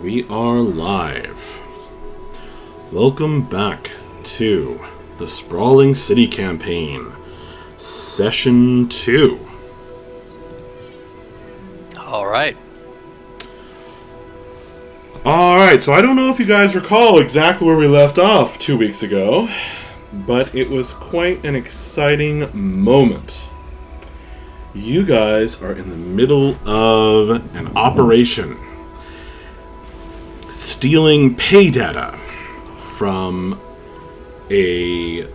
We are live. Welcome back to the Sprawling City Campaign, Session 2. Alright, so I don't know if you guys recall exactly where we left off 2 weeks ago, but it was quite an exciting moment. You guys are in the middle of an operation, stealing pay data from a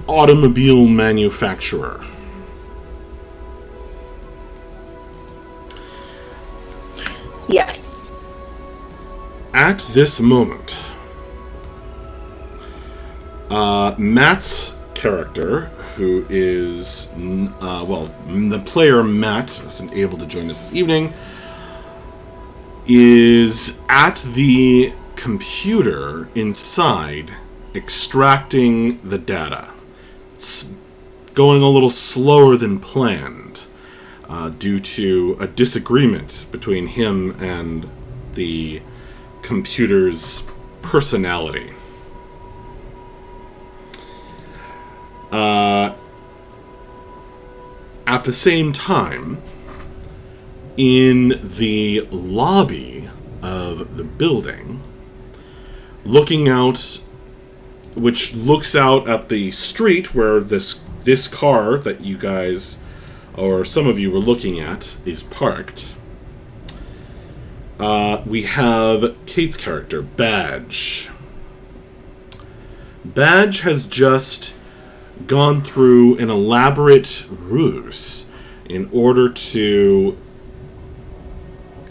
automobile manufacturer. Yes. At this moment, Matt's character, who is, the player Matt isn't able to join us this evening, is at the computer inside extracting the data. It's going a little slower than planned due to a disagreement between him and the computer's personality. At the same time, in the lobby of the building, which looks out at the street where this car that you guys, or some of you were looking at, is parked, we have Kate's character, Badge. Badge has just gone through an elaborate ruse in order to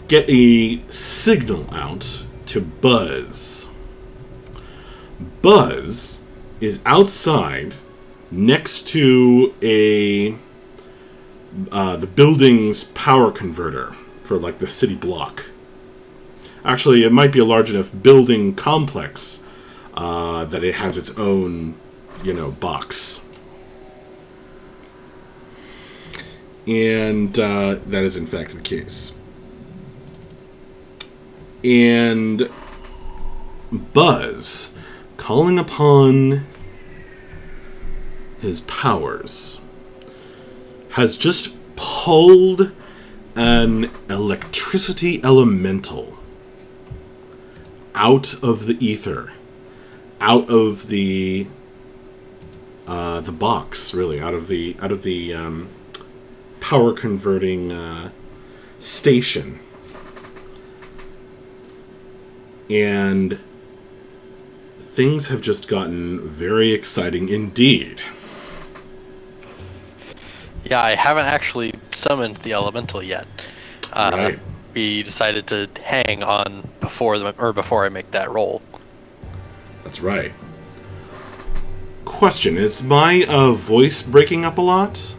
get a signal out to Buzz. Buzz is outside next to the building's power converter for the city block. Actually, it might be a large enough building complex that it has its own, box. And that is in fact the case. And Buzz, calling upon his powers, has just pulled an electricity elemental out of the ether, out of the box, really, out of the power converting station. And things have just gotten very exciting indeed. yeah, I haven't actually summoned the elemental yet. Right. We decided to hang on before I make that roll. That's right. Question, is my voice breaking up a lot?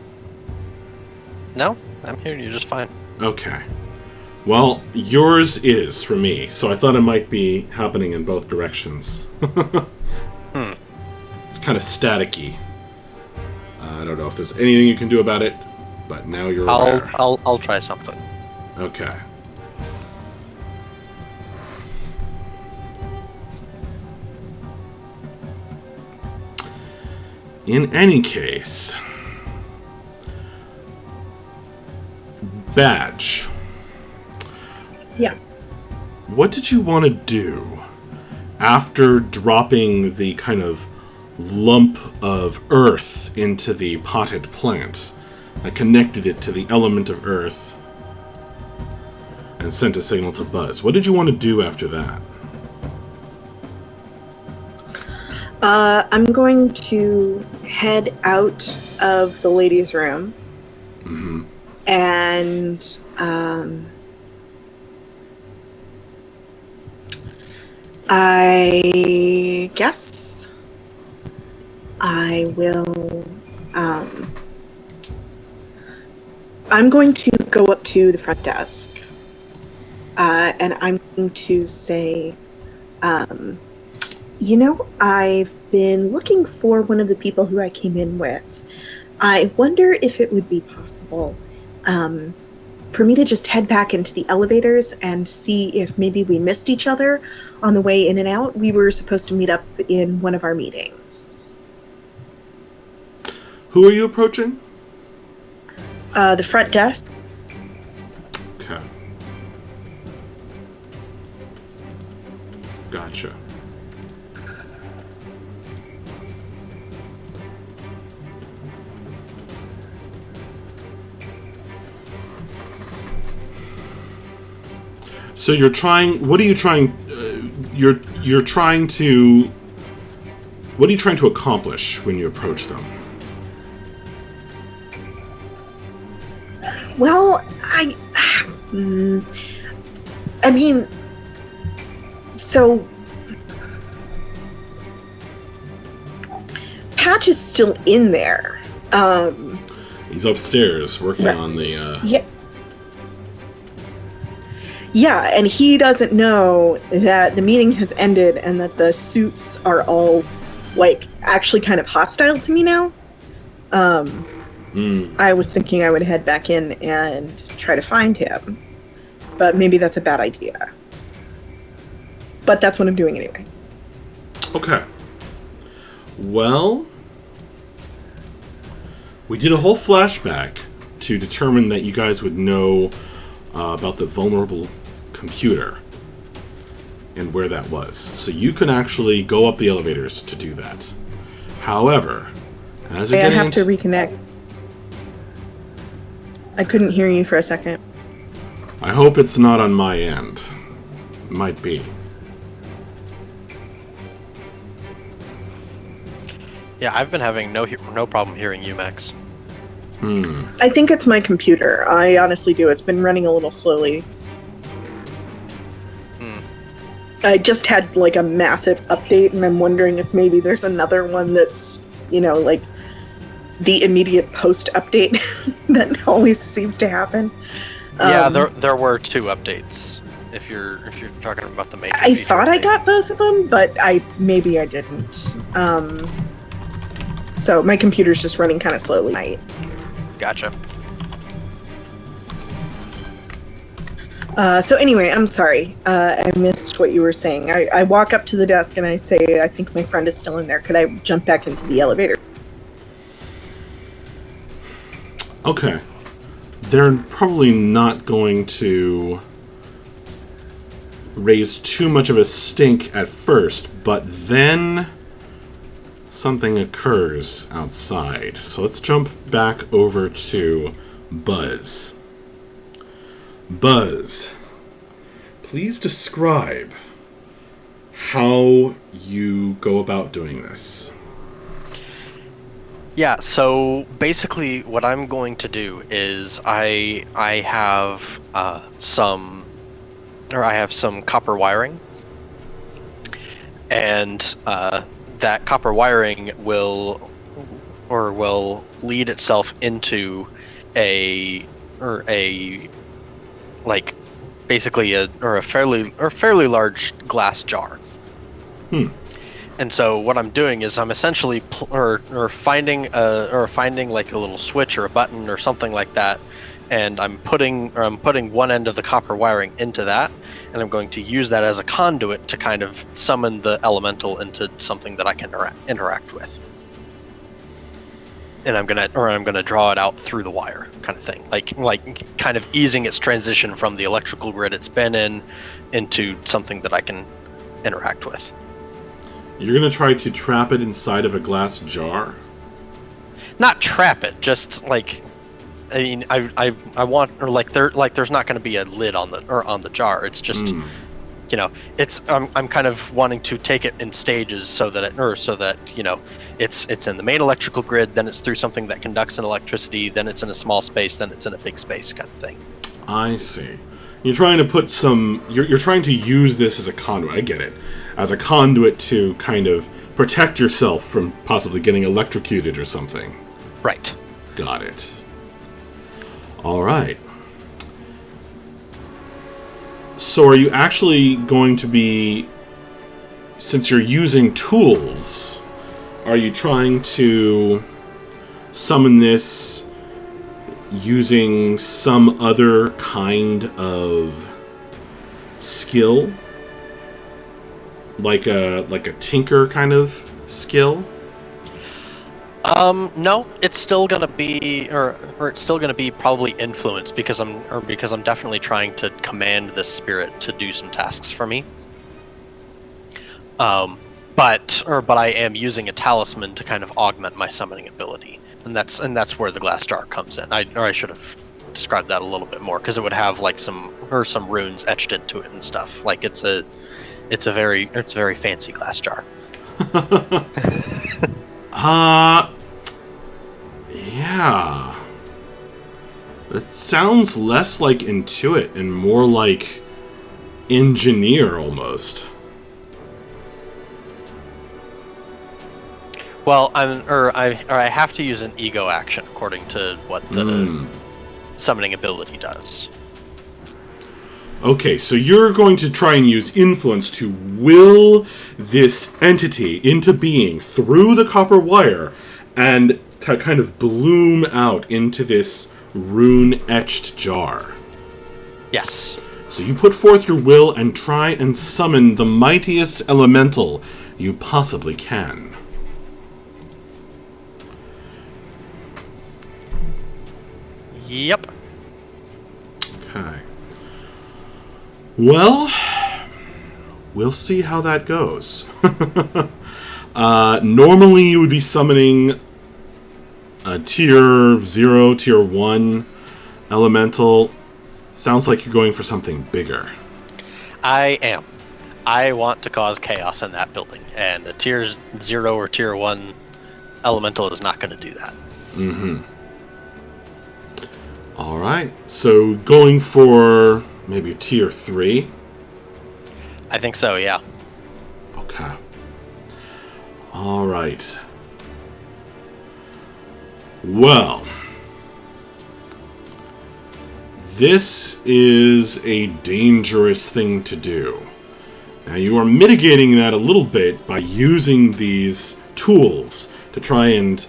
No, I'm hearing you just fine. Okay. Well, yours is for me, so I thought it might be happening in both directions. It's kind of staticky. I don't know if there's anything you can do about it, but now you're aware. I'll try something. Okay. In any case, Badge. Yeah. What did you want to do after dropping the kind of lump of earth into the potted plant that connected it to the element of earth and sent a signal to Buzz? What did you want to do after that? I'm going to head out of the ladies' room. Mm-hmm. And I guess I will. I'm going to go up to the front desk, and I'm going to say, I've been looking for one of the people who I came in with. I wonder if it would be possible for me to just head back into the elevators and see if maybe we missed each other on the way in and out. We were supposed to meet up in one of our meetings. Who are you approaching? The front desk. Okay. Gotcha. So you're trying. What are you trying? You're trying to. What are you trying to accomplish when you approach them? Well, I mean, so Patch is still in there. He's upstairs working on the. Yeah. Yeah, and he doesn't know that the meeting has ended and that the suits are all, like, actually kind of hostile to me now. I was thinking I would head back in and try to find him, but maybe that's a bad idea. But that's what I'm doing anyway. Okay. Well, we did a whole flashback to determine that you guys would know about the vulnerable computer and where that was. So you can actually go up the elevators to do that. However, as you're I have to reconnect. I couldn't hear you for a second. I hope it's not on my end. Might be. Yeah, I've been having no problem hearing you, Max. I think it's my computer. I honestly do. It's been running a little slowly. I just had like a massive update, and I'm wondering if maybe there's another one that's, like the immediate post update that always seems to happen. Yeah, there were 2 updates. If you're talking about the main. I thought I got both of them, but maybe I didn't. So my computer's just running kind of slowly. Gotcha. So anyway, I'm sorry. I missed what you were saying. I walk up to the desk and I say, I think my friend is still in there. Could I jump back into the elevator? Okay. They're probably not going to raise too much of a stink at first, but then something occurs outside. So let's jump back over to Buzz. Buzz, please describe how you go about doing this. Yeah, so basically what I'm going to do is I have some copper wiring, and that copper wiring will lead itself into a fairly large glass jar. And so what I'm doing is I'm essentially finding like a little switch or a button or something like that, and I'm putting one end of the copper wiring into that, and I'm going to use that as a conduit to kind of summon the elemental into something that I can interact with. And I'm gonna draw it out through the wire, kind of thing, like kind of easing its transition from the electrical grid it's been in into something that I can interact with. You're gonna try to trap it inside of a glass jar? Not trap it, just like, I mean, I want, or there's not gonna be a lid on the jar. It's just, it's I'm kind of wanting to take it in stages so that it's in the main electrical grid, then it's through something that conducts an electricity, then it's in a small space, then it's in a big space, kind of thing. I see. You're trying to put you're trying to use this as a conduit. I get it. As a conduit to kind of protect yourself from possibly getting electrocuted or something. Right. Got it. All right. So are you actually going to be, since you're using tools, are you trying to summon this using some other kind of skill, like a tinker kind of skill? No, it's still gonna be, or it's still gonna be probably influence because I'm definitely trying to command this spirit to do some tasks for me. But I am using a talisman to kind of augment my summoning ability, and that's where the glass jar comes in. I should have described that a little bit more, because it would have like some runes etched into it and stuff. Like it's a very fancy glass jar. Yeah. It sounds less like intuit and more like engineer almost. Well, I have to use an ego action according to what the summoning ability does. Okay, so you're going to try and use influence to will this entity into being through the copper wire and to kind of bloom out into this rune-etched jar. Yes. So you put forth your will and try and summon the mightiest elemental you possibly can. Yep. Okay. Well, we'll see how that goes. Normally you would be summoning a tier 0, tier 1 elemental. Sounds like you're going for something bigger. I am. I want to cause chaos in that building, and a tier 0 or tier 1 elemental is not going to do that. Mm-hmm. Alright, so going for maybe tier 3? I think so, yeah. Okay. Alright. Well, this is a dangerous thing to do. Now, you are mitigating that a little bit by using these tools to try and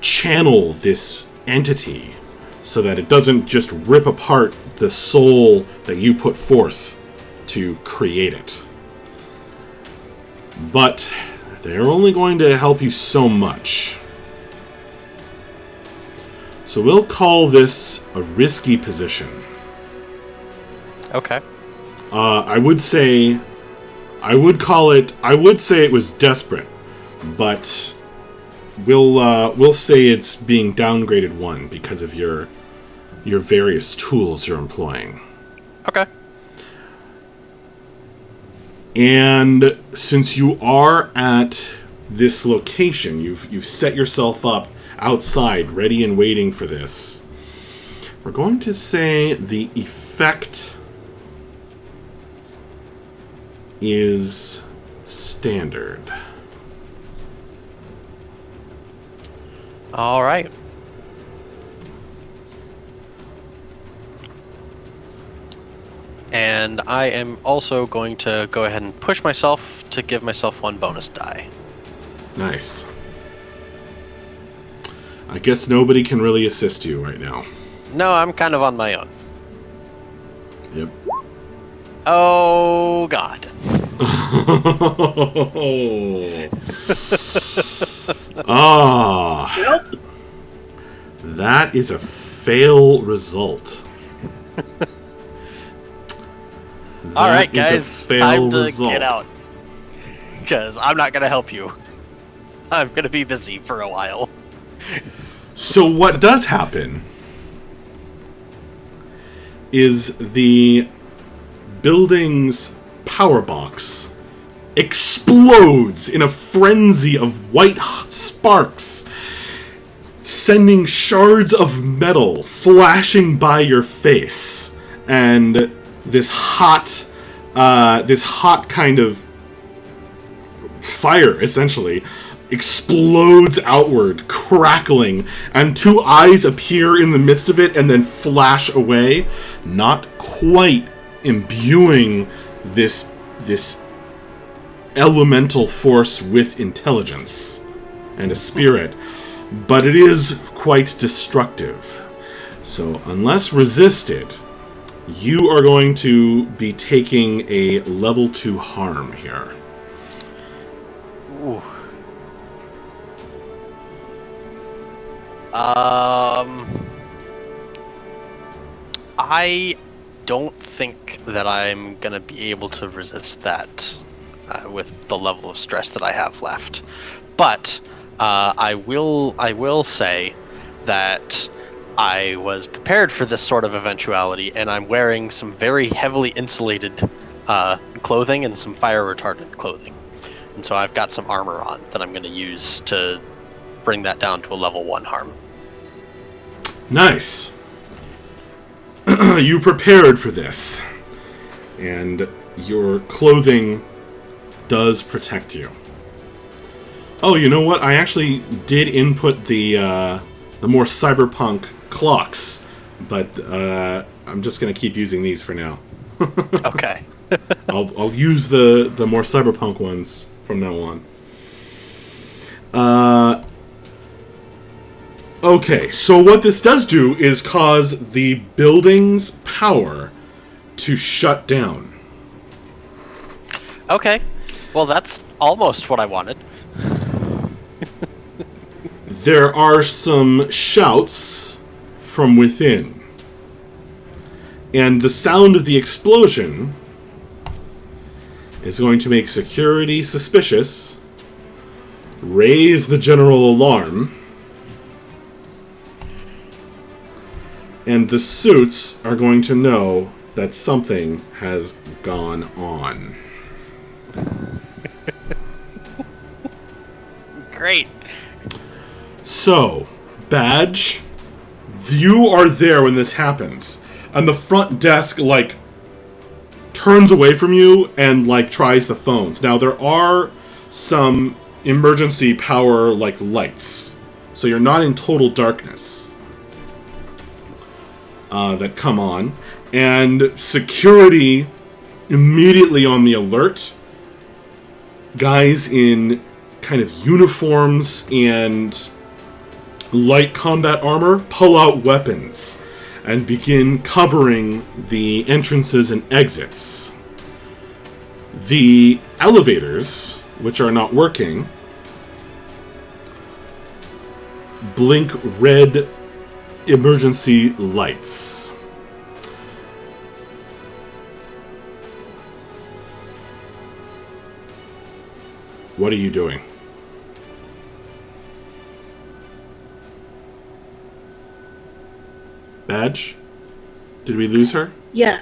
channel this entity so that it doesn't just rip apart the soul that you put forth to create it. But they're only going to help you so much. So we'll call this a risky position. Okay. I would say it was desperate, but we'll say it's being downgraded 1 because of your various tools you're employing. Okay. And since you are at this location, you've set yourself up outside, ready and waiting for this. We're going to say the effect is standard. All right. And I am also going to go ahead and push myself to give myself 1 bonus die. Nice. I guess nobody can really assist you right now. No, I'm kind of on my own. Yep. Oh, God. Ah. Nope. That is a fail result. All right, guys, time to get out. Because I'm not going to help you. I'm going to be busy for a while. So what does happen is the building's power box explodes in a frenzy of white sparks, sending shards of metal flashing by your face, and this hot kind of fire, essentially, explodes outward, crackling, and 2 eyes appear in the midst of it and then flash away, not quite imbuing this elemental force with intelligence and a spirit, but it is quite destructive. So, unless resisted, you are going to be taking a level 2 harm here. Ooh. I don't think that I'm gonna be able to resist that with the level of stress that I have left. But I will say that I was prepared for this sort of eventuality, and I'm wearing some very heavily insulated clothing and some fire retardant clothing. And so I've got some armor on that I'm going to use to bring that down to a level 1 harm. Nice. You prepared for this. And your clothing does protect you. Oh, you know what? I actually did input the more cyberpunk clocks, but I'm just going to keep using these for now. Okay. I'll use the more cyberpunk ones from now on. Okay, so what this does do is cause the building's power to shut down. Okay. Well, that's almost what I wanted. There are some shouts from within. And the sound of the explosion is going to make security suspicious, raise the general alarm, and the suits are going to know that something has gone on. Great. So, Badge, you are there when this happens. And the front desk, turns away from you and, tries the phones. Now, there are some emergency power, lights. So you're not in total darkness that come on. And security immediately on the alert. Guys in kind of uniforms and light combat armor pull out weapons and begin covering the entrances and exits. The elevators, which are not working, blink red emergency lights. What are you doing? Badge? Did we lose her? Yeah.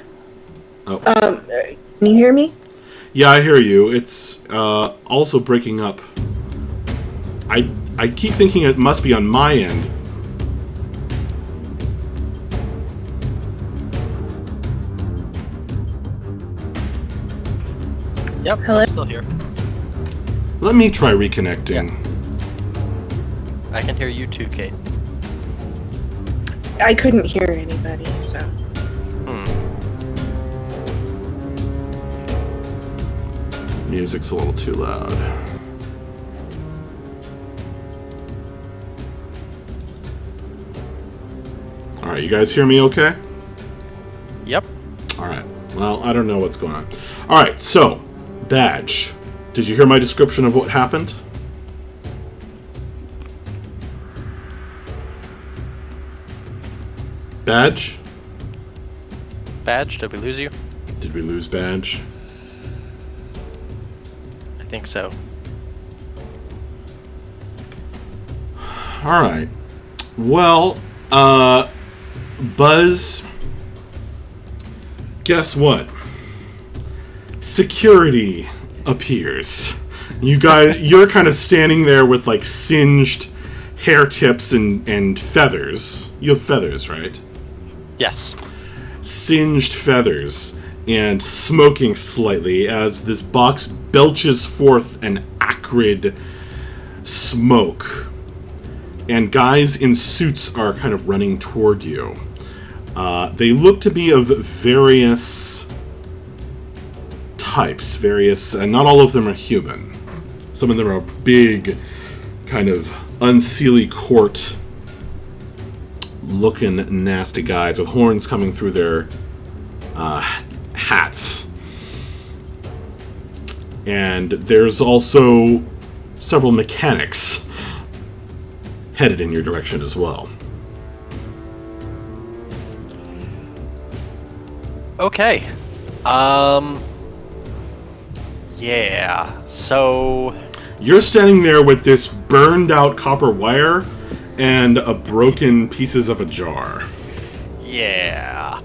Oh. Can you hear me? Yeah, I hear you. It's also breaking up. I keep thinking it must be on my end. Yep. Hello? I'm still here. Let me try reconnecting. I can hear you too, Kate. I couldn't hear anybody, so. Music's a little too loud. Alright, you guys hear me okay? Yep. Alright. Well, I don't know what's going on. Alright, so, Badge. Did you hear my description of what happened? Badge? Badge, did we lose you? Did we lose Badge? I think so. Alright. Well, Buzz, guess what? Security appears. You're kind of standing there with singed hair tips and feathers. You have feathers, right? Yes. Singed feathers and smoking slightly as this box belches forth an acrid smoke. And guys in suits are kind of running toward you. They look to be of various types, not all of them are human. Some of them are big, kind of unseelie court looking nasty guys with horns coming through their hats. And there's also several mechanics headed in your direction as well. Okay. Yeah. So You're standing there with this burned out copper wire and a broken pieces of a jar. yeah.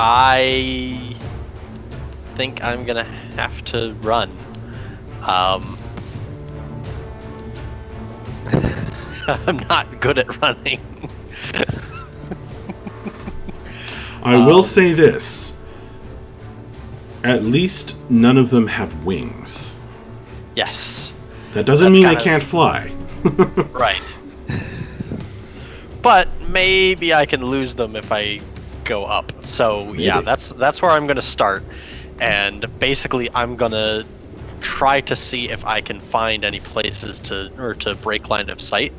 I think I'm gonna have to run. I'm not good at running. I will say this. At least none of them have wings. Yes. That doesn't mean they can't fly. Right. But maybe I can lose them if I go up. So yeah, Maybe. that's where I'm gonna start. And basically I'm gonna try to see if I can find any places to break line of sight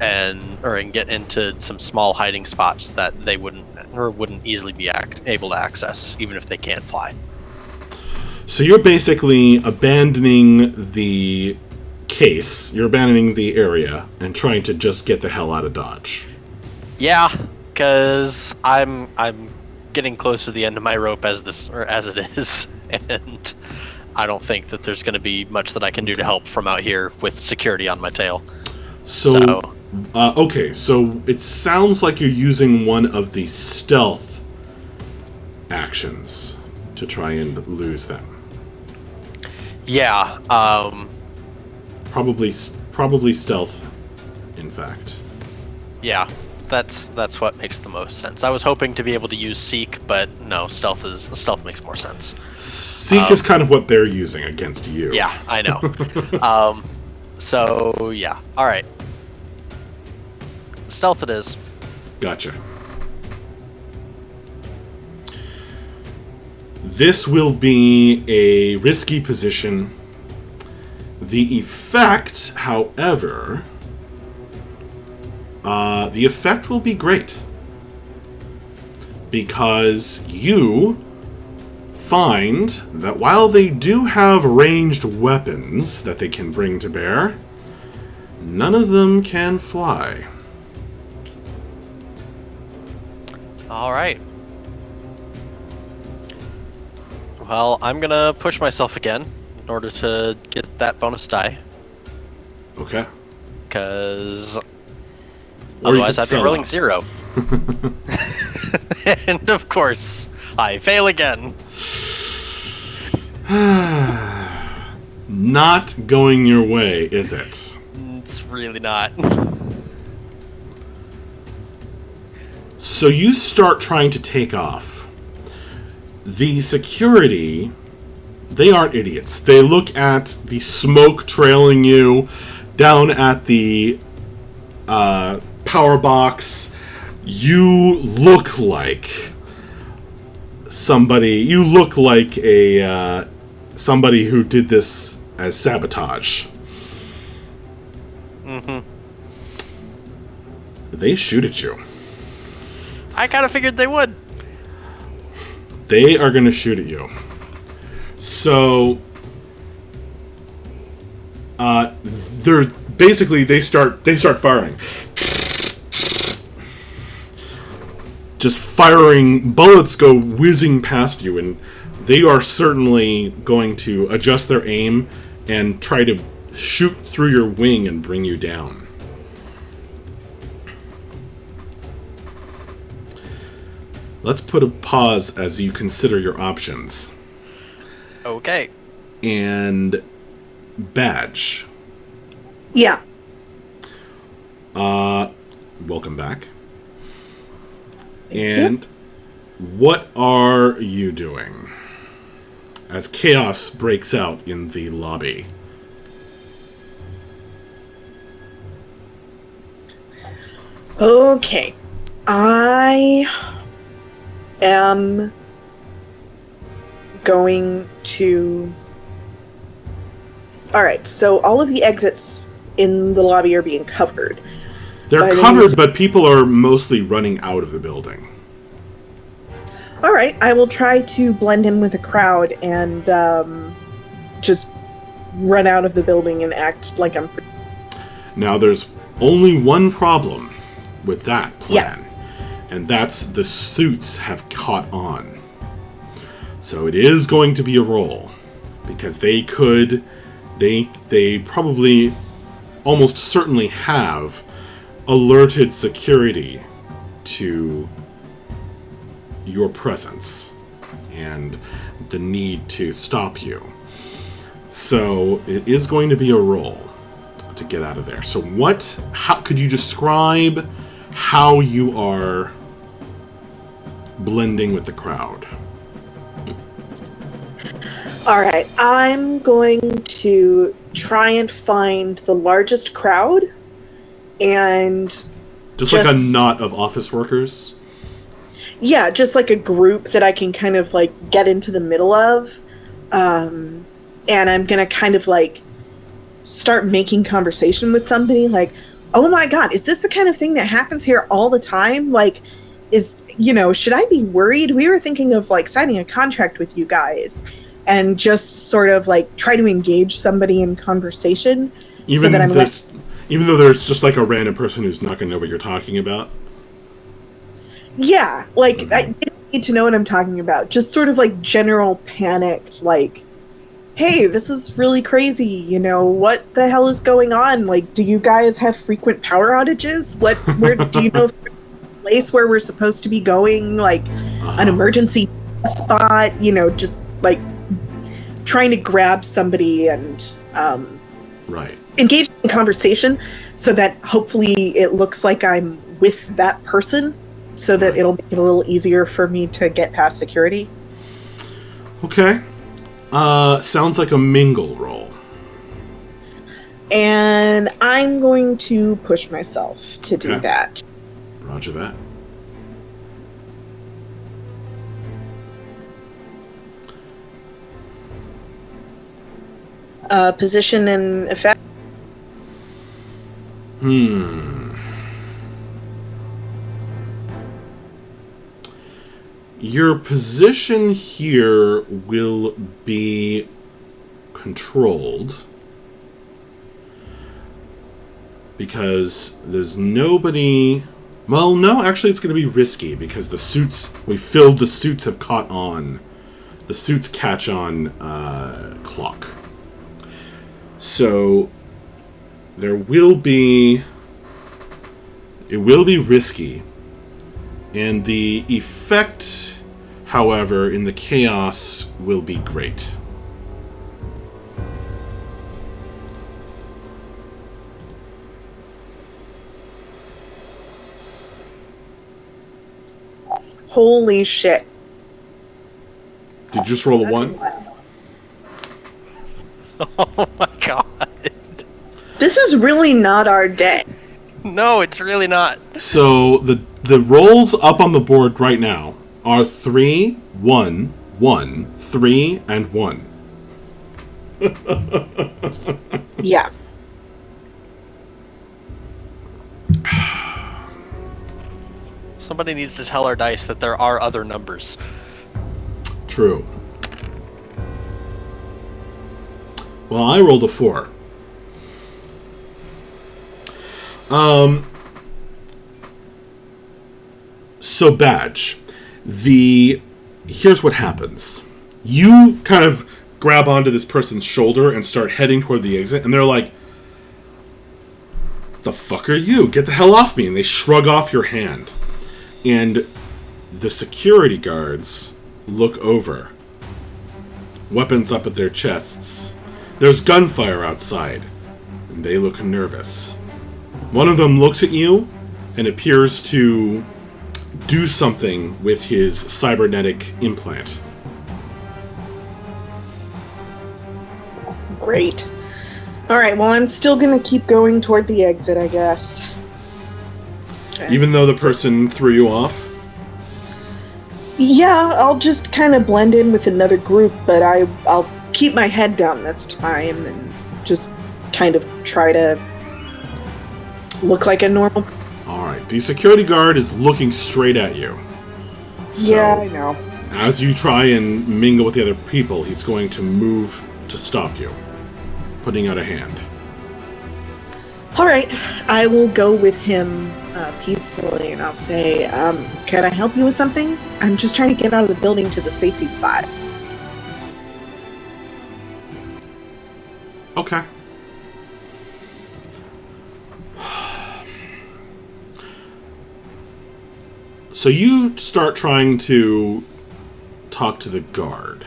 and get into some small hiding spots that they wouldn't easily be able to access, even if they can't fly. So you're basically abandoning the case, you're abandoning the area, and trying to just get the hell out of Dodge. Yeah, because I'm getting close to the end of my rope as it is, and I don't think that there's going to be much that I can do to help from out here with security on my tail. Okay, so it sounds like you're using one of the stealth actions to try and lose them. Yeah, Probably stealth, in fact. yeah, that's what makes the most sense. I was hoping to be able to use Seek, but no, stealth makes more sense. Seek is kind of what they're using against you. Yeah, I know. So yeah, all right. Stealth it is. Gotcha. This will be a risky position. The effect, however, the effect will be great. Because you find that while they do have ranged weapons that they can bring to bear, none of them can fly. All right. Well, I'm gonna push myself again in order to get that bonus die, Okay. because Or you otherwise could I'd be sell rolling out. 0. And of course, I fail again. Not going your way, is it? It's really not. So you start trying to take off. The security, they aren't idiots. They look at the smoke trailing you down at the power box. You look like somebody. You look like a somebody who did this as sabotage. Mm-hmm. They shoot at you. I kind of figured they would. They are going to shoot at you. So, they're basically they start firing, just firing. Bullets go whizzing past you, and they are certainly going to adjust their aim and try to shoot through your wing and bring you down. Let's put a pause as you consider your options. Okay. And Badge. Yeah. Welcome back. Thank And what are you doing as chaos breaks out in the lobby? Okay. I am going to... Alright, so all of the exits in the lobby are being covered. They're covered, but people are mostly running out of the building. All right, I will try to blend in with the crowd and just run out of the building and act like I'm free. Now, there's only one problem with that plan, and that's the suits have caught on. So it is going to be a roll, because they probably almost certainly have alerted security to your presence and the need to stop you. So it is going to be a roll to get out of there. So how could you describe how you are blending with the crowd? All right, I'm going to try and find the largest crowd and just like a knot of office workers? Yeah, just like a group that I can kind of like get into the middle of. And I'm going to kind of like start making conversation with somebody like, oh my God, is this the kind of thing that happens here all the time? Like, should I be worried? We were thinking of like signing a contract with you guys and just sort of like try to engage somebody in conversation. Even though there's just like a random person who's not going to know what you're talking about? Yeah, like, I don't need to know what I'm talking about. Just sort of like general panicked, like, hey, this is really crazy, what the hell is going on? Like, do you guys have frequent power outages? Where do you know if there's a place where we're supposed to be going, like, an emergency spot, just, like, trying to grab somebody and, right. engage in conversation so that hopefully it looks like I'm with that person so that it'll make it a little easier for me to get past security. Okay. Sounds like a mingle roll. And I'm going to push myself to do that. Roger that. Position and effect. Your position here will be controlled because there's nobody. Well, no, actually, it's going to be risky because the suits have caught on. The suits catch on clock. So it will be risky. And the effect, however, in the chaos will be great. Holy shit. Did you just roll a 1? Oh my god. This is really not our day. No, it's really not. So the rolls up on the board right now are 3, 1, 1, 3, and 1. Yeah. Somebody needs to tell our dice that there are other numbers. True. Well, I rolled a 4. So, Badge, here's what happens. You kind of grab onto this person's shoulder and start heading toward the exit, and they're like, the fuck are you? Get the hell off me. And they shrug off your hand. And the security guards look over. Weapons up at their chests. There's gunfire outside. And they look nervous. One of them looks at you and appears to do something with his cybernetic implant. Great. Alright, well, I'm still gonna keep going toward the exit, I guess. Okay. Even though the person threw you off? Yeah, I'll just kind of blend in with another group, but I'll keep my head down this time and just kind of try to look like a normal. Alright, the security guard is looking straight at you. So, Yeah, I know. as you try and mingle with the other people, he's going to move to stop you, putting out a hand. All right, I will go with him peacefully, and I'll say, can I help you with something? I'm just trying to get out of the building to the safety spot. Okay. So you start trying to talk to the guard,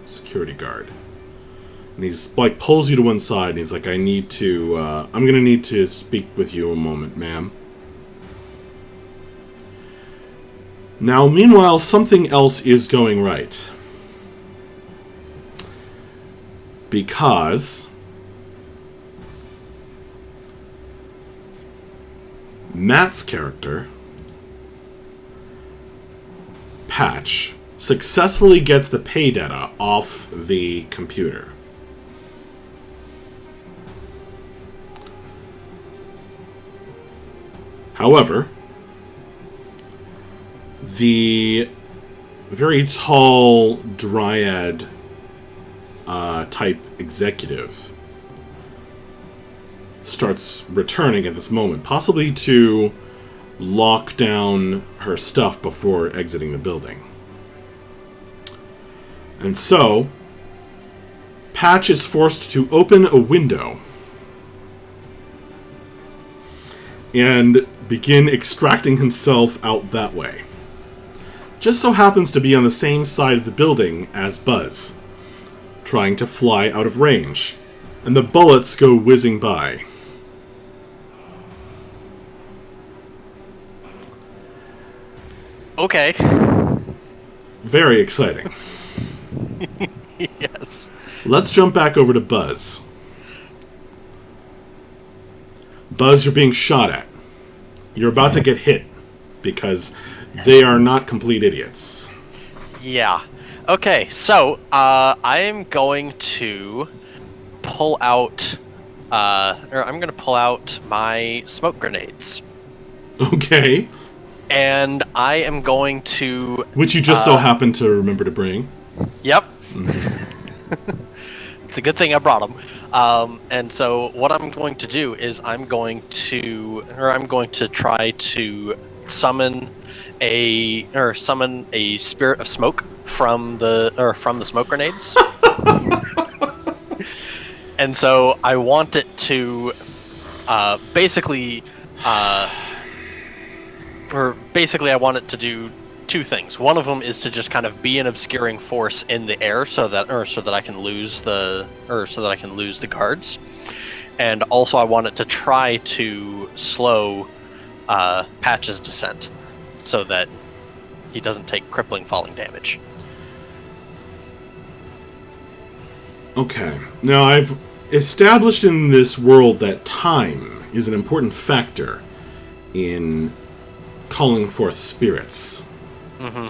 security guard. And he's like pulls you to one side and he's like, I'm gonna need to speak with you a moment, ma'am. Now, meanwhile, something else is going right. Because Matt's character, Patch, successfully gets the pay data off the computer. However, the very tall dryad type executive starts returning at this moment, possibly to lock down her stuff before exiting the building. And so, Patch is forced to open a window and begin extracting himself out that way. Just so happens to be on the same side of the building as Buzz, trying to fly out of range, and the bullets go whizzing by. Okay. Very exciting. Yes. Let's jump back over to Buzz. Buzz, you're being shot at. You're about to get hit, because they are not complete idiots. Yeah. Okay, so I am going to pull out, I'm going to pull out my smoke grenades. Okay. And I am going to... Which you just so happen to remember to bring. Yep. Mm-hmm. It's a good thing I brought them. And so what I'm going to do is I'm going to try to summon a spirit of smoke from the smoke grenades. And so I want it to basically I want it to do two things. One of them is to just kind of be an obscuring force in the air so that I can lose the guards. And also I want it to try to slow Patch's descent so that he doesn't take crippling falling damage. Okay. Now, I've established in this world that time is an important factor in calling forth spirits. Mm-hmm.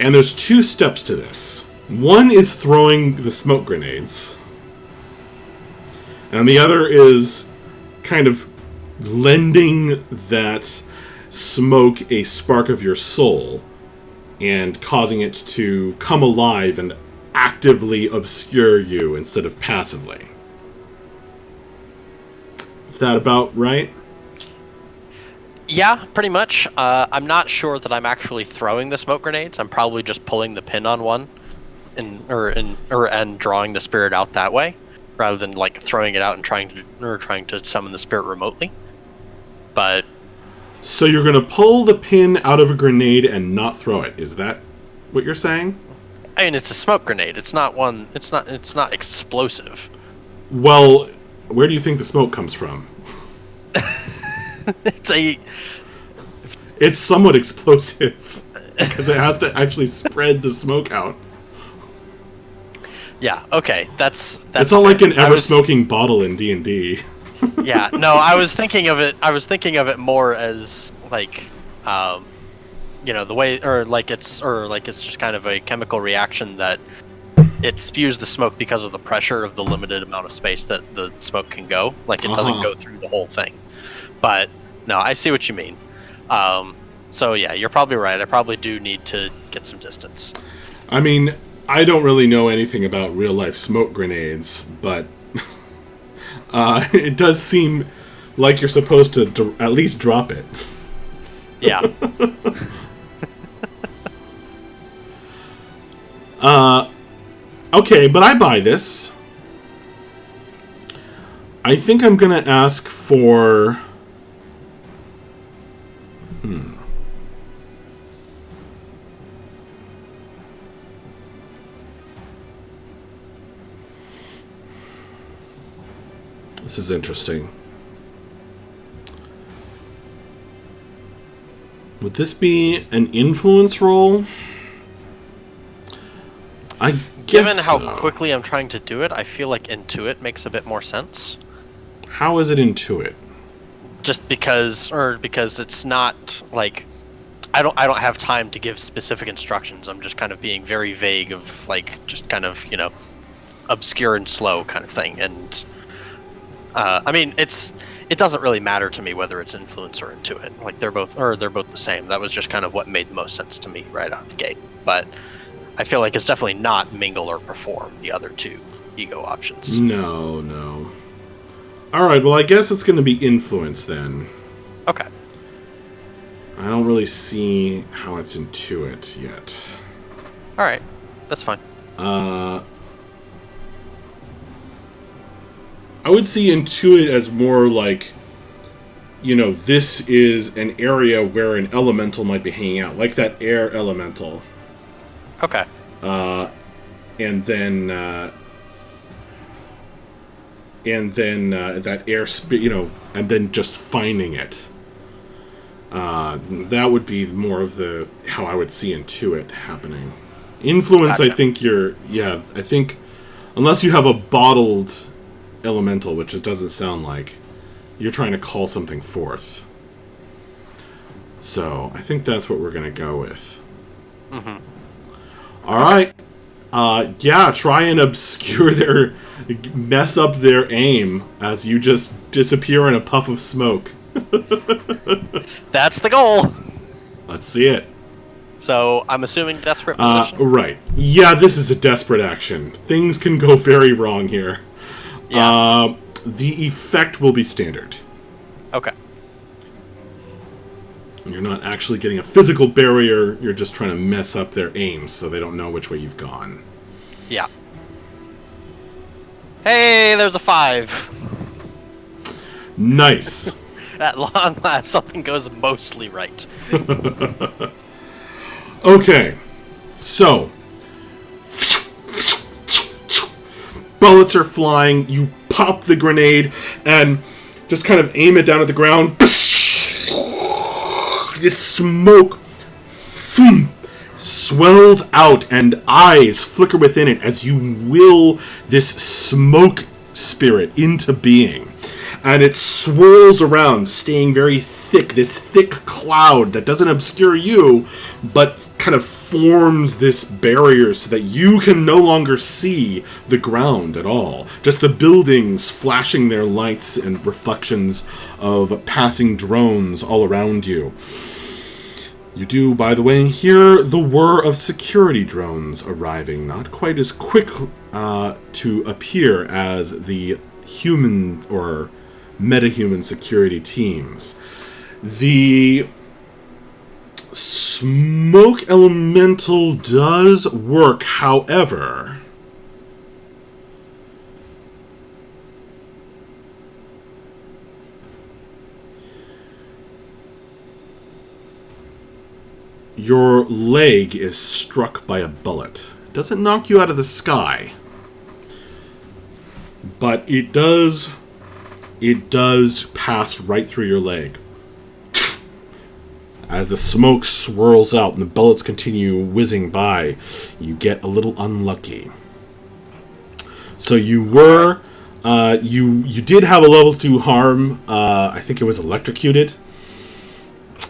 And there's two steps to this. One is throwing the smoke grenades, and the other is kind of lending that smoke a spark of your soul and causing it to come alive and actively obscure you instead of passively. Is that about right? Yeah, pretty much. I'm not sure that I'm actually throwing the smoke grenades. I'm probably just pulling the pin on one and drawing the spirit out that way, rather than like throwing it out and trying to summon the spirit remotely. But so you're going to pull the pin out of a grenade and not throw it. Is that what you're saying? I mean, it's a smoke grenade. It's not one. It's not explosive. Well, where do you think the smoke comes from? It's somewhat explosive because it has to actually spread the smoke out. Yeah. Okay. That's. It's not like an ever-smoking bottle in D&D. Yeah. No, I was thinking of it more as like, the way, or like it's just kind of a chemical reaction that it spews the smoke because of the pressure of the limited amount of space that the smoke can go. Like, it doesn't go through the whole thing. But no, I see what you mean. So yeah, you're probably right. I probably do need to get some distance. I mean, I don't really know anything about real life smoke grenades, but it does seem like you're supposed to at least drop it. Yeah. Okay, but I buy this. I think I'm gonna ask for... This is interesting. Would this be an influence roll? I guess Given how so. quickly I'm trying to do it, I feel like Intuit makes a bit more sense. How is it Intuit? Just because it's not like I don't have time to give specific instructions. I'm just kind of being very vague of like just kind of, obscure and slow kind of thing. And I mean, it doesn't really matter to me whether it's influence or Intuit. Like they're both the same. That was just kind of what made the most sense to me right out the gate. But I feel like it's definitely not mingle or perform, the other two ego options. No. Alright, well I guess it's going to be influence then. Okay. I don't really see how it's Intuit yet. Alright, that's fine. I would see Intuit as more like, this is an area where an elemental might be hanging out, like that air elemental. Okay. And then that air, and then just finding it. That would be more of how I would see Intuit happening. Influence, Gotcha. I think, unless you have a bottled elemental, which it doesn't sound like, you're trying to call something forth. So, I think that's what we're going to go with. Mm-hmm. Alright. Try and mess up their aim as you just disappear in a puff of smoke. That's the goal! Let's see it. So, I'm assuming desperate position? Right. Yeah, this is a desperate action. Things can go very wrong here. Yeah. The effect will be standard. Okay. You're not actually getting a physical barrier, you're just trying to mess up their aims so they don't know which way you've gone. Yeah. Hey, there's a 5. Nice. At long last, something goes mostly right. Okay. So. Bullets are flying, you pop the grenade, and just kind of aim it down at the ground. This smoke swells out, and eyes flicker within it as you will this smoke spirit into being. And it swirls around, staying very thick, this thick cloud that doesn't obscure you, but kind of forms this barrier so that you can no longer see the ground at all. Just the buildings flashing their lights and reflections of passing drones all around you. You do, by the way, hear the whir of security drones arriving, not quite as quick to appear as the human or metahuman security teams. The smoke elemental does work, however, your leg is struck by a bullet. It doesn't knock you out of the sky, but it does pass right through your leg. As the smoke swirls out and the bullets continue whizzing by, you get a little unlucky. So you were, you did have a level 2 harm. I think it was electrocuted.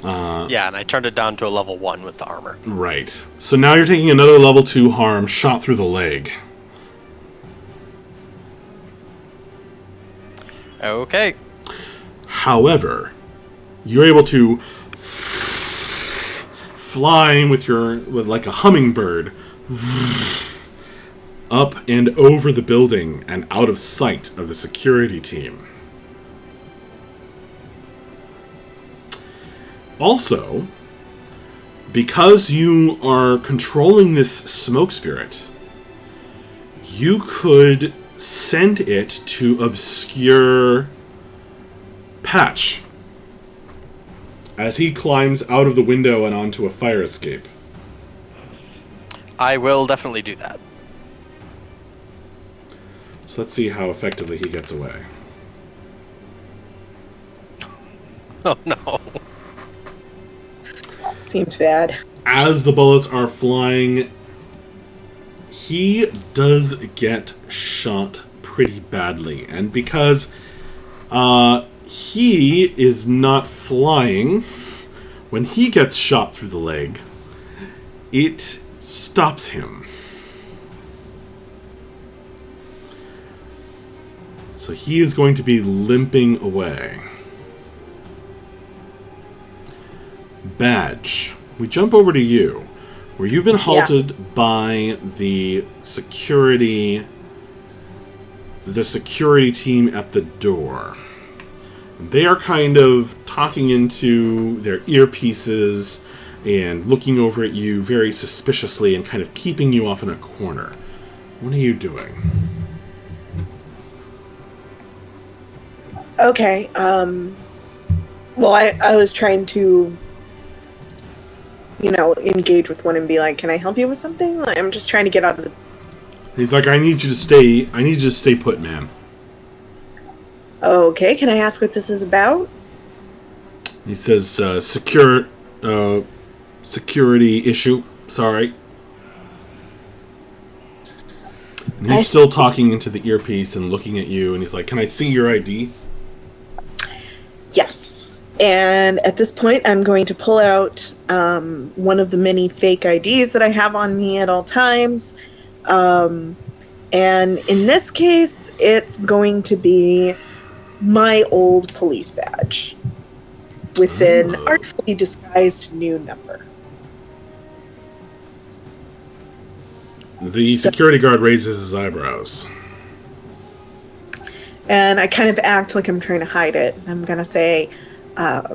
Yeah, and I turned it down to a level 1 with the armor. Right. So now you're taking another level 2 harm, shot through the leg. Okay. However, you're able to fly with like a hummingbird up and over the building and out of sight of the security team. Also, because you are controlling this smoke spirit, you could send it to obscure Patch as he climbs out of the window and onto a fire escape. I will definitely do that. So let's see how effectively he gets away. Oh no. Seems bad. As the bullets are flying, he does get shot pretty badly. And because he is not flying, when he gets shot through the leg, it stops him. So he is going to be limping away. Badge, we jump over to you, where you've been halted by the security team at the door. They are kind of talking into their earpieces and looking over at you very suspiciously and kind of keeping you off in a corner. What are you doing? Okay, well, I was trying to, engage with one and be like, can I help you with something? I'm just trying to get out of the... He's like, I need you to stay put, ma'am. Okay, can I ask what this is about? He says, security issue, sorry. And he's still talking into the earpiece and looking at you, and he's like, can I see your ID? Yes. And at this point, I'm going to pull out one of the many fake IDs that I have on me at all times. And in this case, it's going to be my old police badge with an artfully disguised new number. The security guard raises his eyebrows. And I kind of act like I'm trying to hide it. I'm going to say, I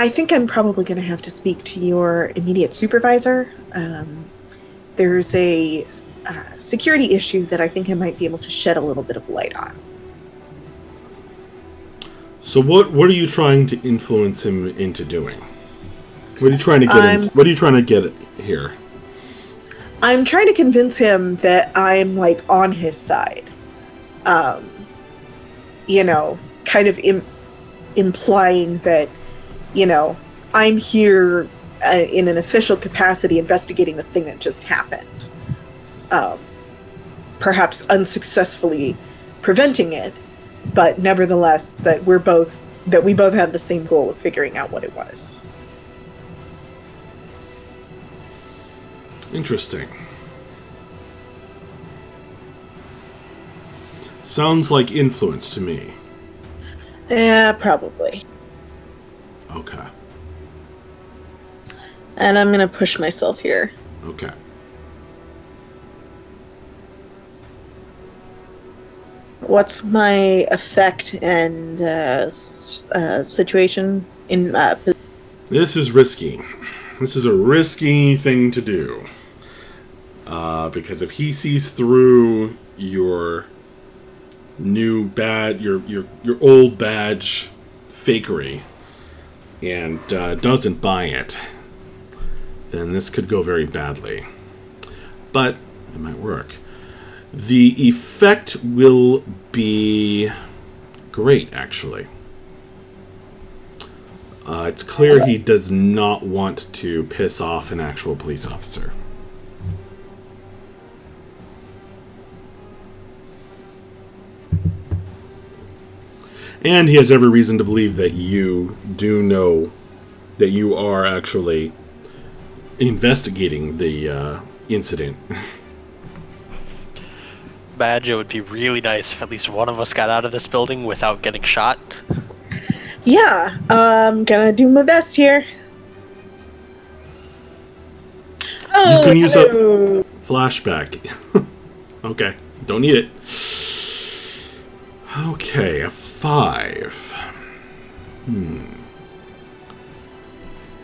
think I'm probably going to have to speak to your immediate supervisor. There's a security issue that I think I might be able to shed a little bit of light on. So what are you trying to influence him into doing? What are you trying to get what are you trying to get here? I'm trying to convince him that I'm on his side. Kind of implying that, I'm here in an official capacity investigating the thing that just happened. Perhaps unsuccessfully preventing it, but nevertheless that we both have the same goal of figuring out what it was. Interesting. Sounds like influence to me. Yeah, probably. Okay. And I'm gonna push myself here. Okay. What's my effect and situation in? This is risky. This is a risky thing to do. Because if he sees through your your old badge fakery and doesn't buy it, then this could go very badly. But it might work. The effect will be great, actually. It's clear he does not want to piss off an actual police officer. And he has every reason to believe that you do know that you are actually investigating the incident. badge, it would be really nice if at least one of us got out of this building without getting shot. Yeah, I'm gonna do my best here. Oh, You can use hello. a flashback. Okay, don't need it. Okay, a 5.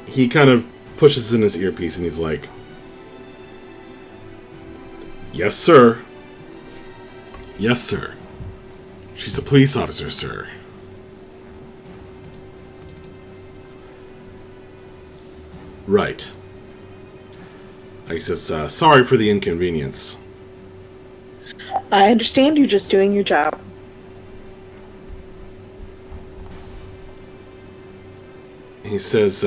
He kind of pushes in his earpiece and he's like, "Yes, sir. Yes, sir. She's a police officer, sir." Right. He says, "Sorry for the inconvenience." I understand you're just doing your job. He says,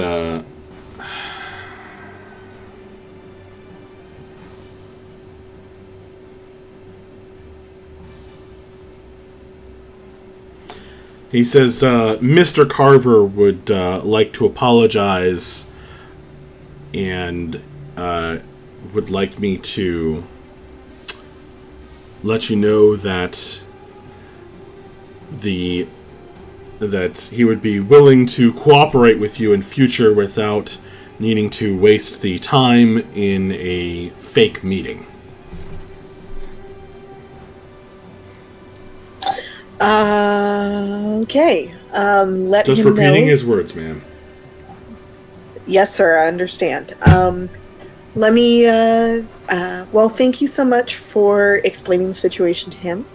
Mr. Carver would like to apologize and would like me to let you know that that he would be willing to cooperate with you in future without needing to waste the time in a fake meeting. Okay. Let Just him repeating know. his words, ma'am. Yes, sir, I understand. Let me, well, thank you so much for explaining the situation to him.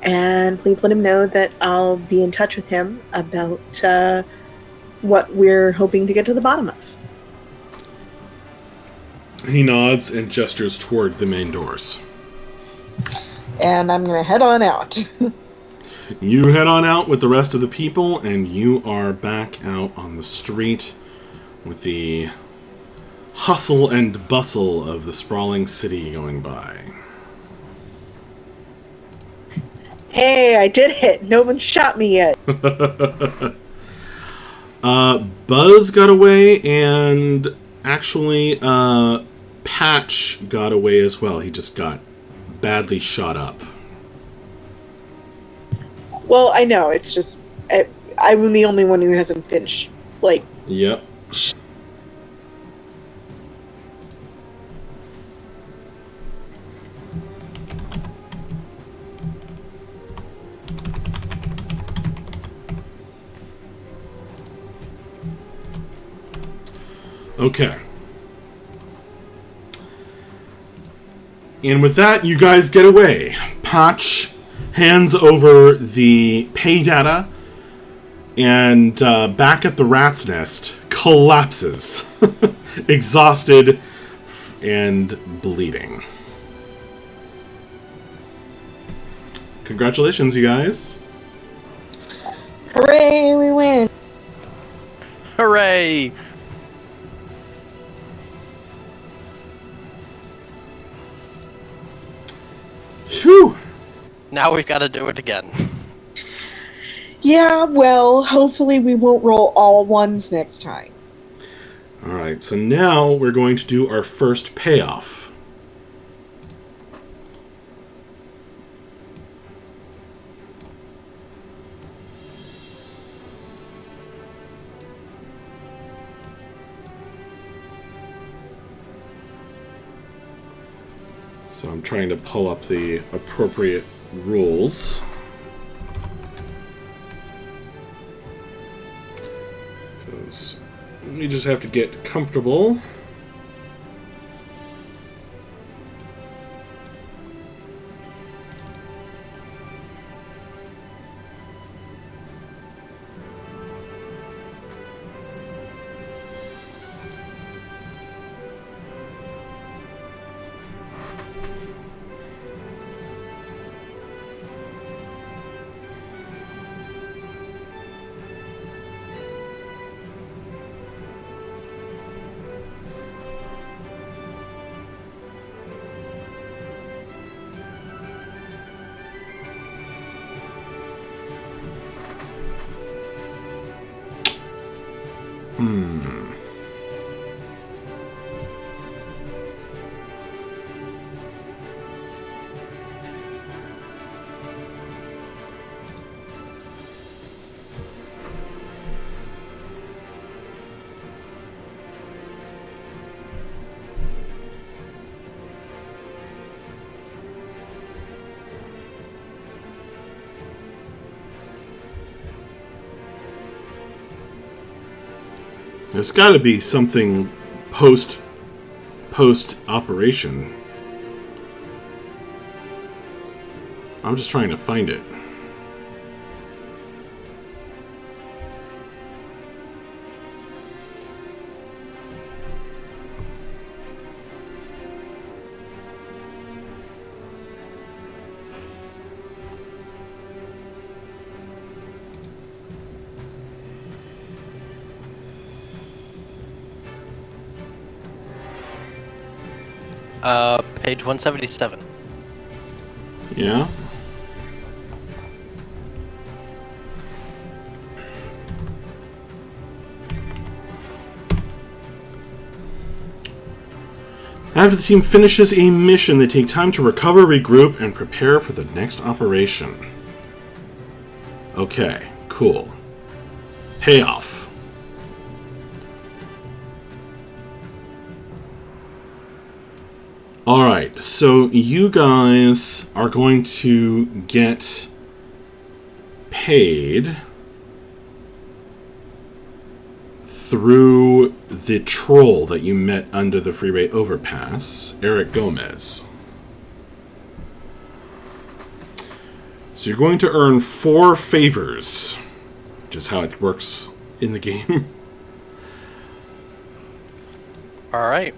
And please let him know that I'll be in touch with him about what we're hoping to get to the bottom of. He nods and gestures toward the main doors. And I'm going to head on out. You head on out with the rest of the people, and you are back out on the street with the hustle and bustle of the sprawling city going by. Hey, I did it. No one shot me yet. Buzz got away, and actually, Patch got away as well. He just got badly shot up. Well, I know. It's just I'm the only one who hasn't been Yep. Okay. And with that, you guys get away. Patch hands over the pay data, and back at the rat's nest, collapses, exhausted and bleeding. Congratulations, you guys. Hooray, we win. Hooray! Phew. Now we've got to do it again. Yeah, well, hopefully we won't roll all ones next time. Alright, so now we're going to do our first payoff. So I'm trying to pull up the appropriate rules. Because we just have to get comfortable. There's got to be something post operation. I'm just trying to find it. Page 177. Yeah. After the team finishes a mission, they take time to recover, regroup, and prepare for the next operation. Okay, cool. Payoff. Alright, so you guys are going to get paid through the troll that you met under the freeway overpass, Eric Gomez. So you're going to earn 4 favors, which is how it works in the game. Alright.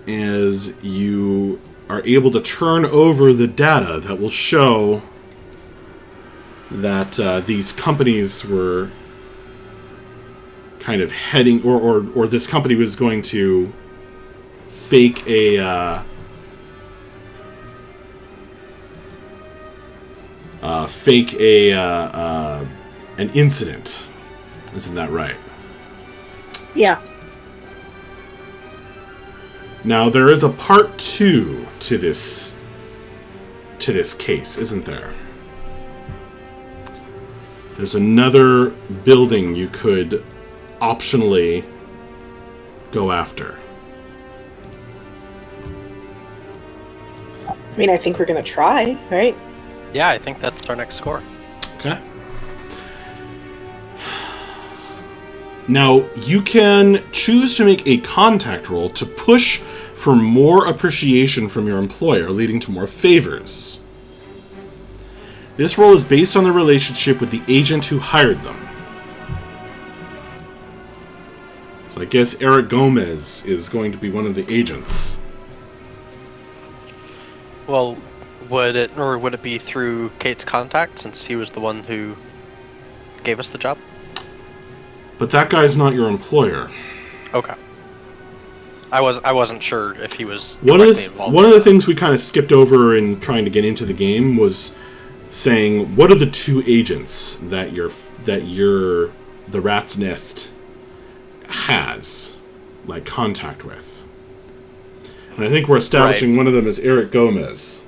As you are able to turn over the data that will show that these companies were kind of heading, or this company was going to fake an incident. Isn't that right? Yeah. Now there is a part 2 to this case, isn't there? There's another building you could optionally go after. I mean, I think we're gonna try, right? Yeah, I think that's our next score. Okay. Now, you can choose to make a contact roll to push for more appreciation from your employer, leading to more favors. This roll is based on the relationship with the agent who hired them. So I guess Eric Gomez is going to be one of the agents. Well, would it be through Kate's contact, since he was the one who gave us the job? But that guy's not your employer. Okay. I wasn't sure if he was One of involved. the things we kind of skipped over in trying to get into the game was saying, what are the 2 agents that the Rat's Nest has like contact with? And I think we're establishing one of them as Eric Gomez.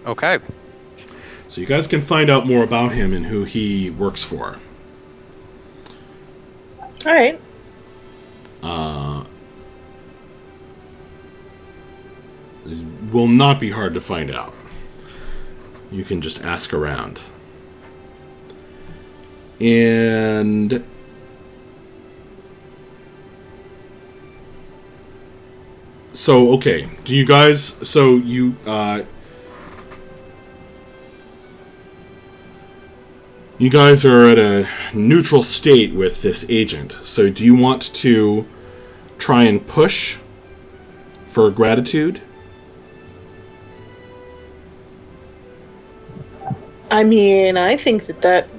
Okay. So you guys can find out more about him and who he works for. All right. Will not be hard to find out. You can just ask around. And so, okay, do you guys, so you guys are at a neutral state with this agent. So do you want to try and push for gratitude? I mean, I think that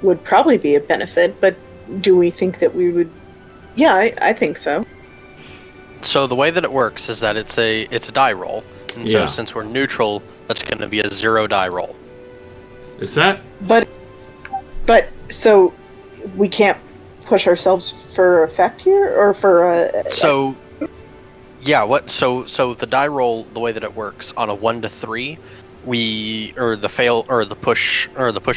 would probably be a benefit, but do we think that we would? Yeah, I think so. So the way that it works is that it's a die roll, and Yeah. so since we're neutral, that's going to be a 0 die roll. Is that? But so we can't push ourselves for effect here, or for So yeah, so the die roll, the way that it works on a 1 to 3, the push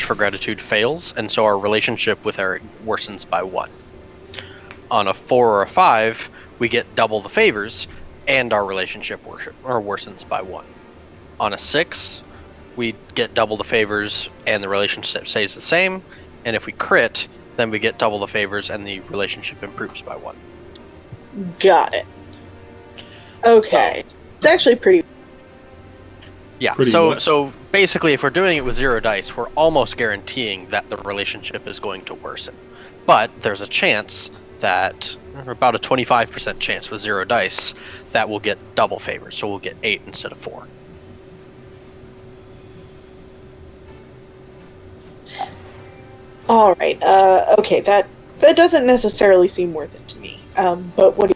for gratitude fails, and so our relationship with Eric worsens by 1. On a 4 or a 5, we get double the favors, and our relationship worsens by 1. On a 6, we get double the favors, and the relationship stays the same. And if we crit, then we get double the favors, and the relationship improves by 1. Got it. Okay. It's actually pretty... Yeah, Pretty so what? so basically, if we're doing it with 0 dice, we're almost guaranteeing that the relationship is going to worsen. But there's a chance that, or about a 25% chance with 0 dice, that we'll get double favors, so we'll get 8 instead of 4. All right. Okay, that doesn't necessarily seem worth it to me. But what do you...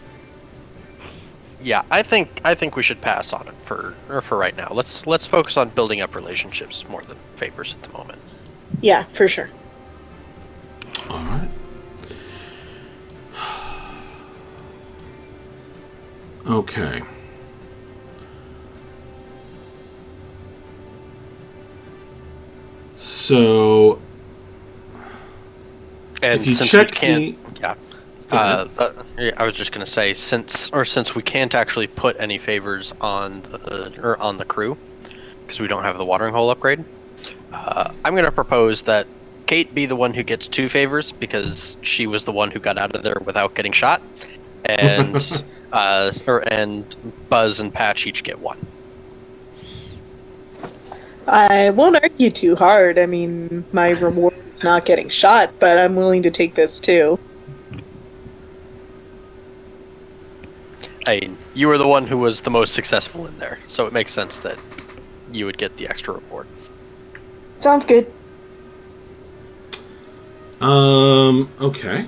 Yeah, I think we should pass on it for right now. Let's focus on building up relationships more than favors at the moment. Yeah, for sure. All right. Okay. So, And if you since check we can't, Go I was just gonna say, since we can't actually put any favors on the crew, because we don't have the watering hole upgrade, I'm gonna propose that Kate be the one who gets 2 favors because she was the one who got out of there without getting shot, and and Buzz and Patch each get 1. I won't argue too hard. I mean, my reward is not getting shot, but I'm willing to take this too. I mean, you were the one who was the most successful in there, so it makes sense that you would get the extra reward. Sounds good. Okay.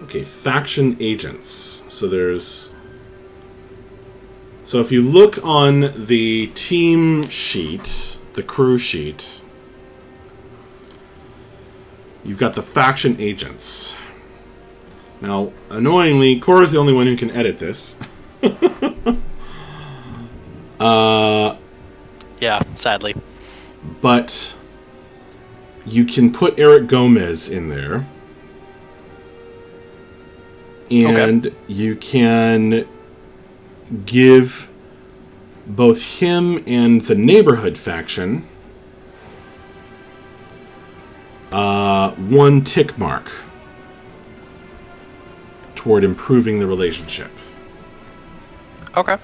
Okay, faction agents. So if you look on the team sheet, the crew sheet, you've got the faction agents. Now, annoyingly, Cora's the only one who can edit this. Yeah, sadly. But you can put Eric Gomez in there. And you can give both him and the neighborhood faction 1 tick mark toward improving the relationship. Okay.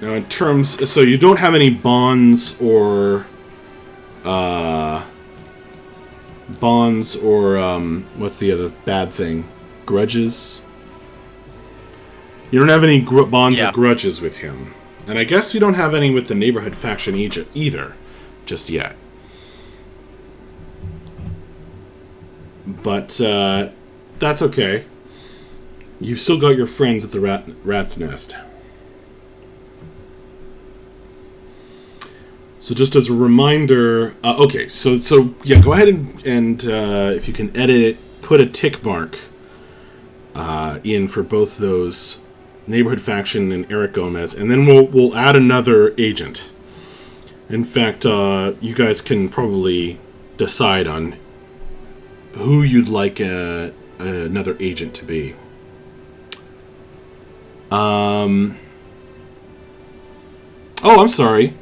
Now, in terms, so you don't have any bonds or what's the other bad thing? Grudges? You don't have any bonds or grudges with him. And I guess you don't have any with the neighborhood faction either, just yet. But that's okay. You've still got your friends at the rat's nest. So just as a reminder, okay, so yeah, go ahead and if you can edit it, put a tick mark in for both those neighborhood faction and Eric Gomez, and then we'll add another agent. In fact, you guys can probably decide on who you'd like another agent to be. Oh, I'm sorry.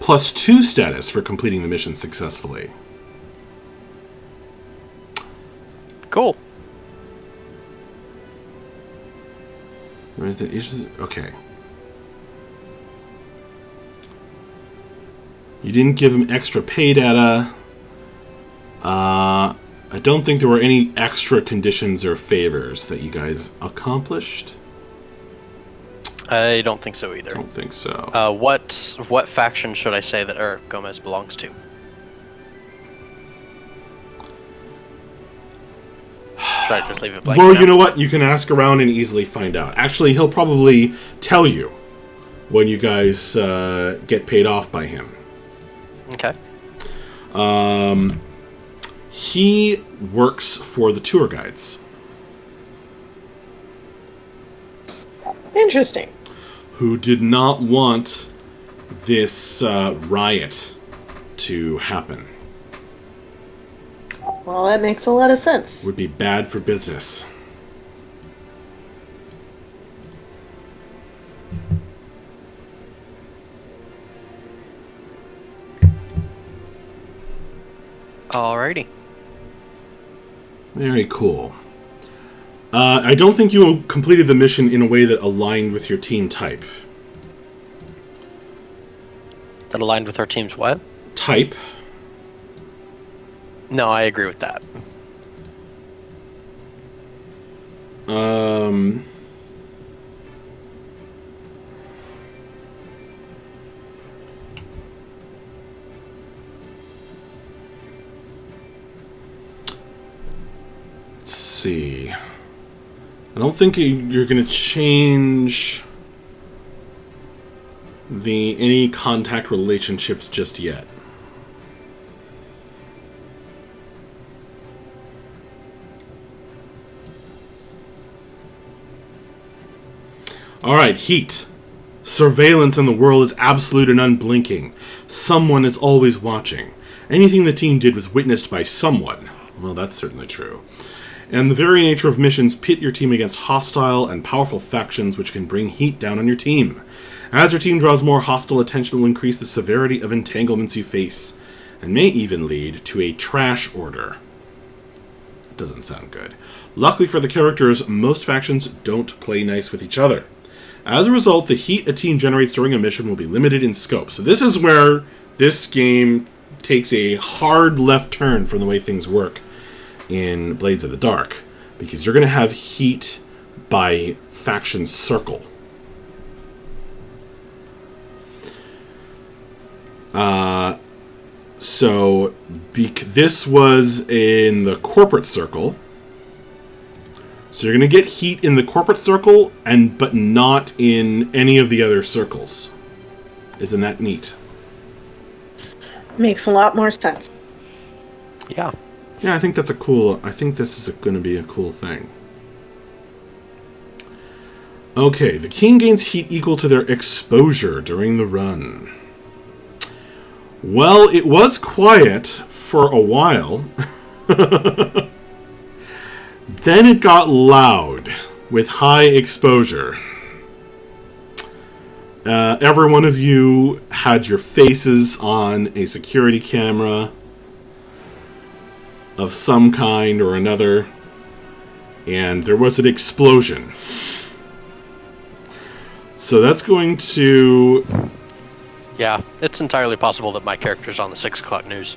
+2 status for completing the mission successfully. Cool. Where is the okay. You didn't give him extra pay data. I don't think there were any extra conditions or favors that you guys accomplished. I don't think so either. Don't think so. What faction should I say that Eric Gomez belongs to? Should I just leave it blank? Well, now? you know what? You can ask around and easily find out. Actually, he'll probably tell you when you guys get paid off by him. Okay. He works for the tour guides. Interesting. Who did not want this riot to happen. Well, that makes a lot of sense. Would be bad for business. Alrighty. Very cool. I don't think you completed the mission in a way that aligned with your team type. That aligned with our team's what? Type. No, I agree with that. Let's see. I don't think you're going to change any contact relationships just yet. Alright, heat. Surveillance in the world is absolute and unblinking. Someone is always watching. Anything the team did was witnessed by someone. Well, that's certainly true. And the very nature of missions pit your team against hostile and powerful factions which can bring heat down on your team. As your team draws more hostile attention, it will increase the severity of entanglements you face, and may even lead to a trash order. That doesn't sound good. Luckily for the characters, most factions don't play nice with each other. As a result, the heat a team generates during a mission will be limited in scope. So this is where this game takes a hard left turn from the way things work in Blades of the Dark, because you're going to have heat by faction circle. So this was in the corporate circle. So you're going to get heat in the corporate circle, but not in any of the other circles. Isn't that neat? Makes a lot more sense. Yeah. Yeah, I think this is going to be a cool thing. Okay, the king gains heat equal to their exposure during the run. Well, it was quiet for a while. Then it got loud with high exposure. Every one of you had your faces on a security camera of some kind or another, and there was an explosion. So that's going to... Yeah, it's entirely possible that my character's on the 6 o'clock news.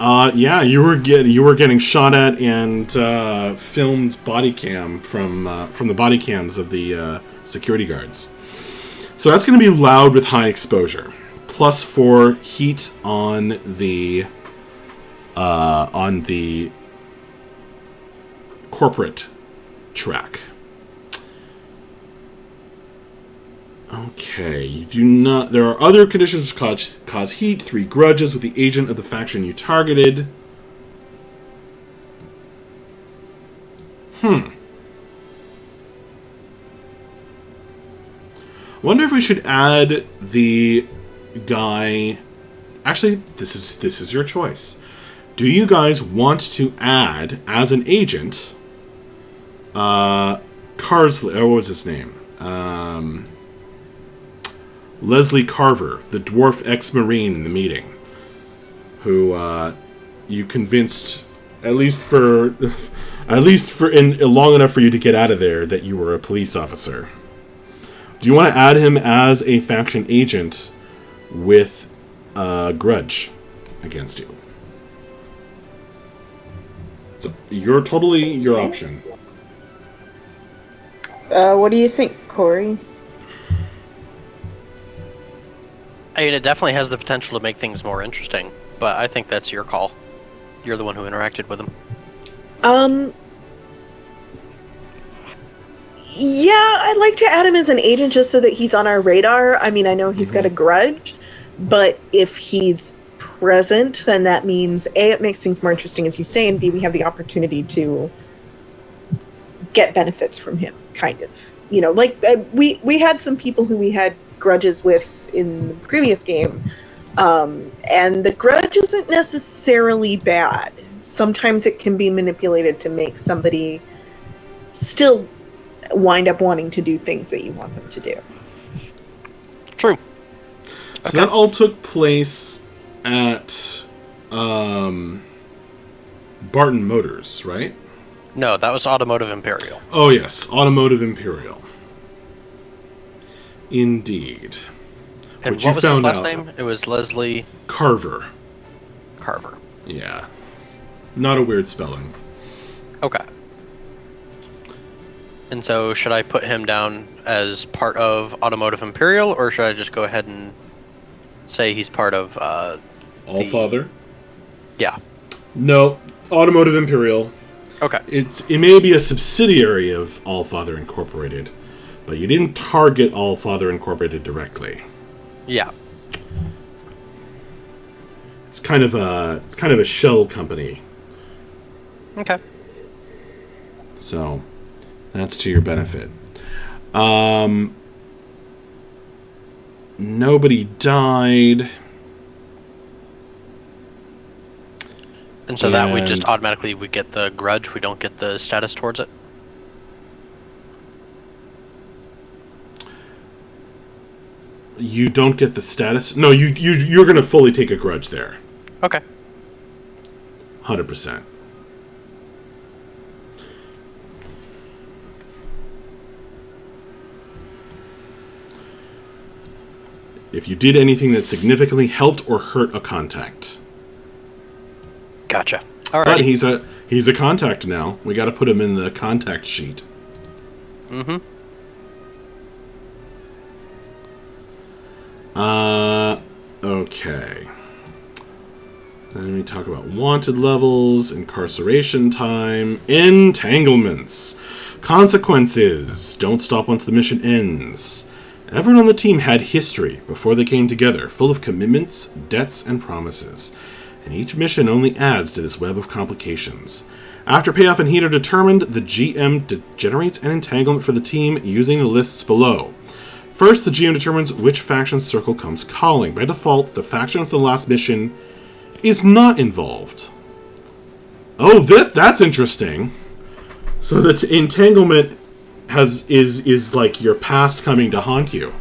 Yeah, you were getting shot at and filmed body cam from the body cams of the security guards. So that's going to be loud with high exposure. Plus 4 heat on the corporate track. Okay, you do not... There are other conditions which cause heat. 3 grudges with the agent of the faction you targeted. I wonder if we should add the guy... Actually, this is your choice. Do you guys want to add, as an agent, Carsley... Oh, what was his name? Leslie Carver, the dwarf ex-marine in the meeting, who you convinced, at least for long enough for you to get out of there, that you were a police officer. Do you want to add him as a faction agent with a grudge against you? So you're totally your option. What do you think, Corey? I mean, it definitely has the potential to make things more interesting, but I think that's your call. You're the one who interacted with him. Yeah, I'd like to add him as an agent just so that he's on our radar. I mean, I know he's got a grudge, but if he's present, then that means, A, it makes things more interesting, as you say, and B, we have the opportunity to get benefits from him, kind of. You know, like, we had some people who we had grudges with in the previous game, And the grudge isn't necessarily bad. Sometimes it can be manipulated to make somebody still wind up wanting to do things that you want them to do. True. So that all took place at Barton Motors, right? No, that was Automotive Imperial. Oh, yes. Automotive Imperial. Indeed. And Which what you was his found last out. name? It was Leslie Carver. Carver. Yeah. Not a weird spelling. Okay. And so, should I put him down as part of Automotive Imperial, or should I just go ahead and say he's part of Allfather? Yeah. No. Automotive Imperial. Okay. It may be a subsidiary of Allfather Incorporated, but you didn't target Allfather Incorporated directly. Yeah. It's kind of a shell company. Okay. So that's to your benefit. Nobody died. And so that we just automatically we get the grudge, we don't get the status towards it? You don't get the status? No, you're going to fully take a grudge there. Okay. 100%. If you did anything that significantly helped or hurt a contact. Gotcha. All right. But he's a contact now. We got to put him in the contact sheet. Mm-hmm. Okay. Then we talk about wanted levels, incarceration time, entanglements, consequences. Don't stop once the mission ends. Everyone on the team had history before they came together, full of commitments, debts, and promises. And each mission only adds to this web of complications. After payoff and heat are determined, the GM generates an entanglement for the team using the lists below. First, the GM determines which faction circle comes calling. By default, the faction of the last mission is not involved. Oh, that's interesting. So the entanglement is like your past coming to haunt you.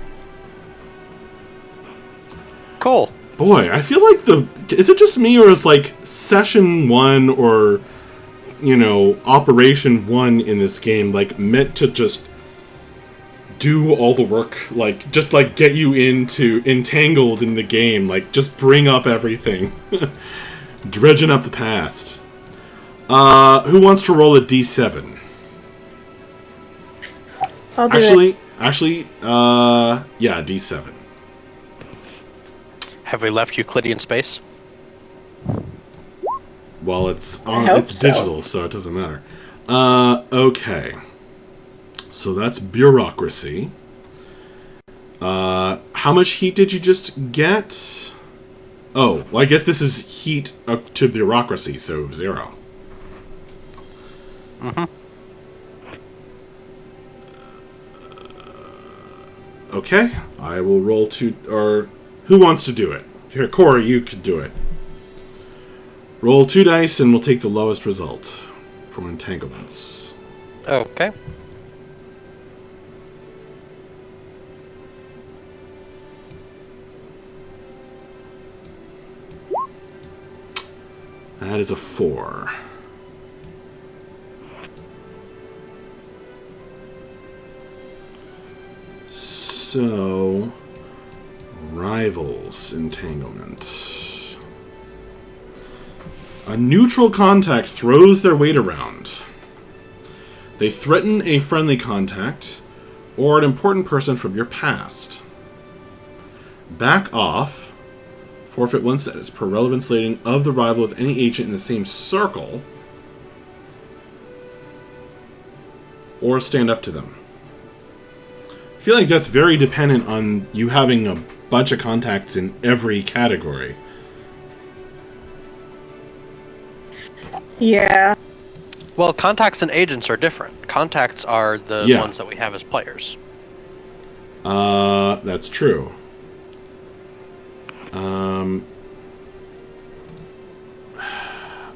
Cool. Boy, I feel like is it just me, or is like session 1 or operation 1 in this game like meant to just do all the work, like just like get you into entangled in the game, like just bring up everything. Dredging up the past. Who wants to roll a d7? I'll do it. Actually, yeah, d7. Have we left Euclidean space? Well, it's so. digital, so it doesn't matter. Okay. So that's bureaucracy. How much heat did you just get? Oh, well, I guess this is heat up to bureaucracy, so 0. Mm-hmm. Okay, I will roll 2, or who wants to do it? Here, Corey, you could do it. Roll 2 dice and we'll take the lowest result from entanglements. Okay. That is a 4. So, rivals entanglement. A neutral contact throws their weight around. They threaten a friendly contact or an important person from your past. Back off. Forfeit 1 status per relevant slating of the rival with any agent in the same circle. Or stand up to them. I feel like that's very dependent on you having a bunch of contacts in every category. Yeah. Well, contacts and agents are different. Contacts are the ones that we have as players. That's true.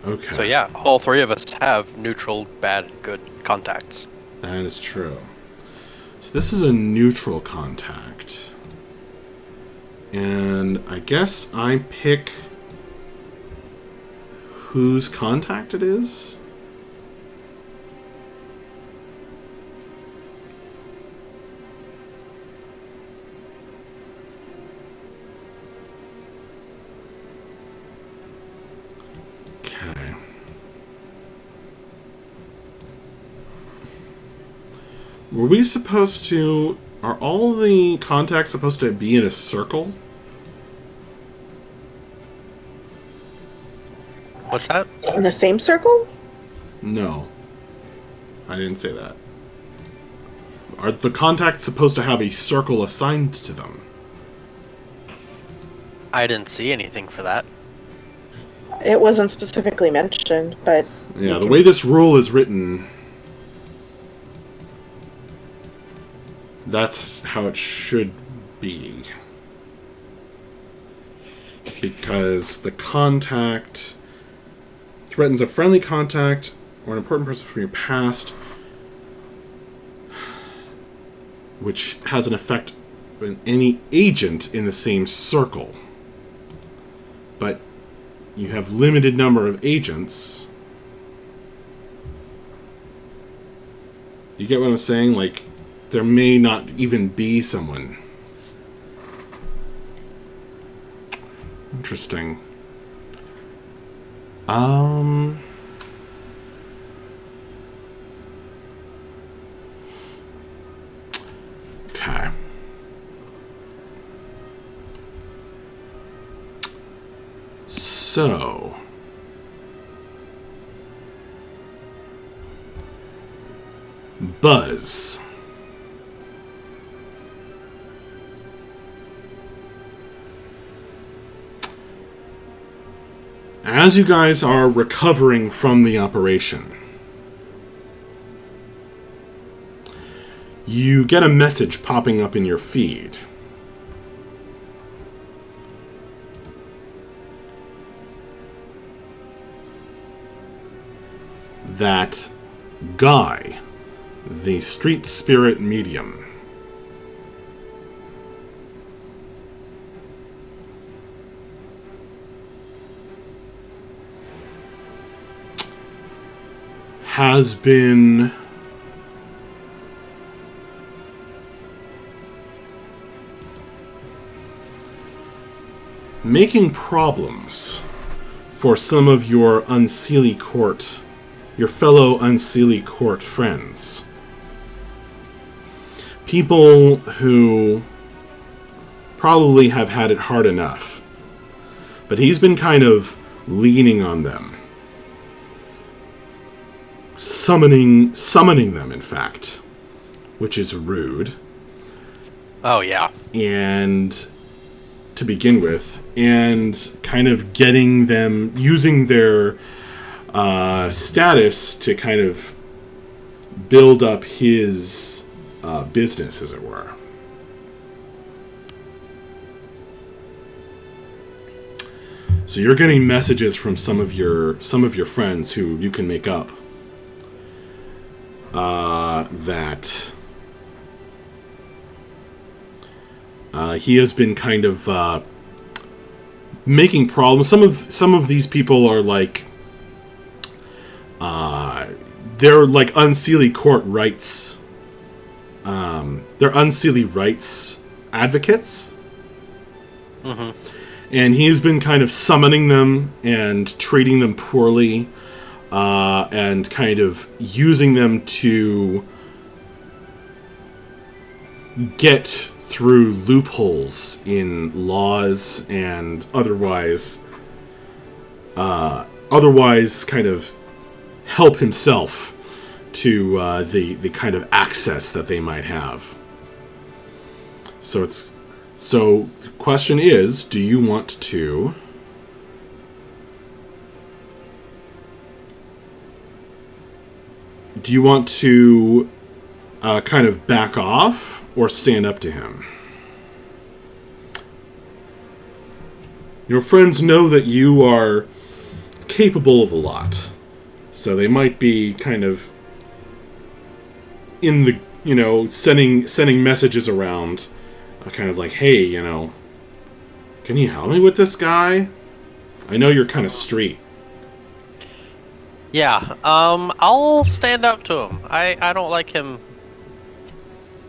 Okay. So yeah, all three of us have neutral, bad, and good contacts. That is true. So this is a neutral contact. And I guess I pick whose contact it is. Okay. Were we supposed to... Are all the contacts supposed to be in a circle? What's that? In the same circle? No. I didn't say that. Are the contacts supposed to have a circle assigned to them? I didn't see anything for that. It wasn't specifically mentioned, but... Yeah, the way this rule is written... That's how it should be. Because the contact threatens a friendly contact or an important person from your past, which has an effect on any agent in the same circle. But you have limited number of agents. You get what I'm saying? Like, there may not even be someone. Interesting. Okay. So... Buzz. As you guys are recovering from the operation, you get a message popping up in your feed. That Guy, the street spirit medium, has been making problems for some of your Unseelie Court, your fellow Unseelie Court friends. People who probably have had it hard enough. But he's been kind of leaning on them. Summoning them, in fact. Which is rude. Oh, yeah. And to begin with, and kind of getting them, using their status to kind of build up his business, as it were. So you're getting messages from some of your friends who you can make up that he has been kind of making problems. Some of these people are like they're like Unseelie Court rights. They're Unseelie rights advocates. Mm-hmm. And he's been kind of summoning them and treating them poorly, and kind of using them to get through loopholes in laws and otherwise kind of help himself to the kind of access that they might have. So the question is, do you want to kind of back off or stand up to him? your friends know that you are capable of a lot. So they might be kind of in the, sending messages around, kind of like, hey, can you help me with this guy? I know you're kind of street. Yeah, I'll stand up to him. I don't like him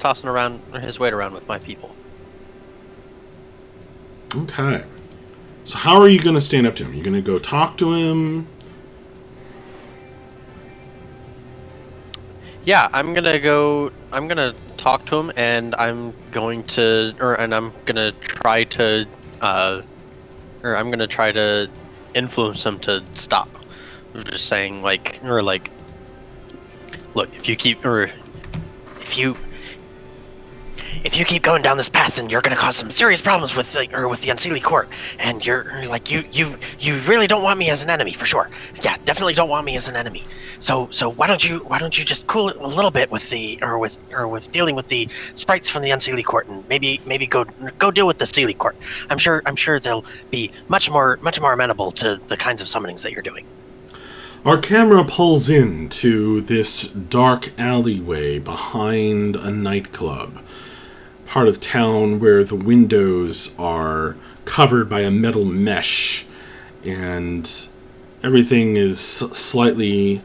tossing around his weight around with my people. Okay. So how are you going to stand up to him? You going to go talk to him? Yeah, I'm gonna talk to him, and I'm going to try to influence him to stop. I'm just saying, look, if you keep going down this path, then you're gonna cause some serious problems with the Unseelie Court, and you're like, you really don't want me as an enemy, for sure. Yeah, definitely don't want me as an enemy. So why don't you just cool it a little bit with dealing with the sprites from the Unseelie Court, and maybe go deal with the Seelie Court. I'm sure they'll be much more amenable to the kinds of summonings that you're doing. Our camera pulls into this dark alleyway behind a nightclub. Part of town where the windows are covered by a metal mesh and everything is slightly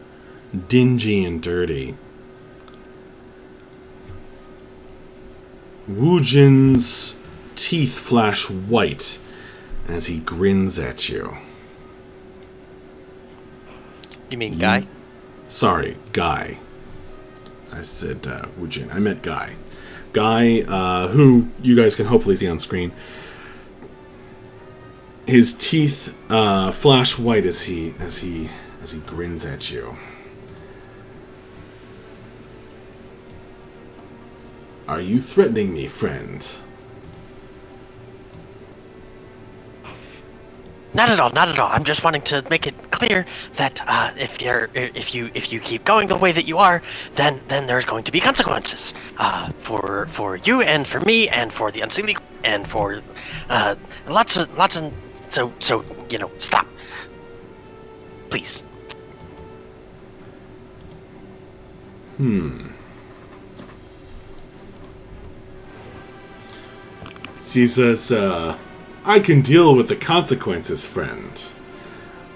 dingy and dirty. Woojin's teeth flash white as he grins at you. You mean Guy? Sorry, Guy. I said Woojin. I meant Guy. Guy, who you guys can hopefully see on screen. His teeth flash white as he grins at you. Are you threatening me, friend? Not at all. I'm just wanting to make it clear that if you keep going the way that you are, then there's going to be consequences for you and for me and for the Unseelie and for lots of so stop, please. She says, I can deal with the consequences, friend.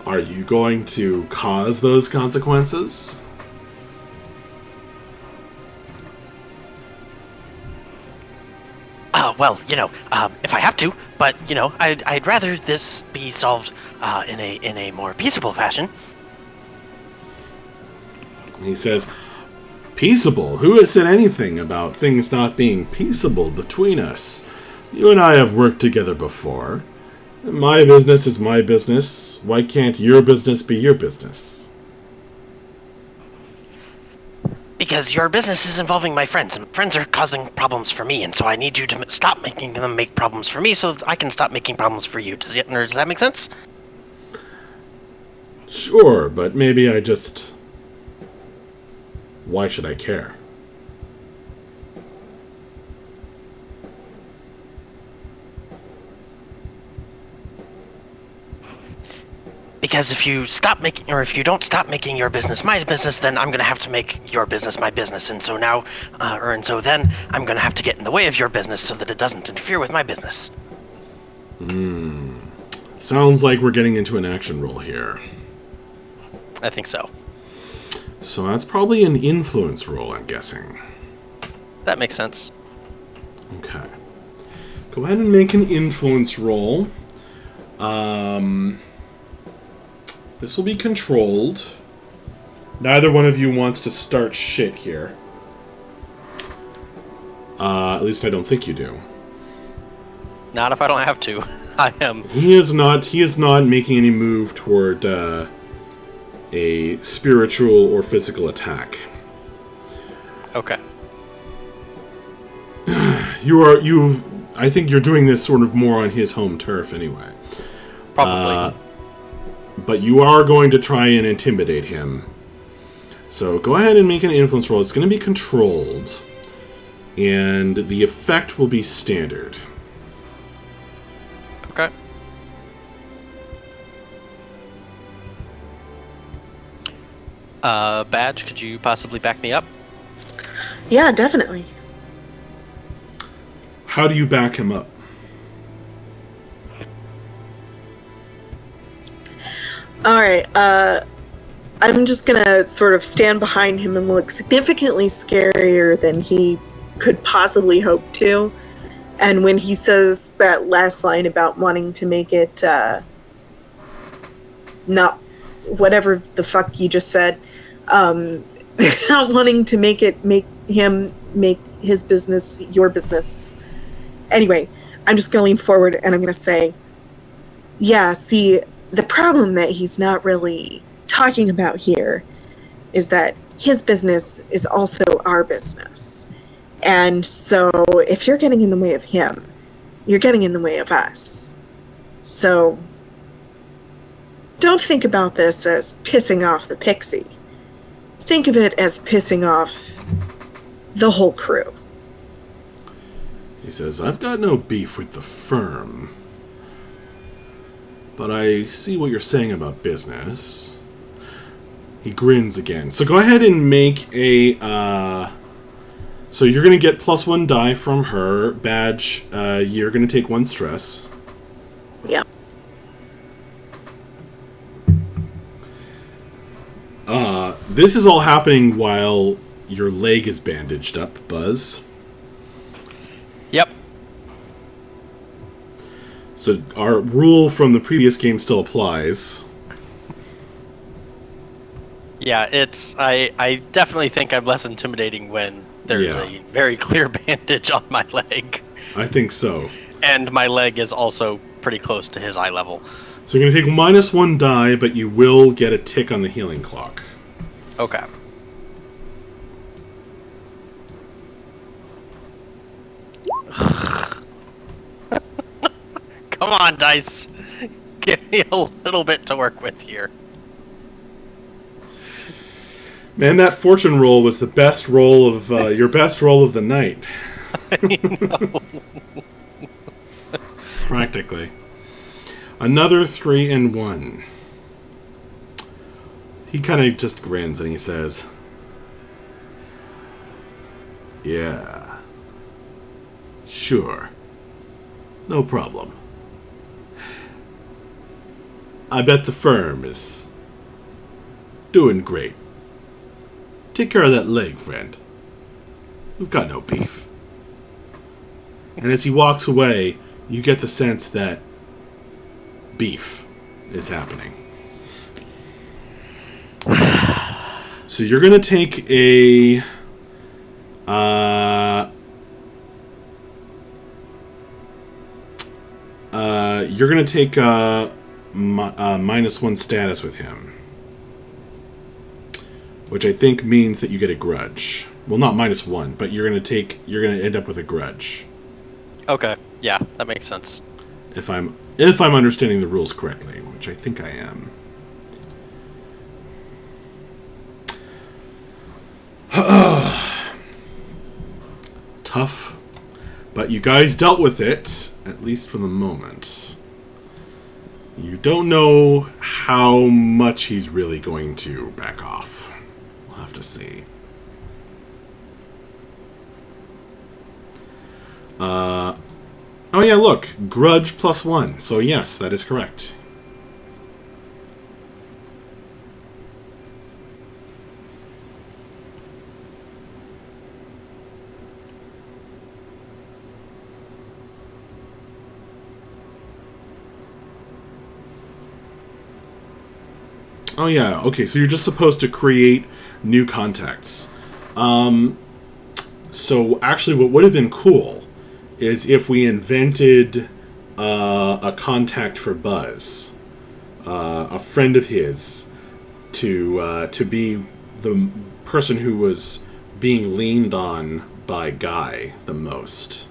Are you going to cause those consequences? Well, if I have to, but I'd rather this be solved in a more peaceable fashion. He says, peaceable? Who has said anything about things not being peaceable between us? You and I have worked together before. My business is my business. Why can't your business be your business? Because your business is involving my friends, and friends are causing problems for me, and so I need you to stop making them make problems for me so that I can stop making problems for you. Does that make sense? Sure, but maybe I just... Why should I care? Because if you don't stop making your business my business, then I'm gonna have to make your business my business, and so then I'm gonna have to get in the way of your business so that it doesn't interfere with my business. Sounds like we're getting into an action roll here. I think so. So that's probably an influence roll, I'm guessing. That makes sense. Okay. Go ahead and make an influence roll. This will be controlled. Neither one of you wants to start shit here. At least I don't think you do. Not if I don't have to. I am. He is not making any move toward a spiritual or physical attack. Okay. I think you're doing this sort of more on his home turf anyway. Probably. But you are going to try and intimidate him. So go ahead and make an influence roll. It's going to be controlled. And the effect will be standard. Okay. Badge, could you possibly back me up? Yeah, definitely. How do you back him up? All right. I'm just gonna sort of stand behind him and look significantly scarier than he could possibly hope to. And when he says that last line about wanting to make it not whatever the fuck you just said, not wanting to make his business your business. Anyway, I'm just gonna lean forward and I'm gonna say, yeah, see, the problem that he's not really talking about here is that his business is also our business. And so if you're getting in the way of him, you're getting in the way of us. So don't think about this as pissing off the pixie. Think of it as pissing off the whole crew. He says, I've got no beef with the firm, but I see what you're saying about business. He grins again. So go ahead and make a... So you're going to get +1 die from her. Badge, you're going to take 1 stress. Yeah. This is all happening while your leg is bandaged up, Buzz. Yep. So our rule from the previous game still applies. Yeah, I definitely think I'm less intimidating when there's a very clear bandage on my leg. I think so. And my leg is also pretty close to his eye level. So you're going to take -1 die, but you will get a tick on the healing clock. Okay. Come on, dice. Give me a little bit to work with here. Man, that fortune roll was the best roll of your best roll of the night. I know. Practically. Another 3 and 1. He kind of just grins and he says, "Yeah, sure, no problem. I bet the firm is doing great. Take care of that leg, friend. We've got no beef." And as he walks away, you get the sense that beef is happening. So you're going to take a... you're going to take a -1 status with him. Which I think means that you get a grudge. Well, not -1, but you're going to end up with a grudge. Okay, yeah, that makes sense. If I'm understanding the rules correctly, which I think I am. Tough, but you guys dealt with it, at least for the moment. You don't know how much he's really going to back off. We'll have to see. Oh yeah, look, grudge +1. So yes, that is correct. Oh yeah, okay, so you're just supposed to create new contacts. So actually what would have been cool is if we invented a contact for Buzz, a friend of his, to be the person who was being leaned on by Guy the most.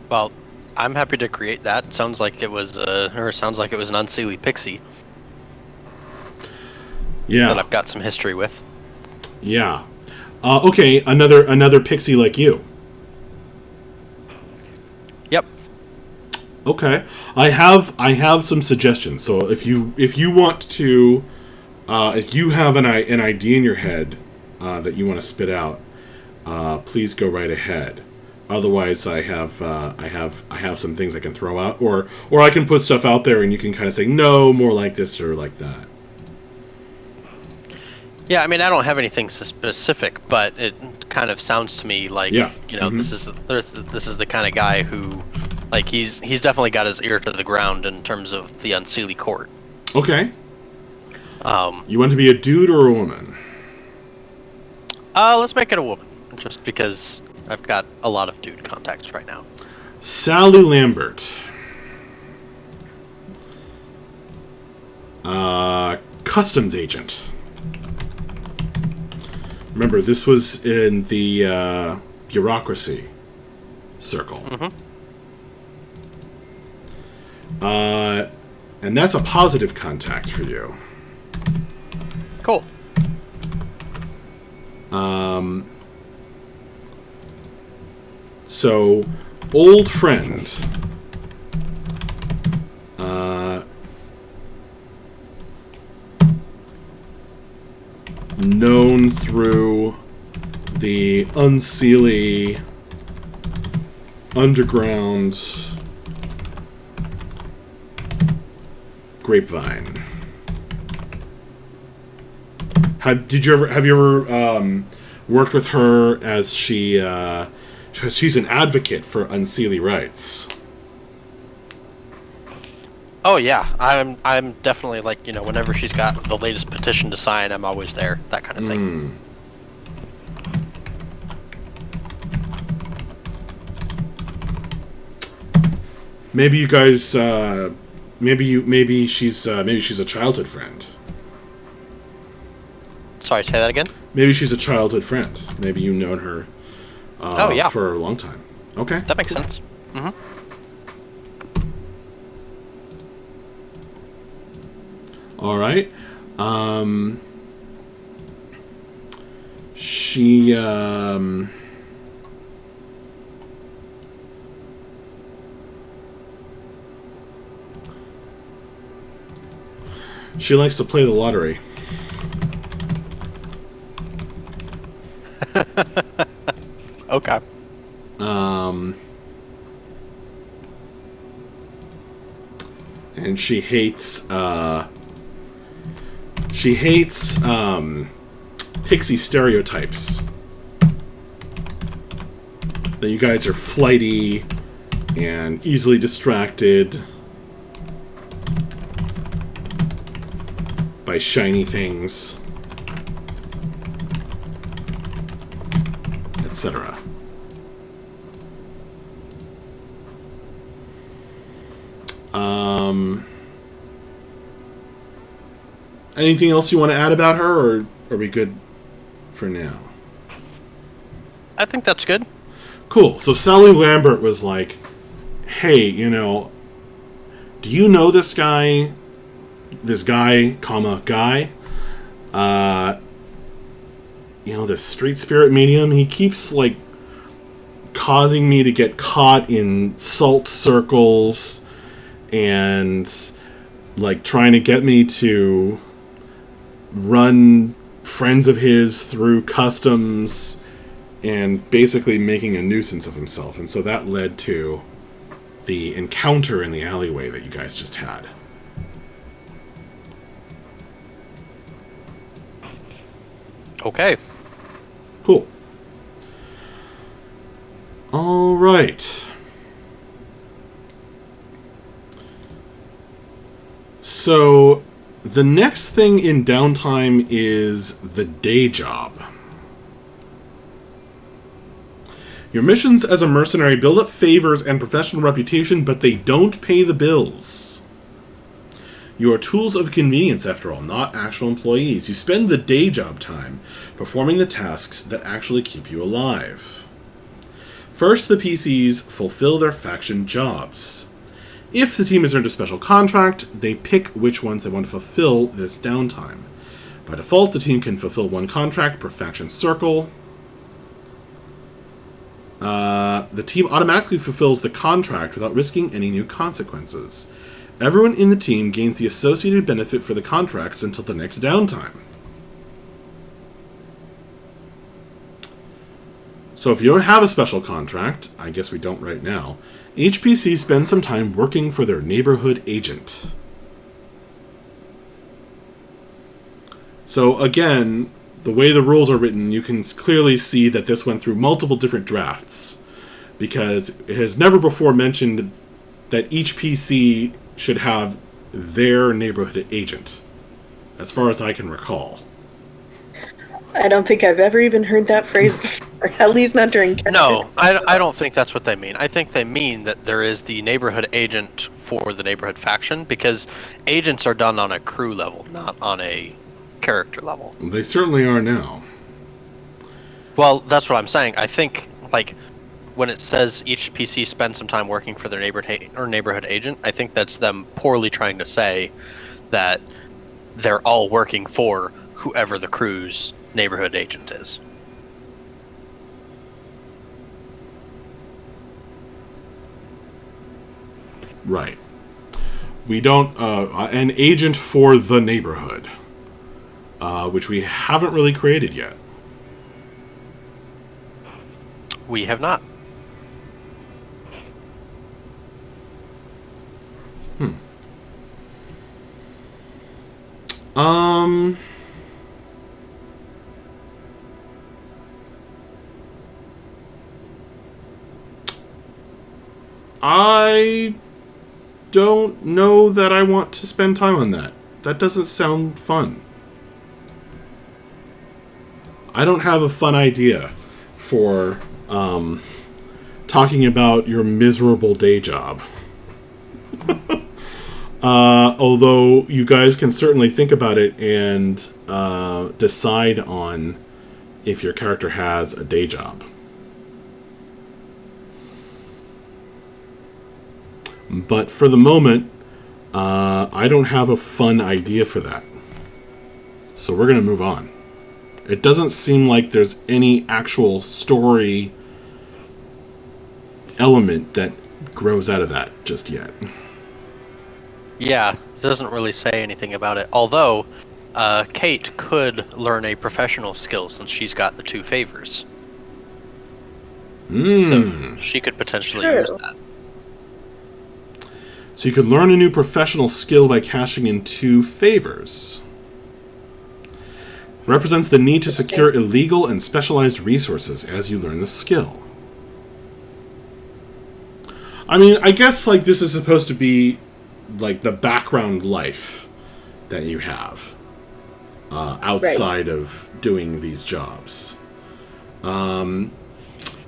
Well, I'm happy to create that. Sounds like it was sounds like it was an unseelie pixie. Yeah. That I've got some history with. Yeah. Okay, another pixie like you. Okay, I have some suggestions. So if you want to, if you have an idea in your head that you want to spit out, please go right ahead. Otherwise, I have some things I can throw out, or I can put stuff out there, and you can kind of say no, more like this or like that. Yeah, I mean, I don't have anything specific, but it kind of sounds to me like, this is the kind of guy who, like, he's definitely got his ear to the ground in terms of the Unseelie Court. Okay. You want to be a dude or a woman? Let's make it a woman, just because I've got a lot of dude contacts right now. Sally Lambert. Customs agent. Remember, this was in the bureaucracy circle. Mm-hmm. And that's a positive contact for you. Cool. So, old friend. Known through the Unseelie underground grapevine. Have you ever worked with her as she's an advocate for Unseelie rights? Oh yeah, I'm definitely, like, whenever she's got the latest petition to sign, I'm always there, that kind of thing. Maybe you guys, maybe she's a childhood friend. Sorry, say that again? Maybe she's a childhood friend. Maybe you've known her for a long time. Okay. That makes sense. Mm-hmm. All right. She likes to play the lottery. Okay. And she hates pixie stereotypes. That you guys are flighty and easily distracted by shiny things, etc. Anything else you want to add about her, or are we good for now? I think that's good. Cool. So Sally Lambert was like, hey, do you know this guy? This guy, guy? This street spirit medium, he keeps, like, causing me to get caught in salt circles and, like, trying to get me to run friends of his through customs and basically making a nuisance of himself. And so that led to the encounter in the alleyway that you guys just had. Okay. Cool. All right. So the next thing in downtime is the day job. Your missions as a mercenary build up favors and professional reputation, but they don't pay the bills. You are tools of convenience, after all, not actual employees. You spend the day job time performing the tasks that actually keep you alive. First, the PCs fulfill their faction jobs. If the team has earned a special contract, they pick which ones they want to fulfill this downtime. By default, the team can fulfill one contract per faction circle. The team automatically fulfills the contract without risking any new consequences. Everyone in the team gains the associated benefit for the contracts until the next downtime. So if you don't have a special contract, I guess we don't right now, each PC spends some time working for their neighborhood agent. So again, the way the rules are written, you can clearly see that this went through multiple different drafts, because it has never before mentioned that each PC should have their neighborhood agent, as far as I can recall. I don't think I've ever even heard that phrase before, at least not during character. No, I don't think that's what they mean. I think they mean that there is the neighborhood agent for the neighborhood faction, because agents are done on a crew level, not on a character level. They certainly are now. Well, that's what I'm saying. I think, like, when it says each PC spends some time working for their neighborhood agent, I think that's them poorly trying to say that they're all working for whoever the crew's neighborhood agent is. Right. We don't... an agent for the neighborhood, which we haven't really created yet. We have not. I don't know that I want to spend time on that. That doesn't sound fun. I don't have a fun idea for talking about your miserable day job. Although you guys can certainly think about it and decide on if your character has a day job. But for the moment, I don't have a fun idea for that. So we're going to move on. It doesn't seem like there's any actual story element that grows out of that just yet. Yeah, it doesn't really say anything about it. Although, Kate could learn a professional skill since she's got the 2 favors. So she could potentially use that. So you could learn a new professional skill by cashing in 2 favors. Represents the need to secure illegal and specialized resources as you learn the skill. I mean, I guess like this is supposed to be like the background life that you have outside of doing these jobs.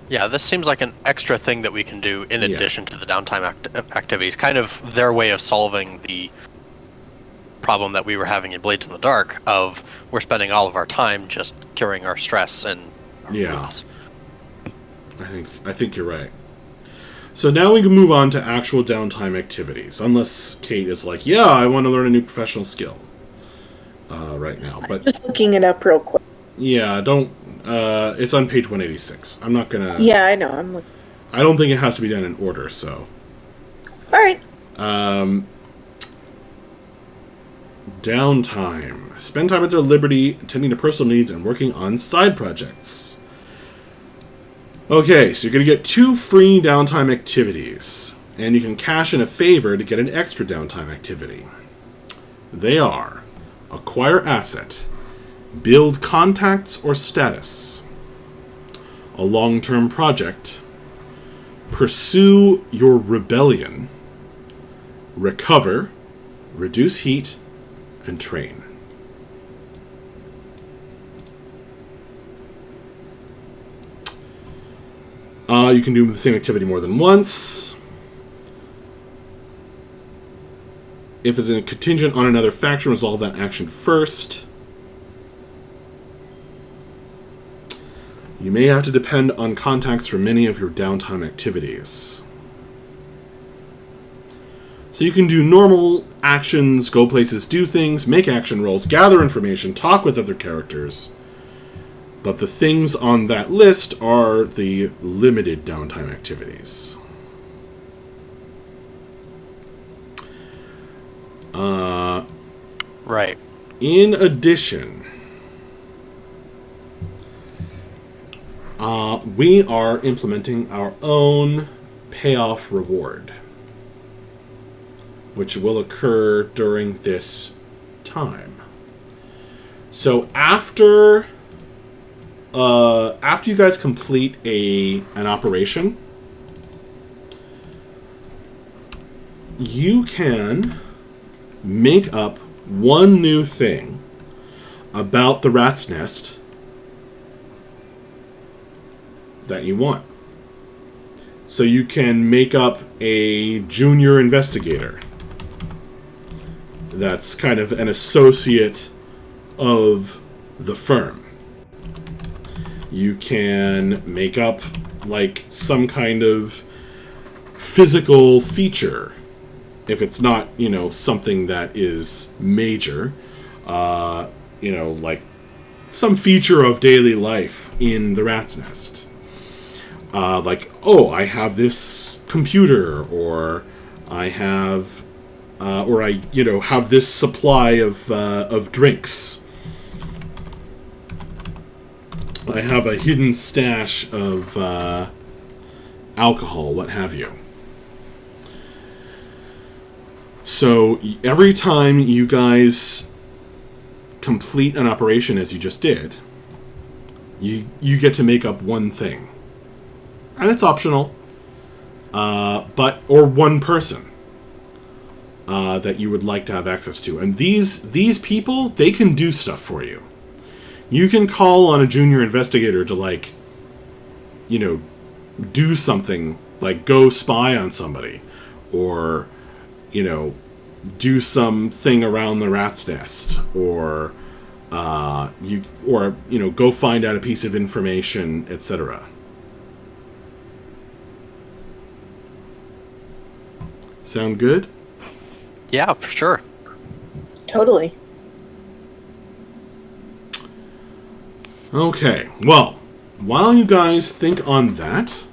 Yeah, this seems like an extra thing that we can do in addition to the downtime activities. Kind of their way of solving the problem that we were having in Blades in the Dark of we're spending all of our time just curing our stress and our wounds. I think you're right. So now we can move on to actual downtime activities. Unless Kate is like, yeah, I want to learn a new professional skill right now. But I'm just looking it up real quick. Yeah, don't... it's on page 186. I'm not gonna... Yeah, I know. I'm looking. I don't think it has to be done in order, so... Alright. Downtime. Spend time at their liberty, attending to personal needs, and working on side projects. Okay, so you're going to get 2 free downtime activities, and you can cash in a favor to get an extra downtime activity. They are: acquire asset, build contacts or status, a long-term project, pursue your rebellion, recover, reduce heat, and train. You can do the same activity more than once. If it's a contingent on another faction, resolve that action first. You may have to depend on contacts for many of your downtime activities. So you can do normal actions, go places, do things, make action rolls, gather information, talk with other characters. But the things on that list are the limited downtime activities. Right. In addition, we are implementing our own payoff reward, which will occur during this time. So after you guys complete an operation, you can make up one new thing about the rat's nest that you want. So you can make up a junior investigator that's kind of an associate of the firm. You can make up like some kind of physical feature if it's not, something that is major, like some feature of daily life in the rat's nest. I have this computer, or I have, have this supply of drinks. I have a hidden stash of alcohol, what have you. So every time you guys complete an operation, as you just did, you get to make up one thing. And it's optional. Or one person that you would like to have access to. And these people, they can do stuff for you. You can call on a junior investigator to, do something, like go spy on somebody, or, do something around the rat's nest, or, go find out a piece of information, etc. Sound good? Yeah, for sure. Totally. Okay, well, while you guys think on that,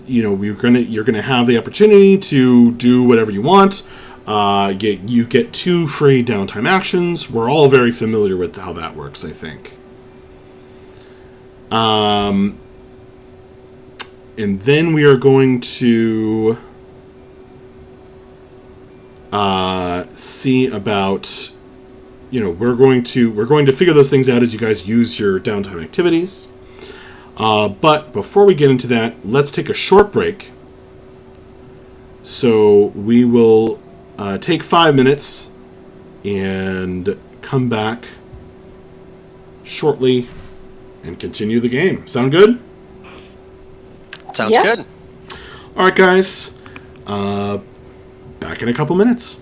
you're gonna have the opportunity to do whatever you want. You get 2 free downtime actions. We're all very familiar with how that works, I think. And then we are going to see about, we're going to figure those things out as you guys use your downtime activities. But before we get into that, let's take a short break. So we will take 5 minutes and come back shortly and continue the game. Sound good? Sounds good. All right, guys. Back in a couple minutes.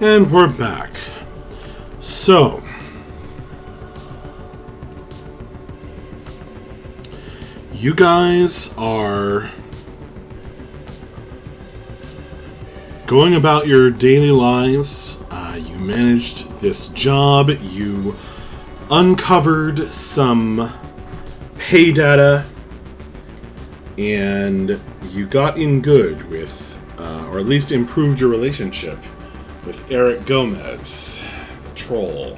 And we're back. So, you guys are going about your daily lives. You managed this job. You uncovered some pay data. And you got in good with, or at least improved your relationship with Eric Gomez, the troll.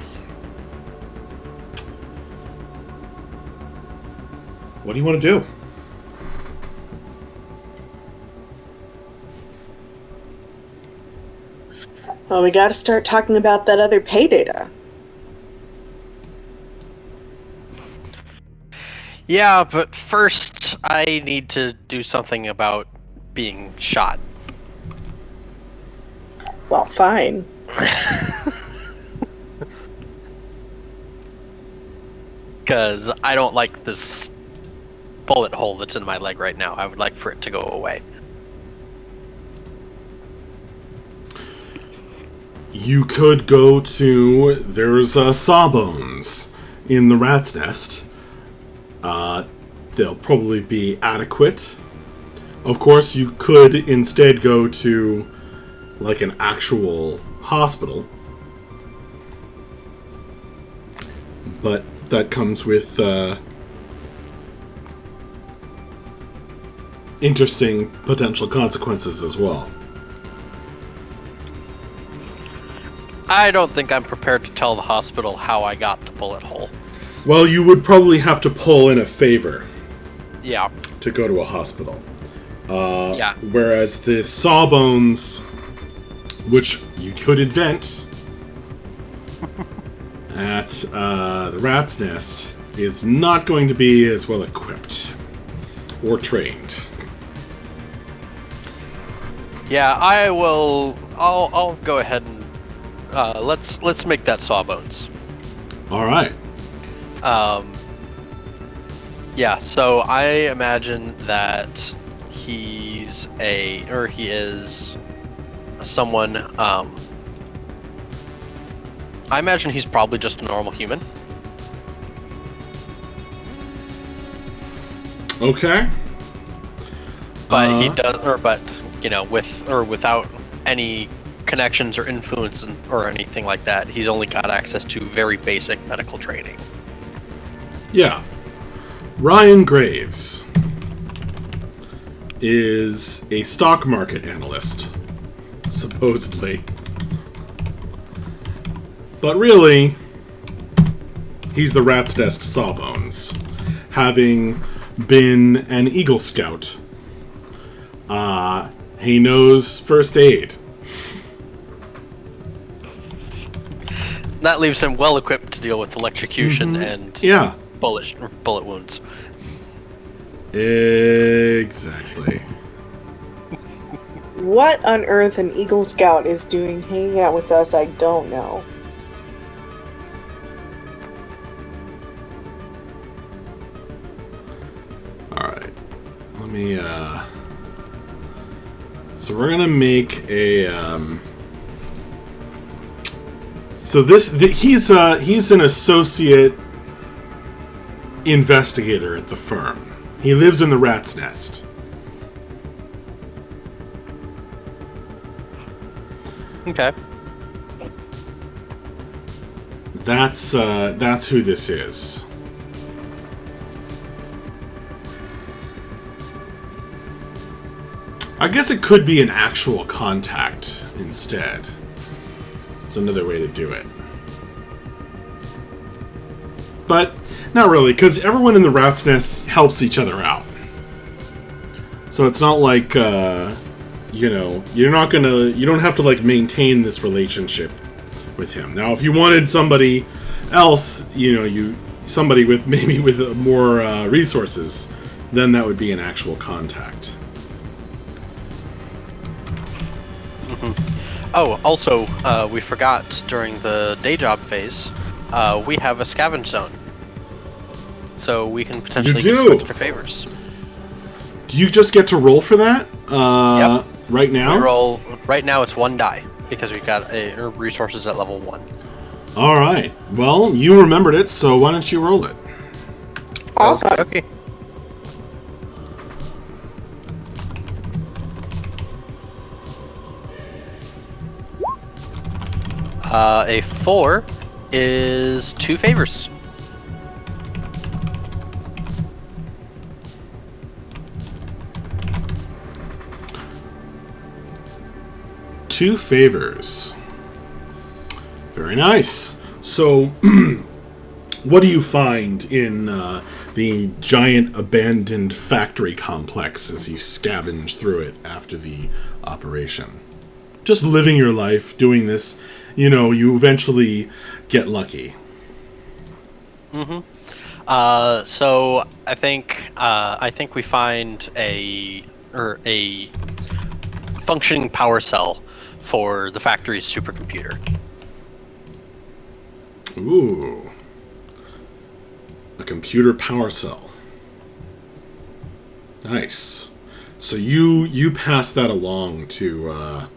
What do you want to do? Well, we got to start talking about that other pay data. Yeah, but first I need to do something about being shot. Well, fine. Because I don't like this bullet hole that's in my leg right now. I would like for it to go away. You could go to... There's Sawbones in the rat's nest. They'll probably be adequate. Of course, you could instead go to, like, an actual hospital. But that comes with interesting potential consequences as well. I don't think I'm prepared to tell the hospital how I got the bullet hole. Well, you would probably have to pull in a favor. Yeah. To go to a hospital. Yeah. Whereas the Sawbones, which you could invent at the Rat's Nest, is not going to be as well equipped or trained. Yeah, I will. I'll go ahead and let's make that Sawbones. All right. Yeah, so I imagine that he is someone, I imagine he's probably just a normal human. Okay. But he does, but, you know, with or without any connections or influence or anything like that, he's only got access to very basic medical training. Yeah. Ryan Graves is a stock market analyst, supposedly. But really, he's the Rat's Nest Sawbones, having been an Eagle Scout. He knows first aid. That leaves him well equipped to deal with electrocution and bullet wounds. Exactly. What on earth an Eagle Scout is doing hanging out with us, I don't know. Alright. Let me, So we're gonna make a, So he's an associate investigator at the firm. He lives in the Rat's Nest. Okay. That's who this is. I guess it could be an actual contact instead. It's another way to do it. But not really, because everyone in the Rat's Nest helps each other out. So it's not like, you know, you don't have to, like, maintain this relationship with him. Now, if you wanted somebody else, you know, somebody with more resources, then that would be an actual contact. Mm-hmm. Oh, also, we forgot during the day job phase, we have a scavenge zone. So we can potentially get some extra favors. Do you just get to roll for that? Yep. Right now? We roll. Right now it's one die. because we got resources at level 1. All right. Well, you remembered it, so why don't you roll it? Awesome. Okay. A 4 is 2 favors. Two favors. Very nice. So, what do you find in the giant abandoned factory complex as you scavenge through it after the operation? Just living your life, doing this, you eventually get lucky. Mm-hmm. So I think we find a functioning power cell for the factory's supercomputer. Ooh. A computer power cell. Nice. So you pass that along to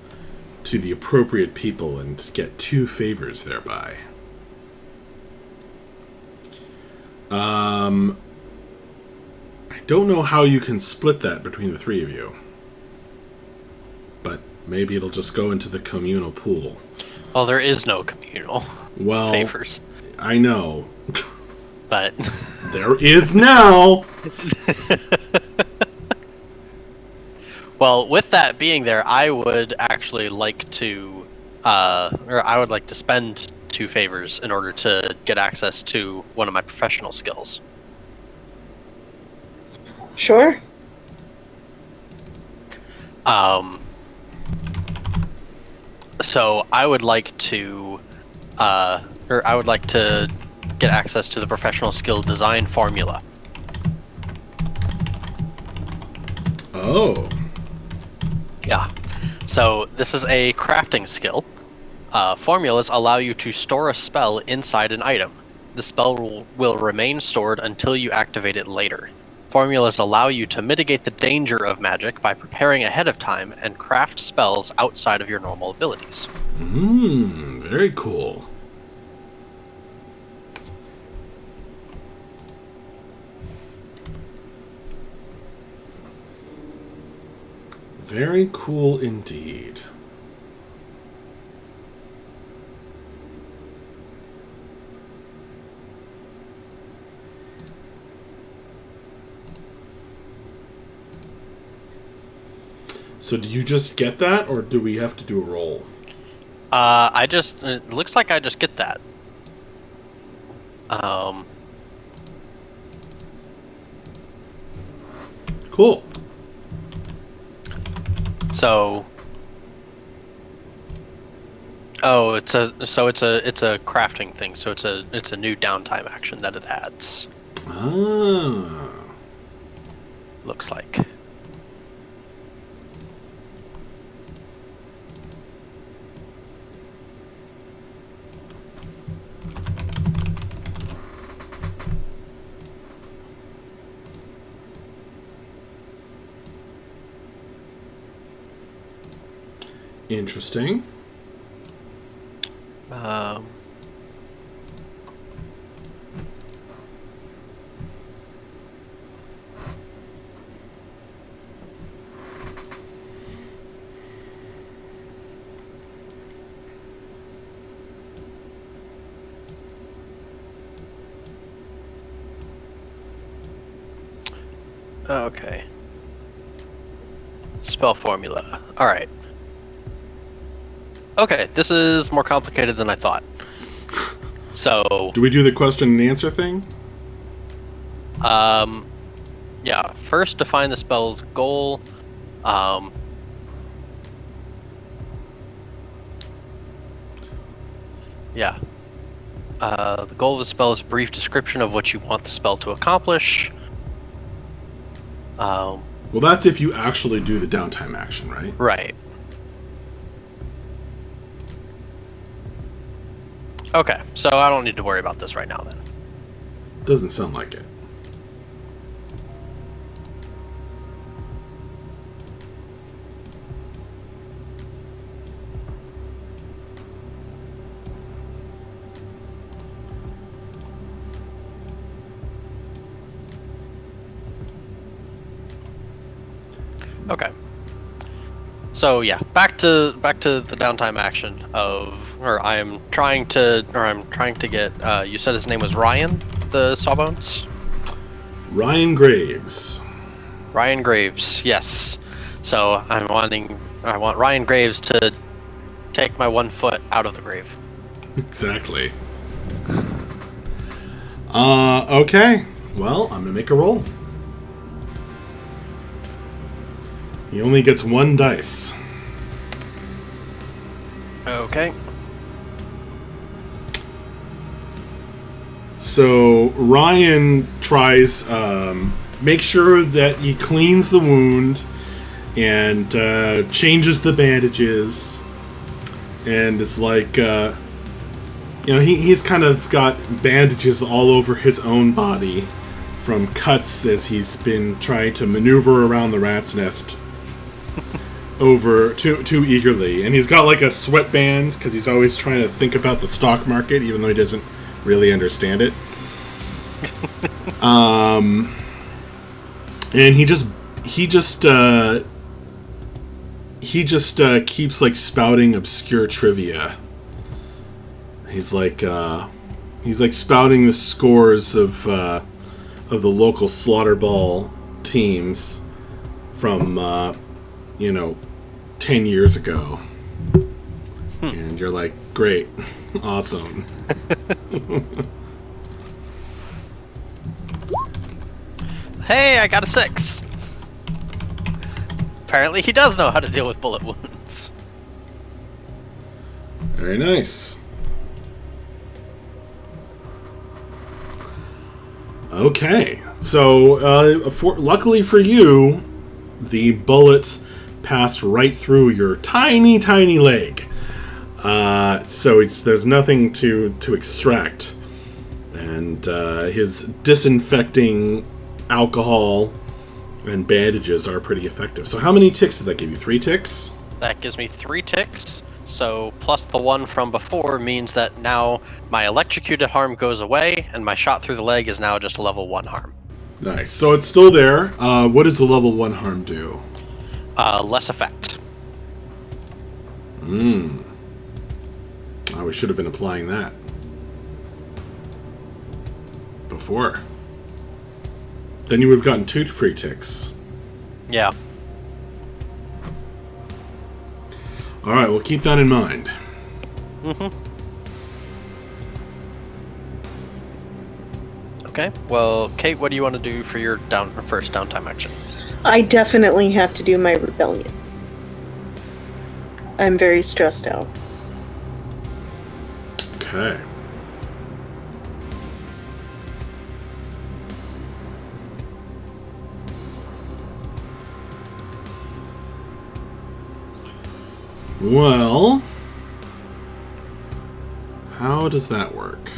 the appropriate people and get 2 favors thereby. I don't know how you can split that between the 3 of you. But maybe it'll just go into the communal pool. Well, there is no communal favors. I know. But there is now! Well, with that being there, I would actually like to spend 2 favors in order to get access to one of my professional skills. Sure. So I would like to get access to the professional skill design formula. Oh. Yeah. So this is a crafting skill. Formulas allow you to store a spell inside an item. The spell will remain stored until you activate it later. Formulas allow you to mitigate the danger of magic by preparing ahead of time and craft spells outside of your normal abilities. Very cool. Very cool indeed. So do you just get that, or do we have to do a roll? It looks like I just get that. Cool. So, it's a crafting thing. So it's a new downtime action that it adds. Ah. Looks like. Interesting. Okay. Spell formula. All right. Okay, this is more complicated than I thought. So, do we do the question and answer thing? Yeah. First, define the spell's goal. Yeah. The goal of the spell is a brief description of what you want the spell to accomplish. Well, that's if you actually do the downtime action, right? Right. Okay, so I don't need to worry about this right now then. Doesn't sound like it. Okay. So yeah, back to the downtime action I'm trying to get. You said his name was Ryan, the Sawbones. Ryan Graves. Ryan Graves, yes. So I want Ryan Graves to take my 1 foot out of the grave. Exactly. Okay. Well, I'm gonna make a roll. He only gets 1 dice. Okay. So Ryan tries, make sure that he cleans the wound and changes the bandages, and it's like, he's kind of got bandages all over his own body from cuts as he's been trying to maneuver around the rat's nest over too eagerly, and he's got like a sweatband because he's always trying to think about the stock market, even though he doesn't really understand it. And he just keeps like spouting obscure trivia. He's like spouting the scores of the local slaughter ball teams from 10 years ago. And you're like, great, awesome. Hey, I got a 6. Apparently he does know how to deal with bullet wounds. Very nice. Okay, so luckily for you, the bullet passed right through your tiny, tiny leg. So there's nothing to extract, and his disinfecting alcohol and bandages are pretty effective. So how many ticks does that give you? 3 ticks? That gives me 3 ticks. So plus the 1 from before means that now my electrocuted harm goes away, and my shot through the leg is now just a level 1 harm. Nice. So it's still there. What does the level 1 harm do? Less effect. We should have been applying that before. Then you would have gotten 2 free ticks. Yeah. Alright, we'll keep that in mind. Okay, well, Kate, what do you want to do for your first downtime action? I definitely have to do my rebellion. I'm very stressed out. Okay. Well, how does that work?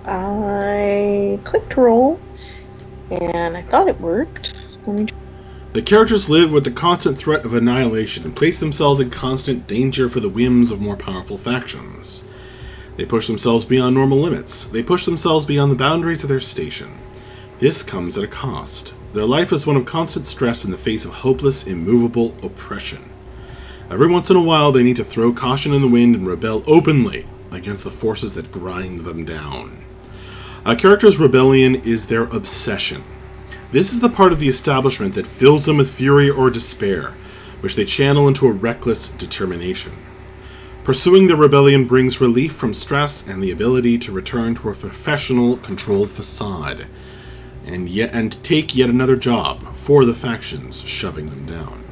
I clicked roll, and I thought it worked. The characters live with the constant threat of annihilation and place themselves in constant danger for the whims of more powerful factions. They push themselves beyond normal limits. They push themselves beyond the boundaries of their station. This comes at a cost. Their life is one of constant stress in the face of hopeless, immovable oppression. Every once in a while, they need to throw caution in the wind and rebel openly against the forces that grind them down. A character's rebellion is their obsession. This is the part of the establishment that fills them with fury or despair, which they channel into a reckless determination. Pursuing their rebellion brings relief from stress and the ability to return to a professional, controlled facade, and take yet another job for the factions shoving them down.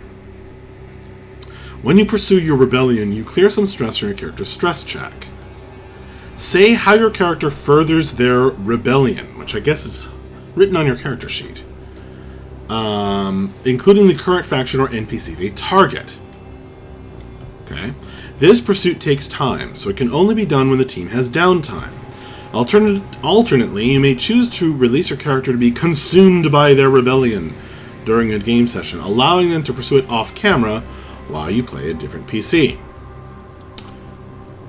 When you pursue your rebellion, you clear some stress from your character's stress check. Say how your character furthers their rebellion, which I guess is written on your character sheet, including the current faction or NPC they target. Okay. This pursuit takes time, so it can only be done when the team has downtime. Alternately, you may choose to release your character to be consumed by their rebellion during a game session, allowing them to pursue it off-camera while you play a different PC.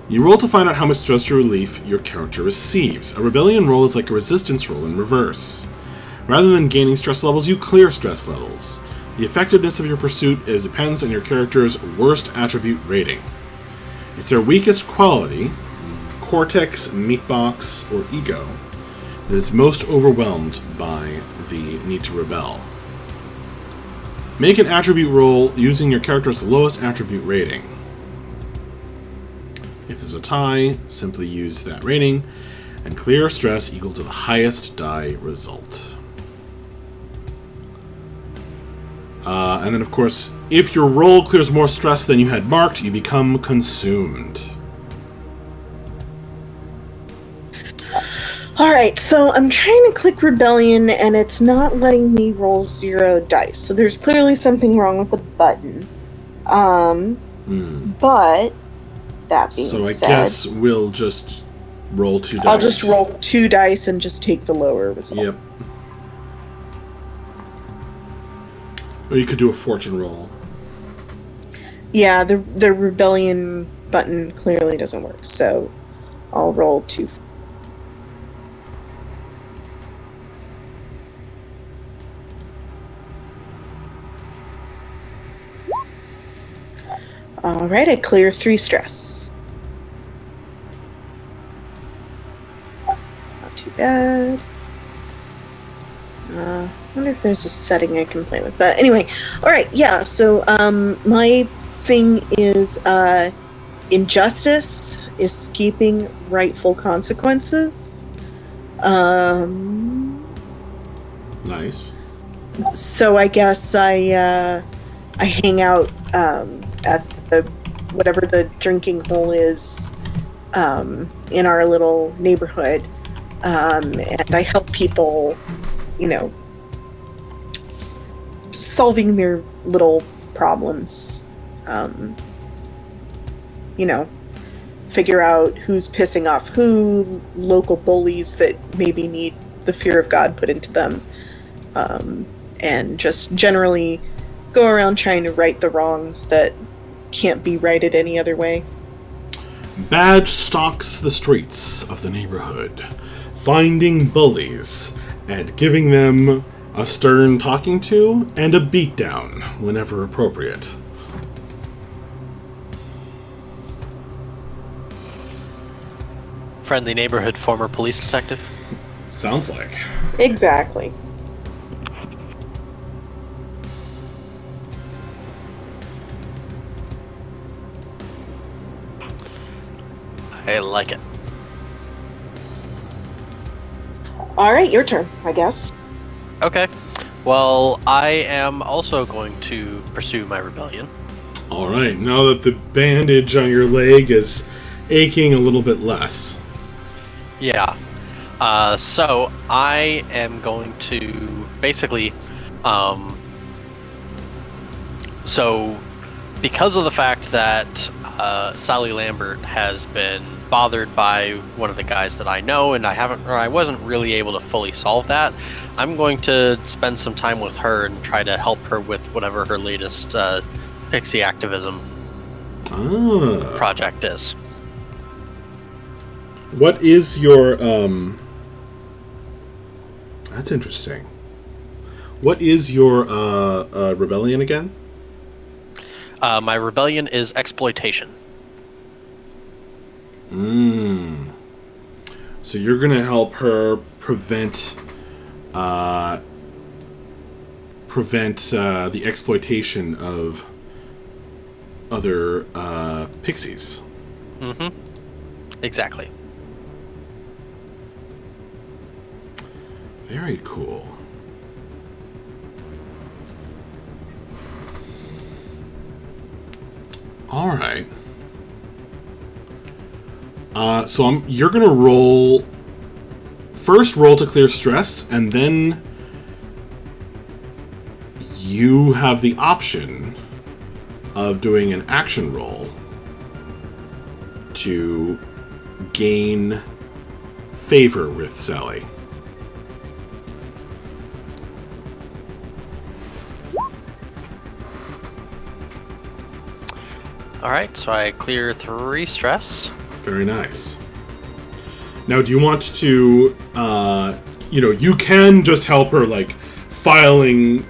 You roll to find out how much stress or relief your character receives. A rebellion roll is like a resistance roll in reverse. Rather than gaining stress levels, you clear stress levels. The effectiveness of your pursuit depends on your character's worst attribute rating. It's their weakest quality, cortex, meatbox, or ego, that is most overwhelmed by the need to rebel. Make an attribute roll using your character's lowest attribute rating. If there's a tie, simply use that rating, and clear stress equal to the highest die result. And then, of course, if your roll clears more stress than you had marked, you become consumed. Alright, so I'm trying to click Rebellion, and it's not letting me roll 0 dice. So there's clearly something wrong with the button. But, that being said... So I guess we'll just roll 2 dice. I'll just roll 2 dice and just take the lower result. Yep. Or you could do a fortune roll. Yeah, the Rebellion button clearly doesn't work, so I'll roll 2. Alright, I clear 3 stress. Not too bad. I wonder if there's a setting I can play with. But anyway, alright, yeah, so my thing is injustice, escaping rightful consequences. Nice. So I guess I hang out at whatever the drinking hole is in our little neighborhood, and I help people, solving their little problems. Figure out who's pissing off who, local bullies that maybe need the fear of God put into them, and just generally go around trying to right the wrongs that can't be righted any other way. Badge stalks the streets of the neighborhood, finding bullies and giving them a stern talking to and a beatdown whenever appropriate. Friendly neighborhood former police detective? Sounds like. Exactly. I like it. Alright, your turn, I guess. Okay. Well, I am also going to pursue my rebellion. Alright, now that the bandage on your leg is aching a little bit less. Yeah. So I am going to basically, so because of the fact that Sally Lambert has been bothered by one of the guys that I know, and I wasn't really able to fully solve that, I'm going to spend some time with her and try to help her with whatever her latest pixie activism project is. What is your, that's interesting. What is your, rebellion again? My rebellion is exploitation. So you're gonna help her prevent the exploitation of other pixies. Mm-hmm. Exactly. Very cool. All right. So you're gonna roll to clear stress, and then you have the option of doing an action roll to gain favor with Sally. Alright, so I clear 3 stress. Very nice. Now, do you want to you can just help her, like, filing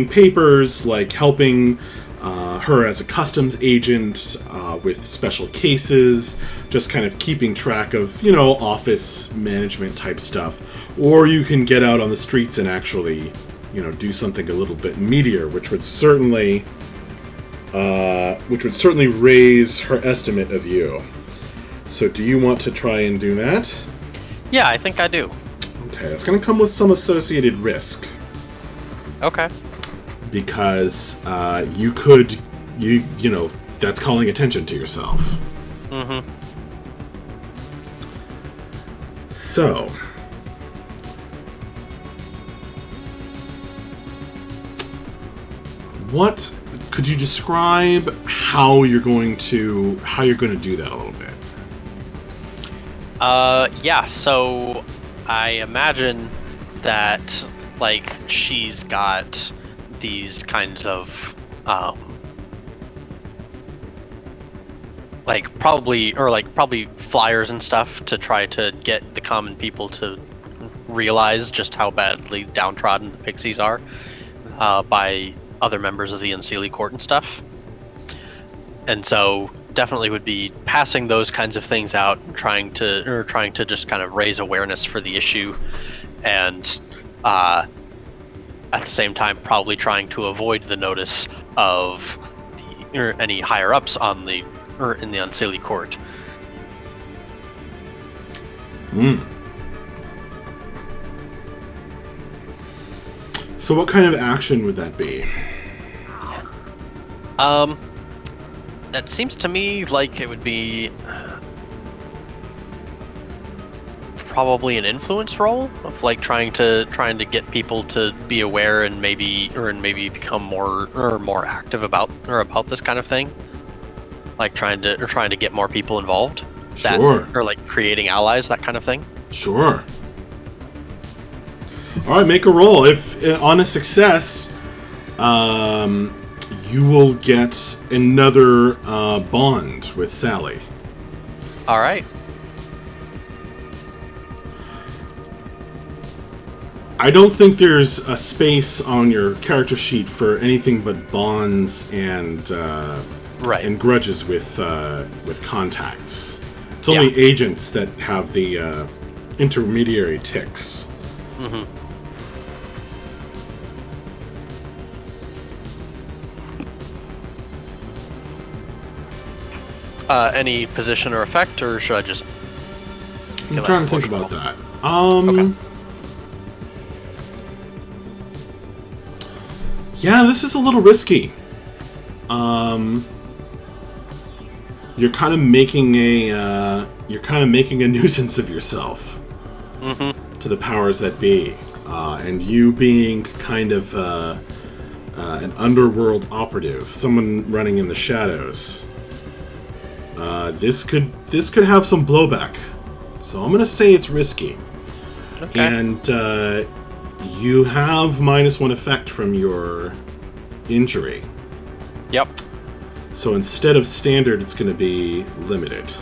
papers, like helping her as a customs agent with special cases, just kind of keeping track of, office management type stuff. Or you can get out on the streets and actually, do something a little bit meatier, which would certainly raise her estimate of you. So do you want to try and do that? Yeah, I think I do. Okay, that's going to come with some associated risk. Okay. Because that's calling attention to yourself. Mm-hmm. So, what could you describe how you're going to do that a little bit? Yeah, so I imagine that, like, she's got these kinds of, probably flyers and stuff to try to get the common people to realize just how badly downtrodden the pixies are, by other members of the Unseelie Court and stuff. And so definitely would be passing those kinds of things out, and trying to just kind of raise awareness for the issue, and at the same time probably trying to avoid the notice of any higher ups in the Unseelie Court. So what kind of action would that be? That seems to me like it would be probably an influence role of, like, trying to get people to be aware and maybe become more active about this kind of thing, like trying to get more people involved. Sure. Or like creating allies, that kind of thing. Sure. All right, make a roll. If on a success, you will get another bond with Sally. All right. I don't think there's a space on your character sheet for anything but bonds and and grudges with contacts. It's only agents that have the intermediary ticks. Mm-hmm. Any position or effect, or should I just... I'm trying to think about that. Okay. Yeah, this is a little risky. You're kind of making a nuisance of yourself to the powers that be, and you being kind of an underworld operative, someone running in the shadows. This could have some blowback, so I'm gonna say it's risky. Okay. And you have -1 effect from your injury. Yep. So instead of standard, it's going to be limited.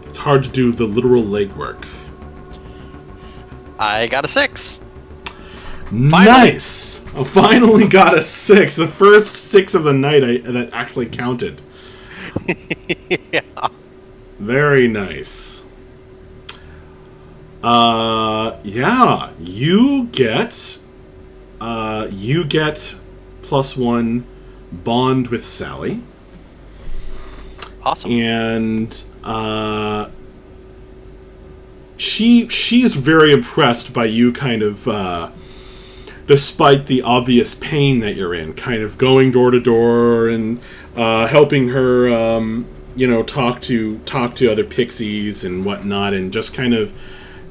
It's hard to do the literal legwork. I got a 6. Nice! I finally got a 6. The first 6 of the night that actually counted. Yeah. Very nice. Yeah, you get +1 bond with Sally. Awesome. And she's very impressed by you, kind of despite the obvious pain that you're in, kind of going door to door and helping her talk to other pixies and whatnot, and just kind of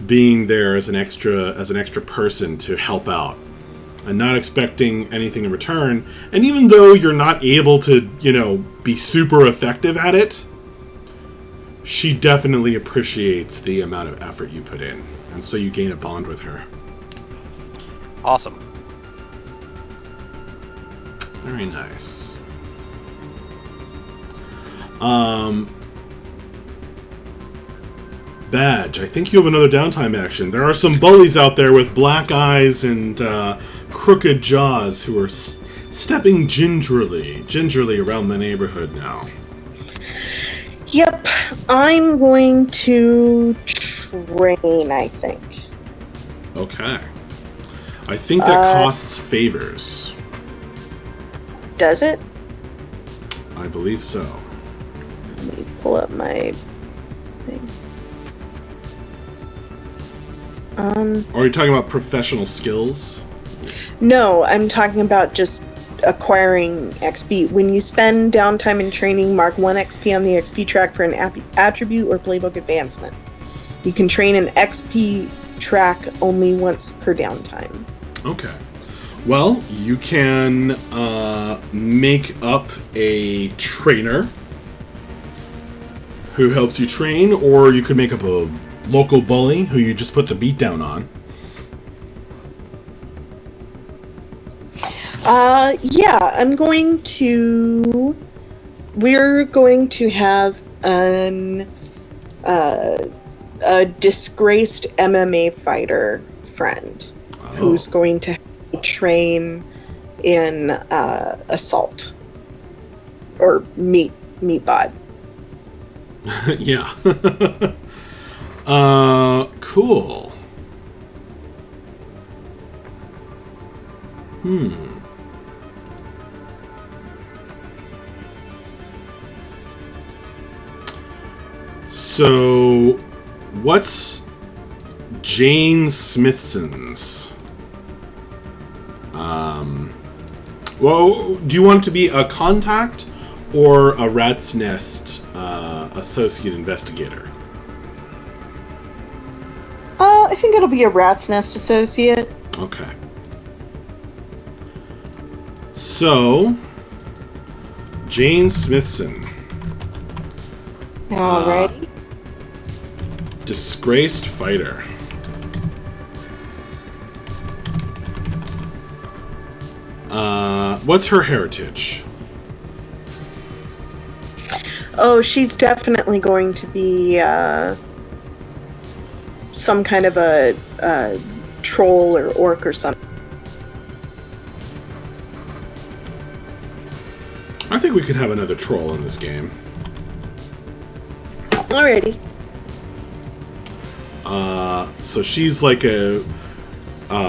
being there as an extra person to help out, and not expecting anything in return. And even though you're not able to, be super effective at it, she definitely appreciates the amount of effort you put in, and so you gain a bond with her. Awesome. Very nice. Badge, I think you have another downtime action. There are some bullies out there with black eyes and crooked jaws who are stepping gingerly around the neighborhood now. Yep, I'm going to train, I think. Okay. I think that costs favors. Does it? I believe so. Let me pull up my thing. Are you talking about professional skills? No, I'm talking about just acquiring XP. When you spend downtime in training, mark 1 XP on the XP track for an attribute or playbook advancement. You can train an XP track only once per downtime. Okay. Well, you can make up a trainer who helps you train, or you could make up a local bully who you just put the beat down on. Yeah, we're going to have a disgraced MMA fighter friend who's going to train in assault or meat bod. Yeah. Cool. So, what's Jane Smithson's? Well, do you want it to be a contact or a rat's nest associate investigator? I think it'll be a rat's nest associate. Okay. So, Jane Smithson. Alright. Disgraced fighter. What's her heritage? Oh, she's definitely going to be some kind of a troll or orc or something. I think we could have another troll in this game. Alrighty. So she's like a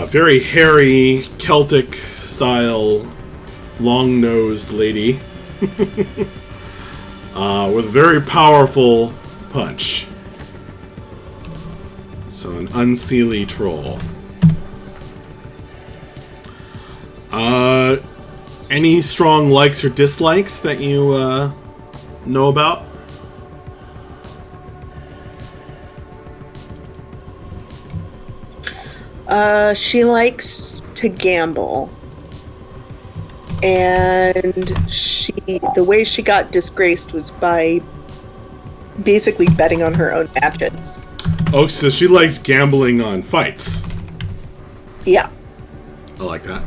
very hairy Celtic style, long-nosed lady with a very powerful punch. So an unseelie troll. Any strong likes or dislikes that you know about? She likes to gamble. And the way she got disgraced was by basically betting on her own matches. Oh, so she likes gambling on fights. Yeah. I like that.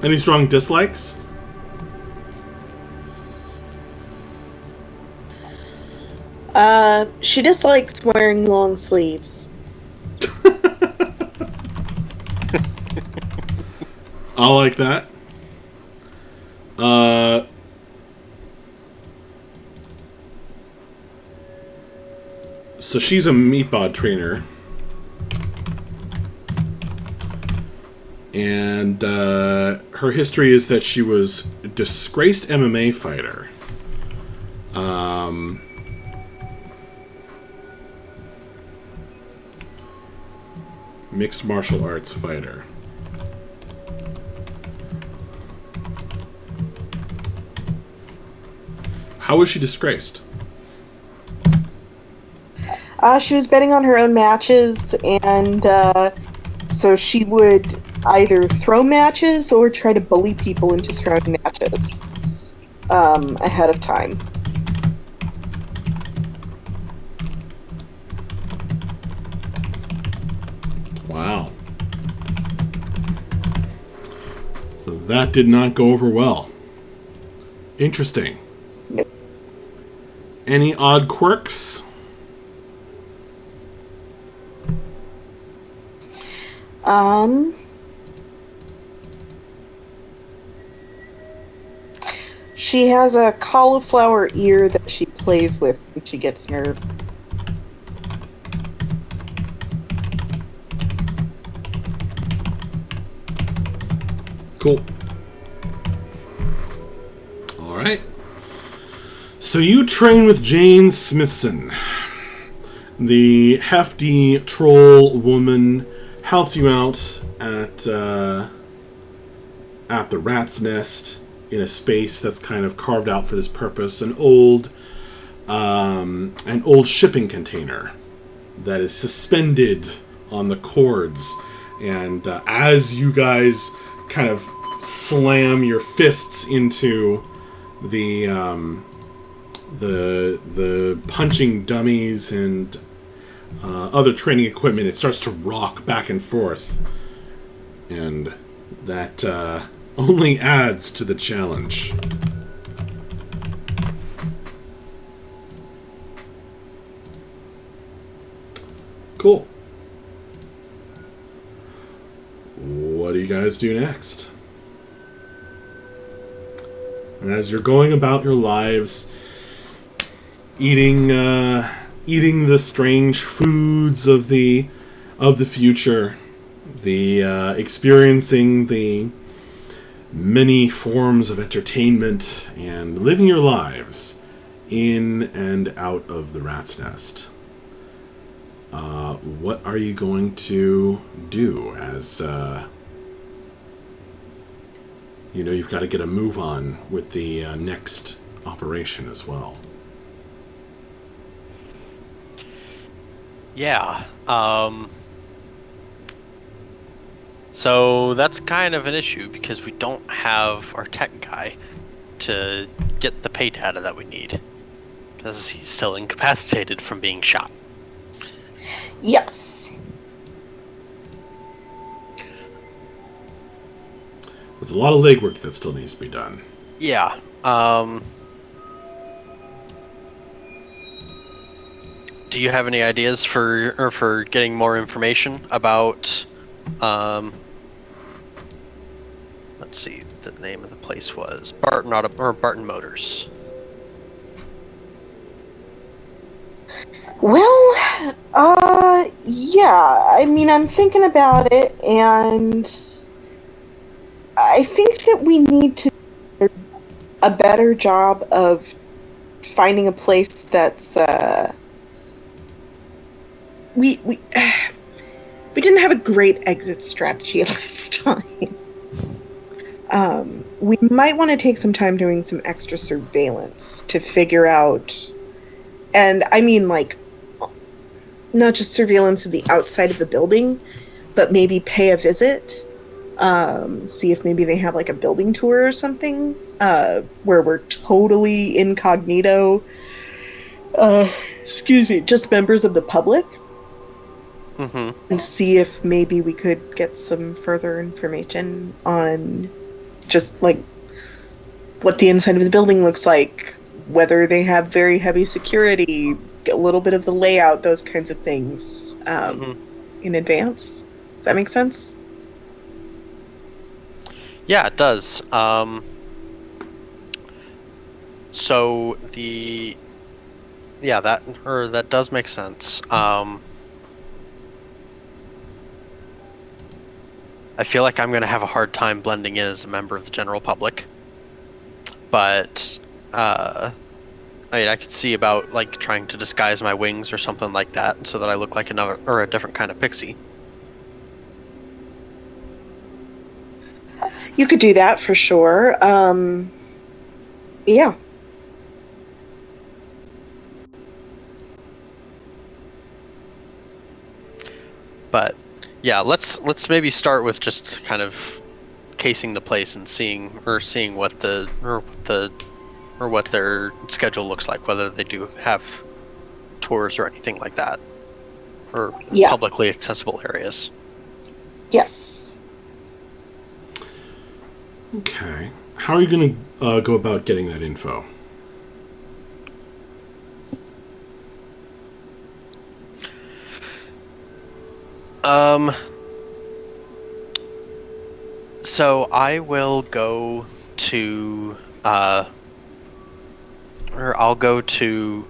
Any strong dislikes? She dislikes wearing long sleeves. I like that. So she's a meatbod trainer. And her history is that she was a disgraced MMA fighter. Mixed martial arts fighter. How was she disgraced? She was betting on her own matches, and so she would either throw matches or try to bully people into throwing matches ahead of time. Wow. So that did not go over well. Interesting. Nope. Any odd quirks? Um, she has a cauliflower ear that she plays with when she gets nervous. Cool. All right. So you train with Jane Smithson. The hefty troll woman helps you out at the rat's nest in a space that's kind of carved out for this purpose. An old shipping container that is suspended on the cords, and as you guys kind of slam your fists into the the punching dummies and other training equipment, it starts to rock back and forth, and that only adds to the challenge. Cool. What do you guys do next? And as you're going about your lives, eating the strange foods of the future, experiencing the many forms of entertainment, and living your lives in and out of the rat's nest. What are you going to do as you've got to get a move on with the next operation as well? Yeah. So that's kind of an issue because we don't have our tech guy to get the pay data that we need, because he's still incapacitated from being shot. Yes. There's a lot of legwork that still needs to be done. Yeah. Do you have any ideas for getting more information about? Let's see. The name of the place was Barton Motors. Well, yeah. I mean, I'm thinking about it, and I think that we need to do a better job of finding a place that's we didn't have a great exit strategy last time. We might want to take some time doing some extra surveillance to figure out, and I mean, like, not just surveillance of the outside of the building, but maybe pay a visit, see if maybe they have like a building tour or something, where we're totally incognito, excuse me, just members of the public. Mm-hmm. And see if maybe we could get some further information on just like what the inside of the building looks like, whether they have very heavy security, a little bit of the layout, those kinds of things, in advance. Does that make sense? Yeah, it does. So that does make sense. I feel like I'm going to have a hard time blending in as a member of the general public. But, I mean, I could see about, like, trying to disguise my wings or something like that so that I look like a different kind of pixie. You could do that for sure. Yeah. But, yeah, let's maybe start with just kind of casing the place and seeing what their schedule looks like, whether they do have tours or anything like that, or Yeah. publicly accessible areas. Yes. Okay. How are you going to go about getting that info? So I will go to, or I'll go to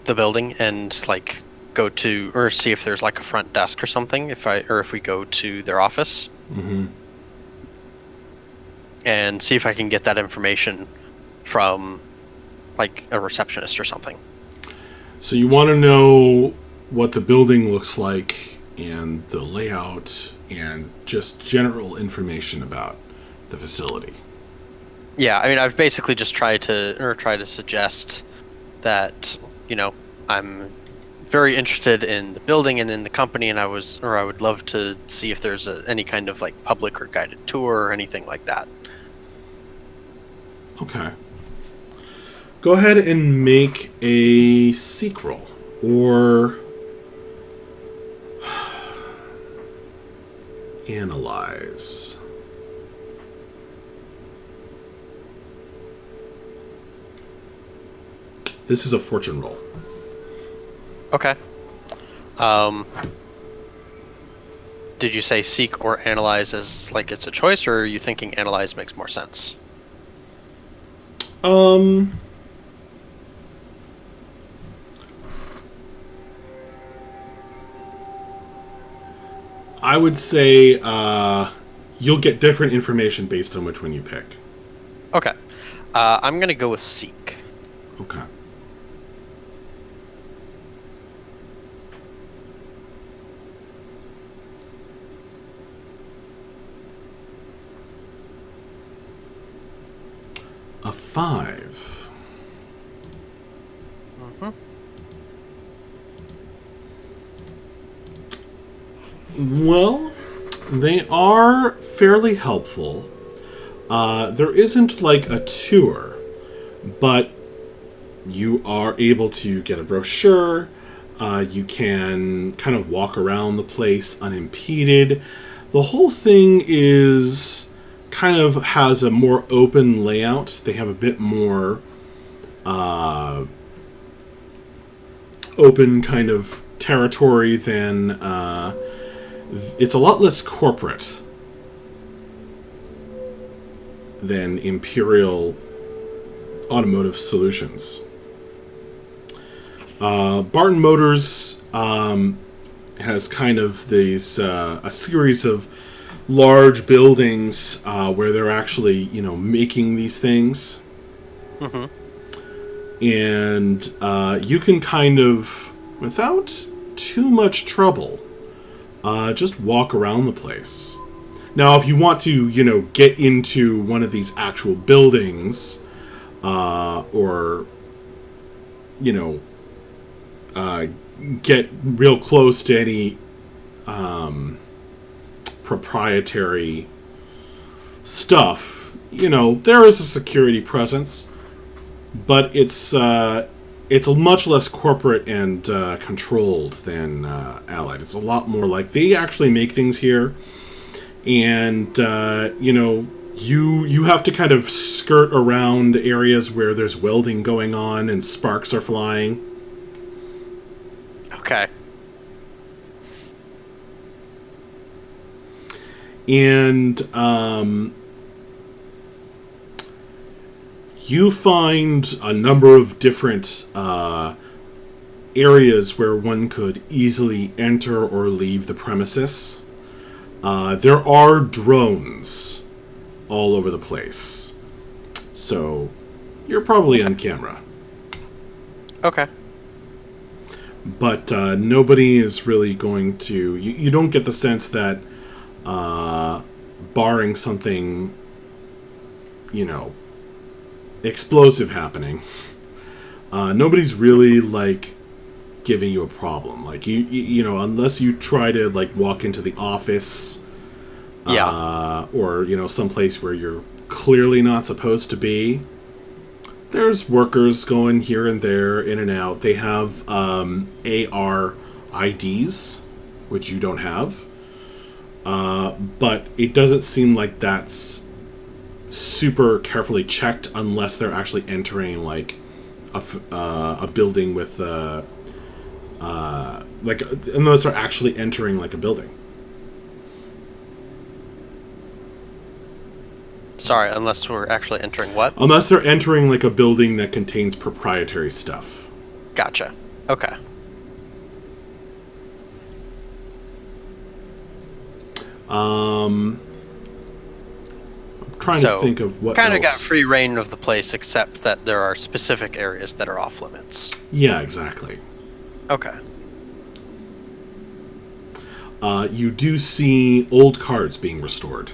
the building and like go to, or see if there's like a front desk or something. If we go to their office and see if I can get that information from like a receptionist or something. So you want to know what the building looks like and the layout and just general information about the facility. Yeah, I mean, I've basically just tried to suggest that, I'm very interested in the building and in the company, and I would love to see if there's any kind of like public or guided tour or anything like that. Okay. Go ahead and make a seek roll. Or analyze. This is a fortune roll. Okay. Did you say seek or analyze as like it's a choice, or are you thinking analyze makes more sense? I would say you'll get different information based on which one you pick. Okay. I'm gonna go with seek. Okay. A 5. Well, they are fairly helpful. There isn't like a tour, but you are able to get a brochure. You can kind of walk around the place unimpeded. The whole thing is kind of has a more open layout. They have a bit more open kind of territory than it's a lot less corporate than Imperial Automotive Solutions. Barton Motors has kind of these a series of large buildings where they're actually making these things, and you can kind of without too much trouble just walk around the place. Now, if you want to, get into one of these actual buildings, or, get real close to any proprietary stuff, there is a security presence, but it's much less corporate and controlled than Allied. It's a lot more like they actually make things here. And, you have to kind of skirt around areas where there's welding going on and sparks are flying. Okay. And, you find a number of different areas where one could easily enter or leave the premises. There are drones all over the place, so you're probably on camera. Okay. But nobody is really going to... You don't get the sense that, barring something, explosive happening, nobody's really, giving you a problem. Unless you try to, walk into the office, or, someplace where you're clearly not supposed to be. There's workers going here and there, in and out. They have AR IDs, which you don't have. But it doesn't seem like that's super carefully checked unless they're actually entering, a building with... unless they're actually entering, a building. Sorry, unless we're actually entering what? Unless they're entering like a building that contains proprietary stuff. Gotcha. Okay. I'm trying to think of what kind of got else. free reign of the place, except that there are specific areas that are off limits. Yeah, exactly. Okay. You do see old cars being restored.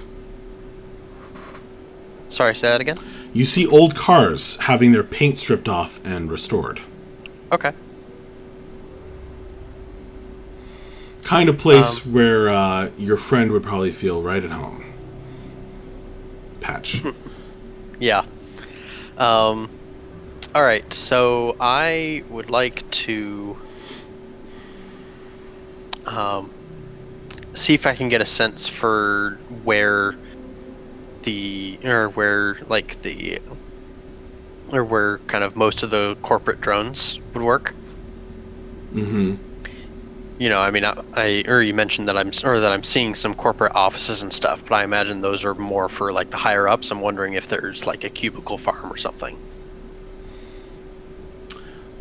Sorry, say that again? You see old cars having their paint stripped off and restored. Okay. Kind of place where your friend would probably feel right at home. Patch. Yeah. Alright, so I would like to see if I can get a sense for where where kind of most of the corporate drones would work. Mm-hmm. You know, I mean, you mentioned that I'm seeing some corporate offices and stuff, but I imagine those are more for like the higher ups. I'm wondering if there's like a cubicle farm or something.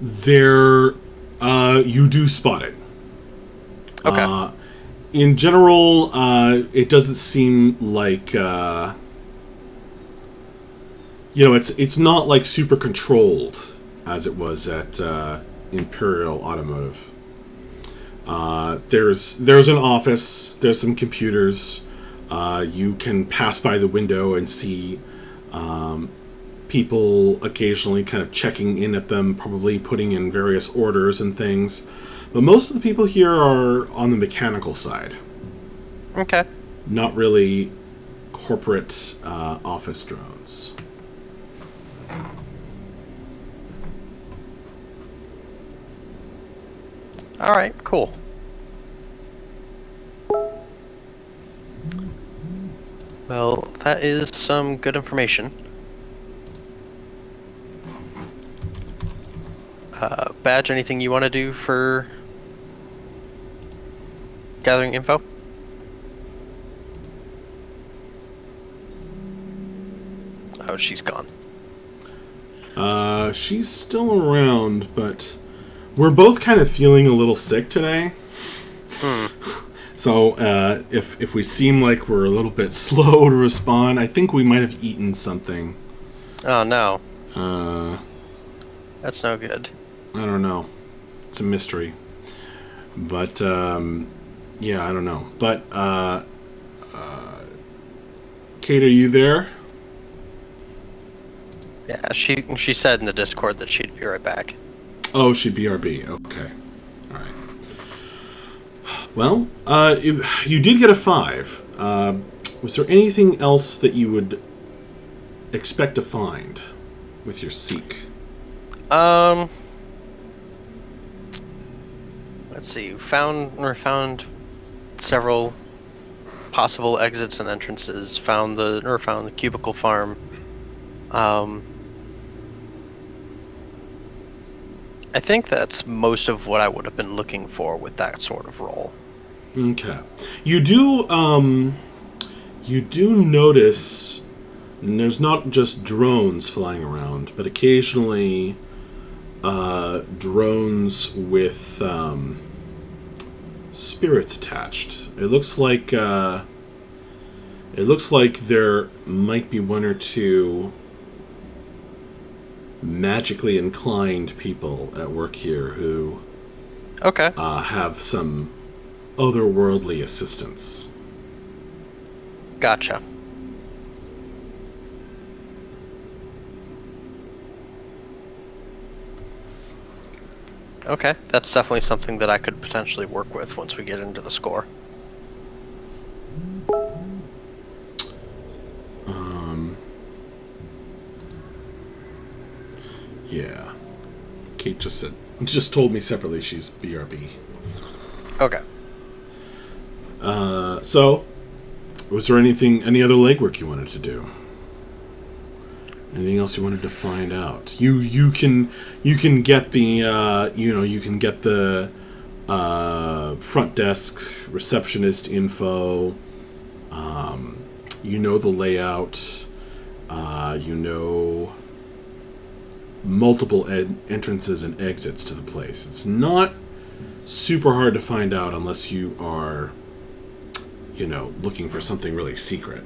There, you do spot it. Okay. In general, it doesn't seem like it's not like super controlled as it was at Imperial Automotive. There's an office. There's some computers. You can pass by the window and see people occasionally kind of checking in at them, probably putting in various orders and things. But most of the people here are on the mechanical side. Okay. Not really corporate office drones. All right. Cool. Well, that is some good information. Badge, anything you want to do for gathering info? Oh, she's gone. She's still around, but we're both kind of feeling a little sick today. So, if we seem like we're a little bit slow to respond, I think we might have eaten something. Oh, no. That's no good. I don't know. It's a mystery. But, yeah, I don't know. But, Kate, are you there? Yeah, she said in the Discord that she'd be right back. Oh, she'd BRB. Okay. All right. Well, you did get a 5. Was there anything else that you would expect to find with your seek? Let's see. Found several possible exits and entrances. Found the cubicle farm. I think that's most of what I would have been looking for with that sort of role. Okay. You do notice, and there's not just drones flying around, but occasionally drones with spirits attached. It looks like there might be one or two magically inclined people at work here who have some otherworldly assistance. Gotcha. Okay, that's definitely something that I could potentially work with once we get into the score. Yeah. Kate just told me separately she's BRB. Okay. So, was there any other legwork you wanted to do? Anything else you wanted to find out? You can get the you can get the front desk receptionist info. You know the layout. You know multiple entrances and exits to the place. It's not super hard to find out unless you are, looking for something really secret.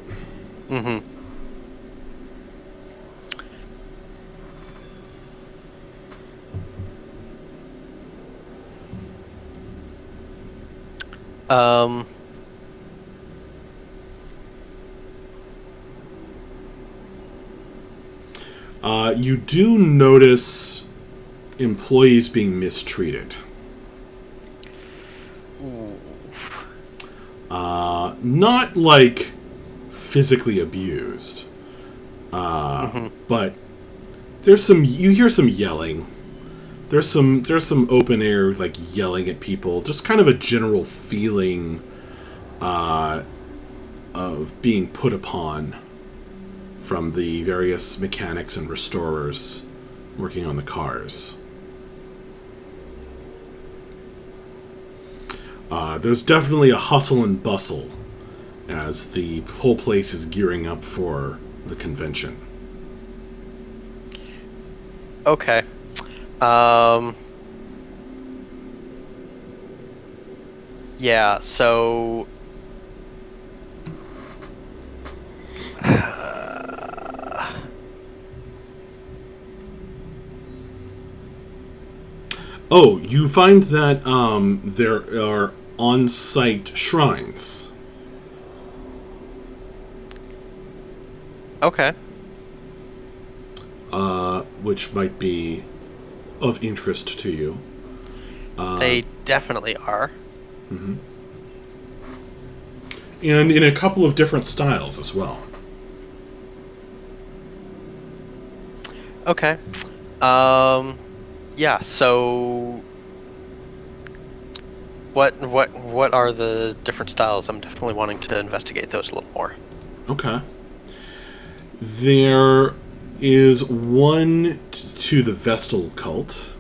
Mm-hmm. You do notice employees being mistreated. Not like physically abused, but you hear some yelling. There's some open air like yelling at people. Just kind of a general feeling of being put upon from the various mechanics and restorers working on the cars. There's definitely a hustle and bustle as the whole place is gearing up for the convention. Okay. Yeah, so... Oh, you find that there are on-site shrines. Okay. Which might be of interest to you. They definitely are. Mm-hmm. And in a couple of different styles as well. Okay. Yeah, so what are the different styles? I'm definitely wanting to investigate those a little more. Okay. There is one to the Vestal cult.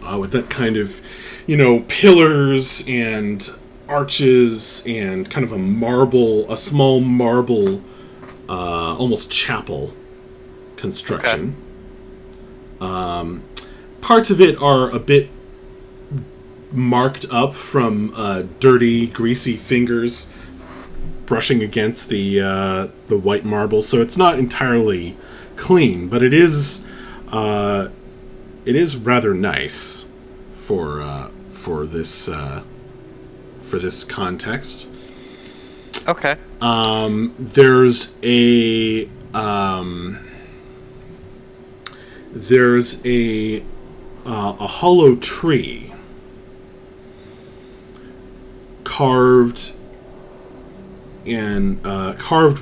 With that kind of, pillars and arches and kind of a small marble, almost chapel construction. Okay. Parts of it are a bit marked up from dirty, greasy fingers brushing against the white marble, so it's not entirely clean, but it is rather nice for this context. Okay. There's a hollow tree carved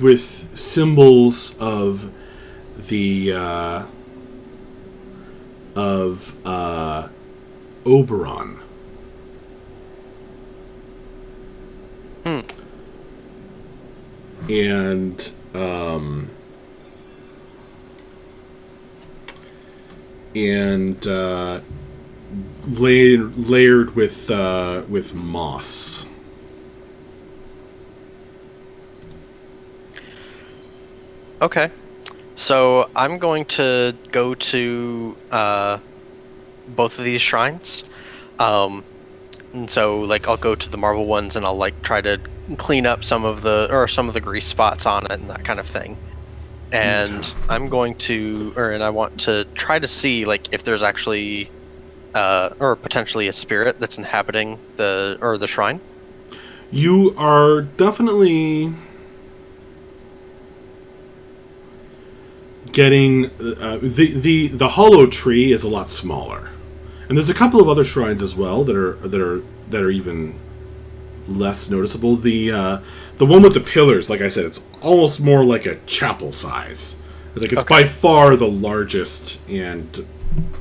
with symbols of the Oberon. And layered with moss. Okay. So I'm going to go to both of these shrines. And so I'll go to the marble ones and I'll try to clean up some of the grease spots on it and that kind of thing. And okay. I'm going to and I want to try to see if there's actually or potentially a spirit that's inhabiting the shrine. You are definitely getting the hollow tree is a lot smaller, and there's a couple of other shrines as well that are even less noticeable. The one with the pillars, like I said, it's almost more like a chapel size. It's okay. By far the largest and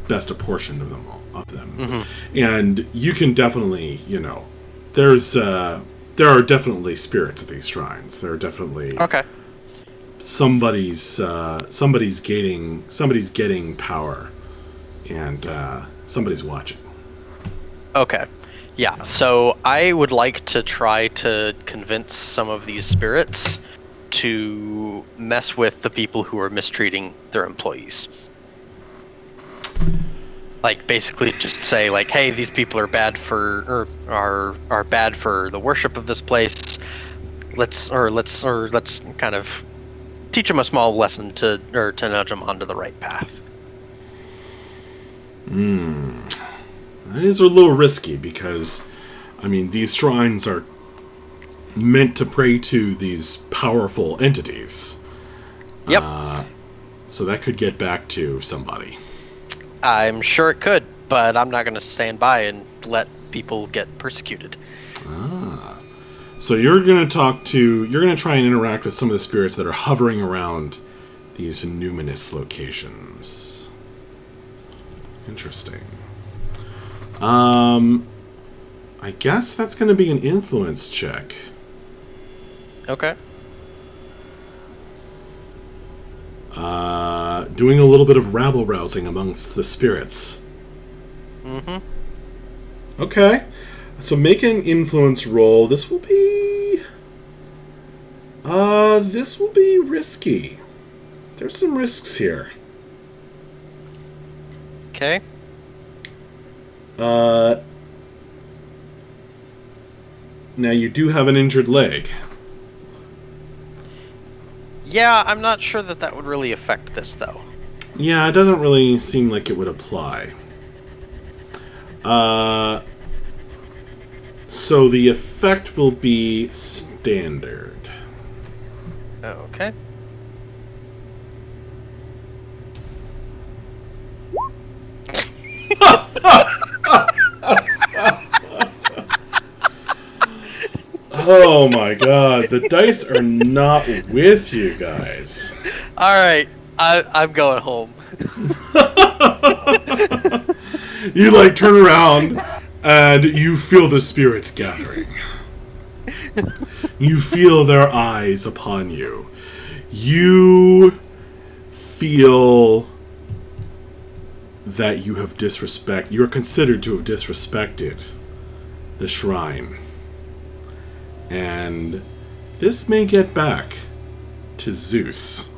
best apportioned of them. Mm-hmm. And you can definitely, there are definitely spirits at these shrines. There are definitely okay. Somebody's getting power, and somebody's watching. Okay. Yeah, so I would like to try to convince some of these spirits to mess with the people who are mistreating their employees. Like, basically just say, like, hey, these people are bad for, or are bad for the worship of this place. Let's kind of teach them a small lesson to nudge them onto the right path. That is a little risky because, I mean, these shrines are meant to pray to these powerful entities. Yep. So that could get back to somebody. I'm sure it could, but I'm not going to stand by and let people get persecuted. So you're going to try and interact with some of the spirits that are hovering around these numinous locations. Interesting. I guess that's going to be an influence check. Okay. Doing a little bit of rabble-rousing amongst the spirits. Mm-hmm. Okay. So make an influence roll. This will be risky. There's some risks here. Okay. Now you do have an injured leg. Yeah, I'm not sure that would really affect this, though. Yeah, it doesn't really seem like it would apply. So the effect will be standard. Okay. Oh my god, the dice are not with you guys. Alright, I'm going home. You like turn around and you feel the spirits gathering. You feel their eyes upon you. You feel that you are considered to have disrespected the shrine. And this may get back to Zeus.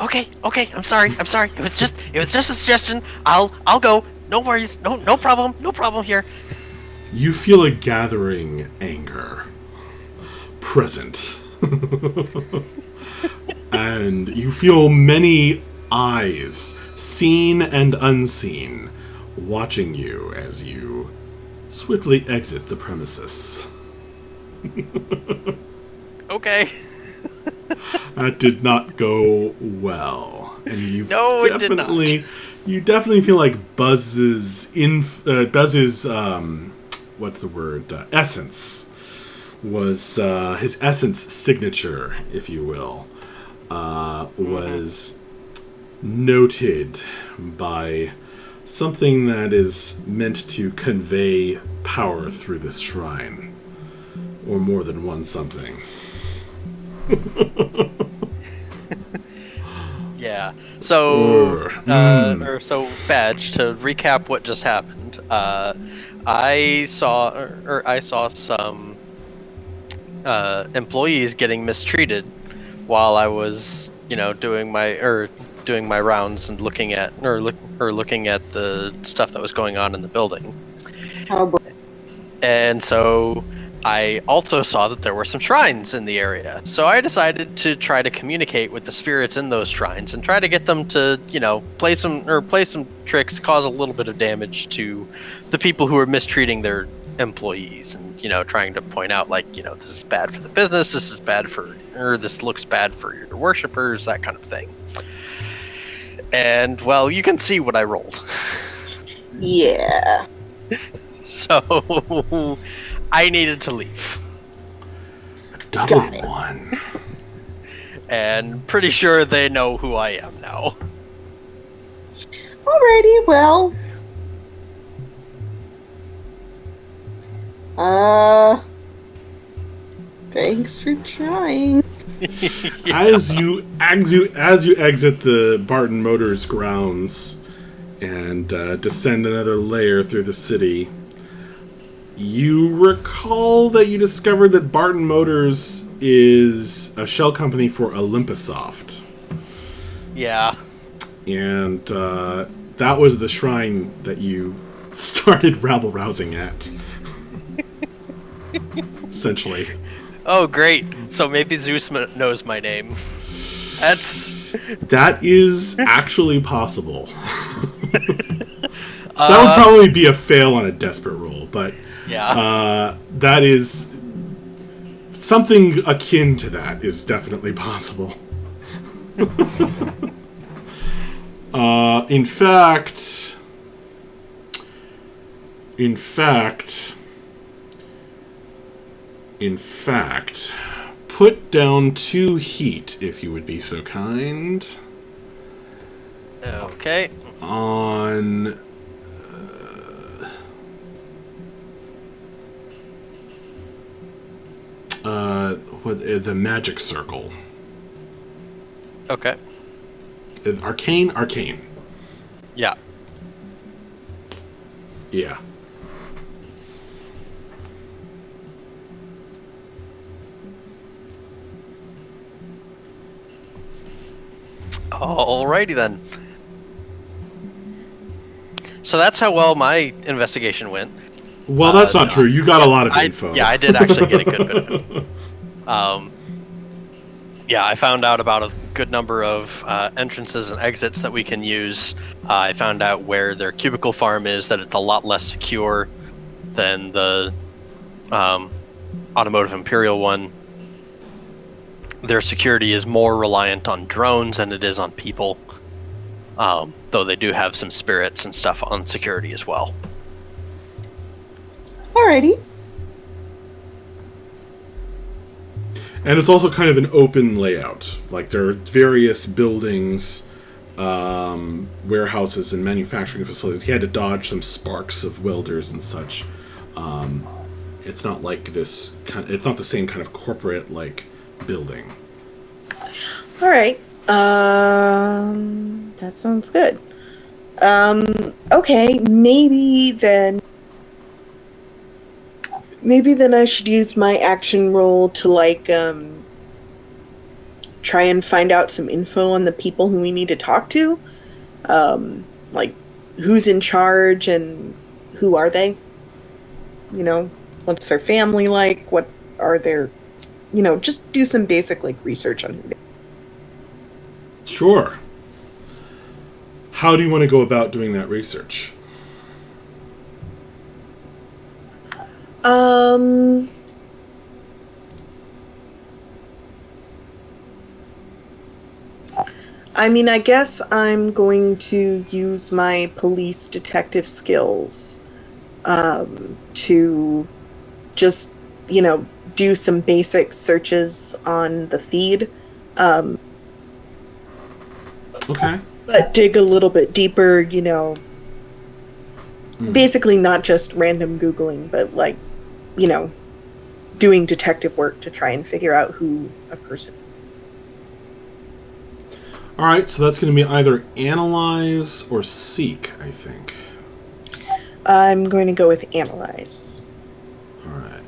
Okay, I'm sorry. It was just a suggestion. I'll go. No worries. No problem here. You feel a gathering anger present. And you feel many eyes, seen and unseen, watching you as you swiftly exit the premises. Okay. That did not go well, and it did not. You definitely feel like Buzz's what's the word? Essence was his essence signature, if you will, was noted by something that is meant to convey power through this shrine, or more than one something. Yeah. So, so Badge, to recap what just happened, I saw some employees getting mistreated while I was, doing my rounds and looking at the stuff that was going on in the building. Oh boy. And so I also saw that there were some shrines in the area. So I decided to try to communicate with the spirits in those shrines and try to get them to, play some tricks, cause a little bit of damage to the people who are mistreating their employees, and trying to point out, like, this is bad for the business, this is bad for, or this looks bad for your worshippers, that kind of thing. And, well, you can see what I rolled. Yeah. So I needed to leave. Double one. And pretty sure they know who I am now. Alrighty, well. Thanks for trying. As you exit the Barton Motors grounds and descend another layer through the city, You recall that you discovered that Barton Motors is a shell company for Olympisoft. Yeah. And that was the shrine that you started rabble-rousing at. Essentially. Oh, great. So maybe Zeus knows my name. That is actually possible. That would probably be a fail on a desperate roll, but yeah. That is something akin to that is definitely possible. In fact, put down 2 heat, if you would be so kind. Okay. On the magic circle. Okay. Arcane. Yeah. Yeah. Alrighty then. So that's how well my investigation went. Well, that's not true. You got a lot of info. Yeah, I did actually get a good. Yeah, I found out about a good number of entrances and exits that we can use. I found out where their cubicle farm is, that it's a lot less secure than the Automotive Imperial one. Their security is more reliant on drones than it is on people, though they do have some spirits and stuff on security as well. Alrighty. And it's also kind of an open layout. Like, there are various buildings, warehouses, and manufacturing facilities. He had to dodge some sparks of welders and such. It's not like this. It's not the same kind of corporate building. All right. That sounds good. Okay. Maybe then I should use my action roll to try and find out some info on the people who we need to talk to. Like who's in charge and who are they? What's their family like? What are their, just do some basic research on who they are. Sure. How do you want to go about doing that research? I mean, I guess I'm going to use my police detective skills to just, do some basic searches on the feed. Okay. But dig a little bit deeper, basically not just random Googling, but doing detective work to try and figure out who a person is. Alright, so that's going to be either analyze or seek, I think. I'm going to go with analyze. Alright.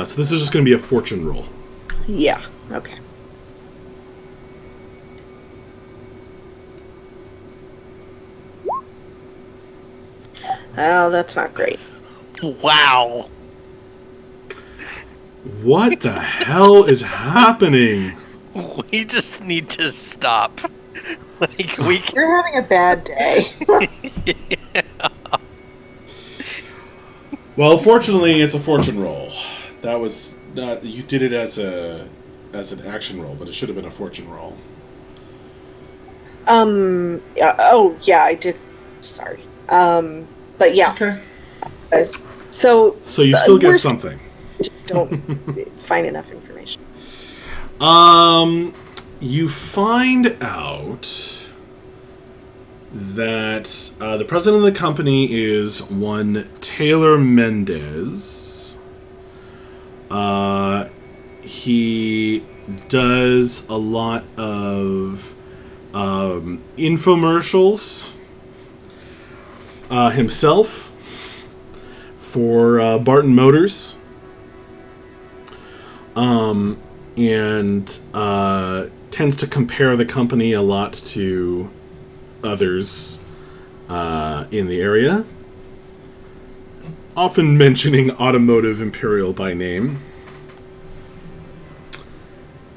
So this is just going to be a fortune roll. Yeah, okay. Oh, that's not great. Wow. What the hell is happening? We just need to stop. You're having a bad day. Yeah. Well, fortunately, it's a fortune roll. That was not, you did it as an action roll, but it should have been a fortune roll. Yeah, I did. Sorry. But yeah. It's okay. So you still get something. Just don't find enough information. You find out that the president of the company is one Taylor Mendez. He does a lot of infomercials himself for Barton Motors. And tends to compare the company a lot to others in the area, often mentioning Automotive Imperial by name.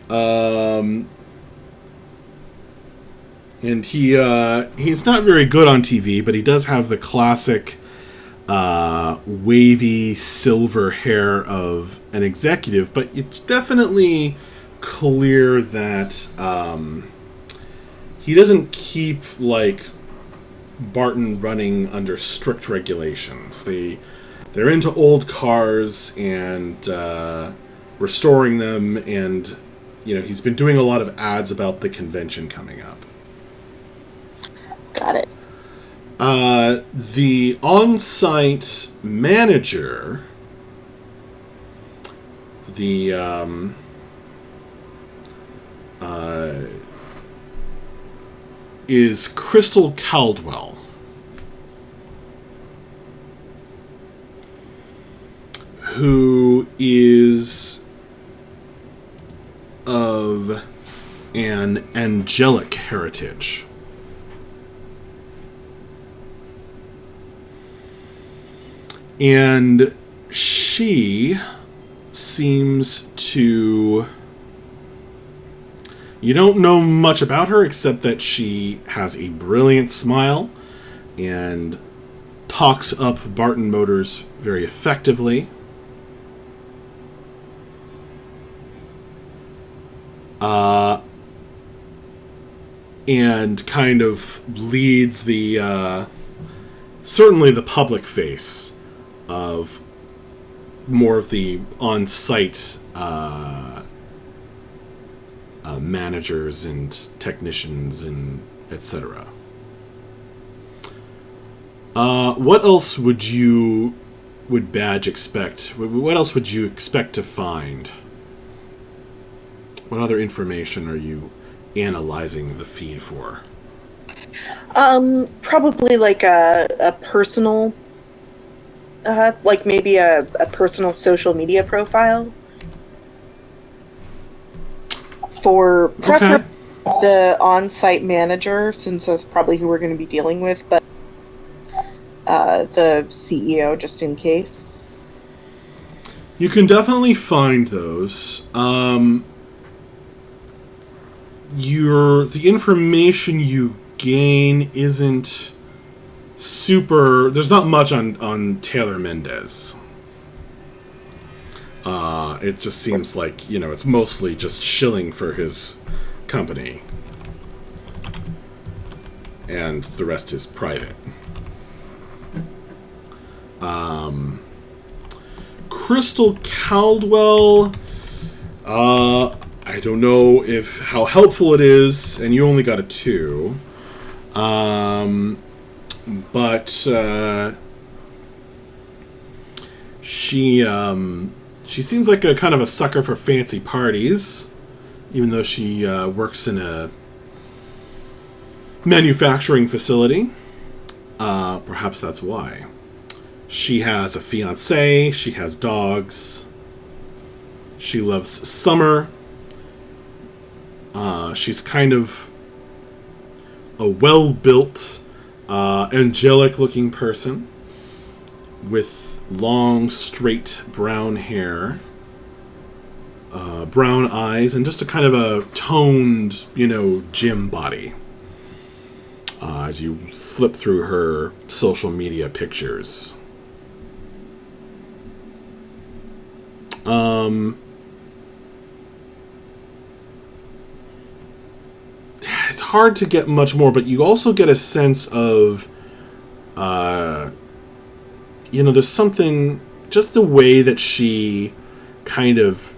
And he's not very good on TV, but he does have the classic wavy silver hair of an executive, but it's definitely clear that he doesn't keep like Barton running under strict regulations. They're into old cars and restoring them, and he's been doing a lot of ads about the convention coming up. Got it. The on-site manager, is Crystal Caldwell, who is of an angelic heritage. And she seems to... You don't know much about her except that she has a brilliant smile and talks up Barton Motors very effectively. And kind of leads the... certainly the public face of more of the on-site managers and technicians and etc. What else would Badge expect? What else would you expect to find? What other information are you analyzing the feed for? Probably like a personal, like maybe a personal social media profile for preferably the on-site manager, since that's probably who we're going to be dealing with, but the CEO just in case. You can definitely find those. The information you gain isn't super... There's not much on Taylor Mendez. It just seems like, it's mostly just shilling for his company. And the rest is private. Crystal Caldwell... I don't know how helpful it is, and you only got a 2. But she seems like a kind of a sucker for fancy parties, even though she works in a manufacturing facility. Perhaps that's why. She has a fiancé, she has dogs, she loves summer. She's kind of a well-built, angelic-looking person with long, straight brown hair, brown eyes, and just a kind of a toned, gym body. As you flip through her social media pictures. It's hard to get much more, but you also get a sense of, there's something, just the way that she kind of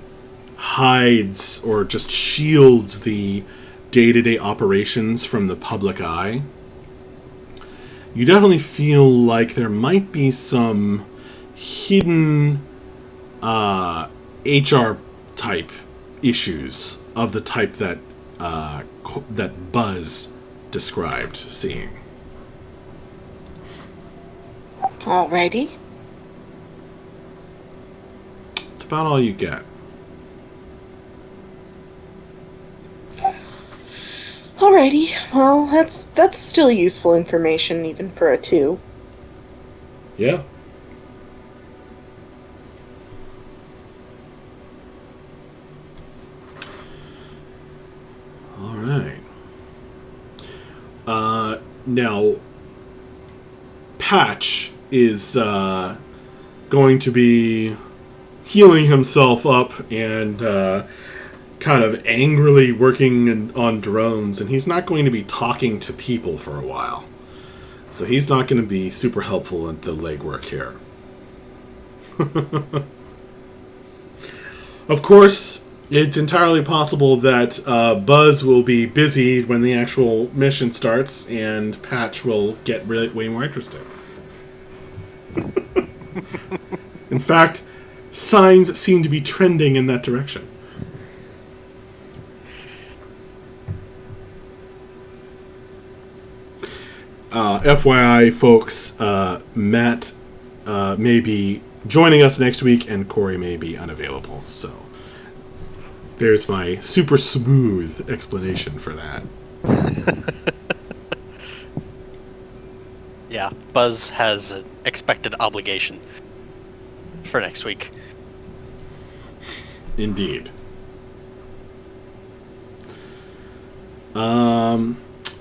hides or just shields the day-to-day operations from the public eye. You definitely feel like there might be some hidden HR type issues of the type that that Buzz described seeing. Alrighty. It's about all you get. Alrighty. Well, that's still useful information, even for a 2. Yeah. All right. Now, Patch is going to be healing himself up and kind of angrily working on drones, and he's not going to be talking to people for a while. So he's not going to be super helpful at the legwork here. Of course, it's entirely possible that Buzz will be busy when the actual mission starts, and Patch will get way more interested. In fact, signs seem to be trending in that direction. FYI, folks, Matt may be joining us next week, and Corey may be unavailable. So there's my super smooth explanation for that. Yeah, Buzz has an expected obligation for next week. Indeed.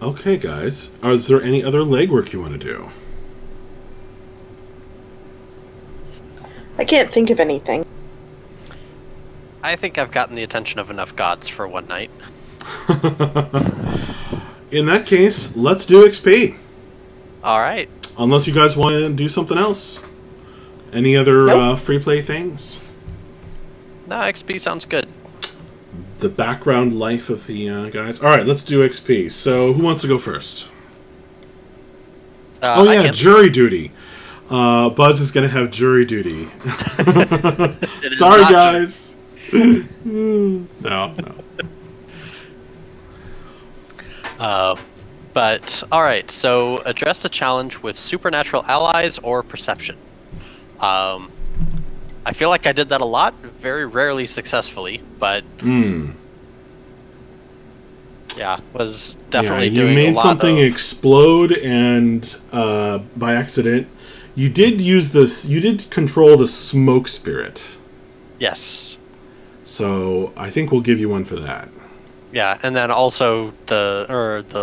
Okay, guys. Is there any other legwork you want to do? I can't think of anything. I think I've gotten the attention of enough gods for one night. In that case, let's do XP. All right. Unless you guys want to do something else. Any other Nope. free play things? No, XP sounds good. The background life of the guys. All right, let's do XP. So, who wants to go first? I can. Jury duty. Buzz is going to have jury duty. It is Sorry, not guys. No. But, alright, so address the challenge with supernatural allies or perception. I feel like I did that a lot, very rarely successfully, but yeah, was definitely doing a lot. You made something explode, and by accident, you did use this. You did control the smoke spirit. Yes. So I think we'll give you one for that. Yeah, and then also the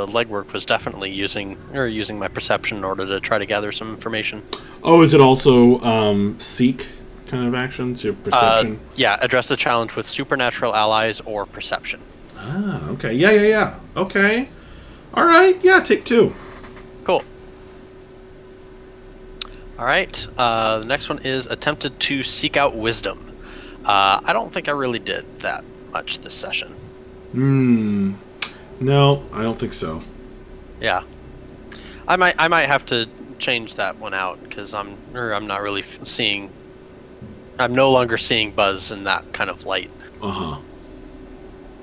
legwork was definitely using my perception in order to try to gather some information. Oh, is it also seek kind of actions? Your perception? Yeah, address the challenge with supernatural allies or perception. Ah, okay. Yeah. Okay. All right. Yeah, take 2. Cool. All right. The next one is attempted to seek out wisdom. I don't think I really did that much this session. No, I don't think so. Yeah, I might have to change that one out because I'm not really seeing. I'm no longer seeing Buzz in that kind of light.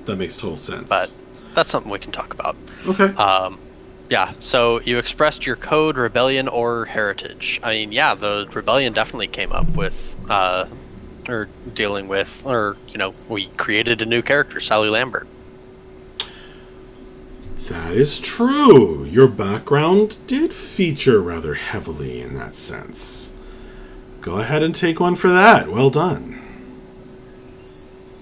That makes total sense. But that's something we can talk about. Okay. Yeah. So you expressed your code, rebellion, or heritage. I mean, yeah, the rebellion definitely came up with, or dealing with, or we created a new character, Sally Lambert. That is true. Your background did feature rather heavily in that sense. Go ahead and take one for that. Well done.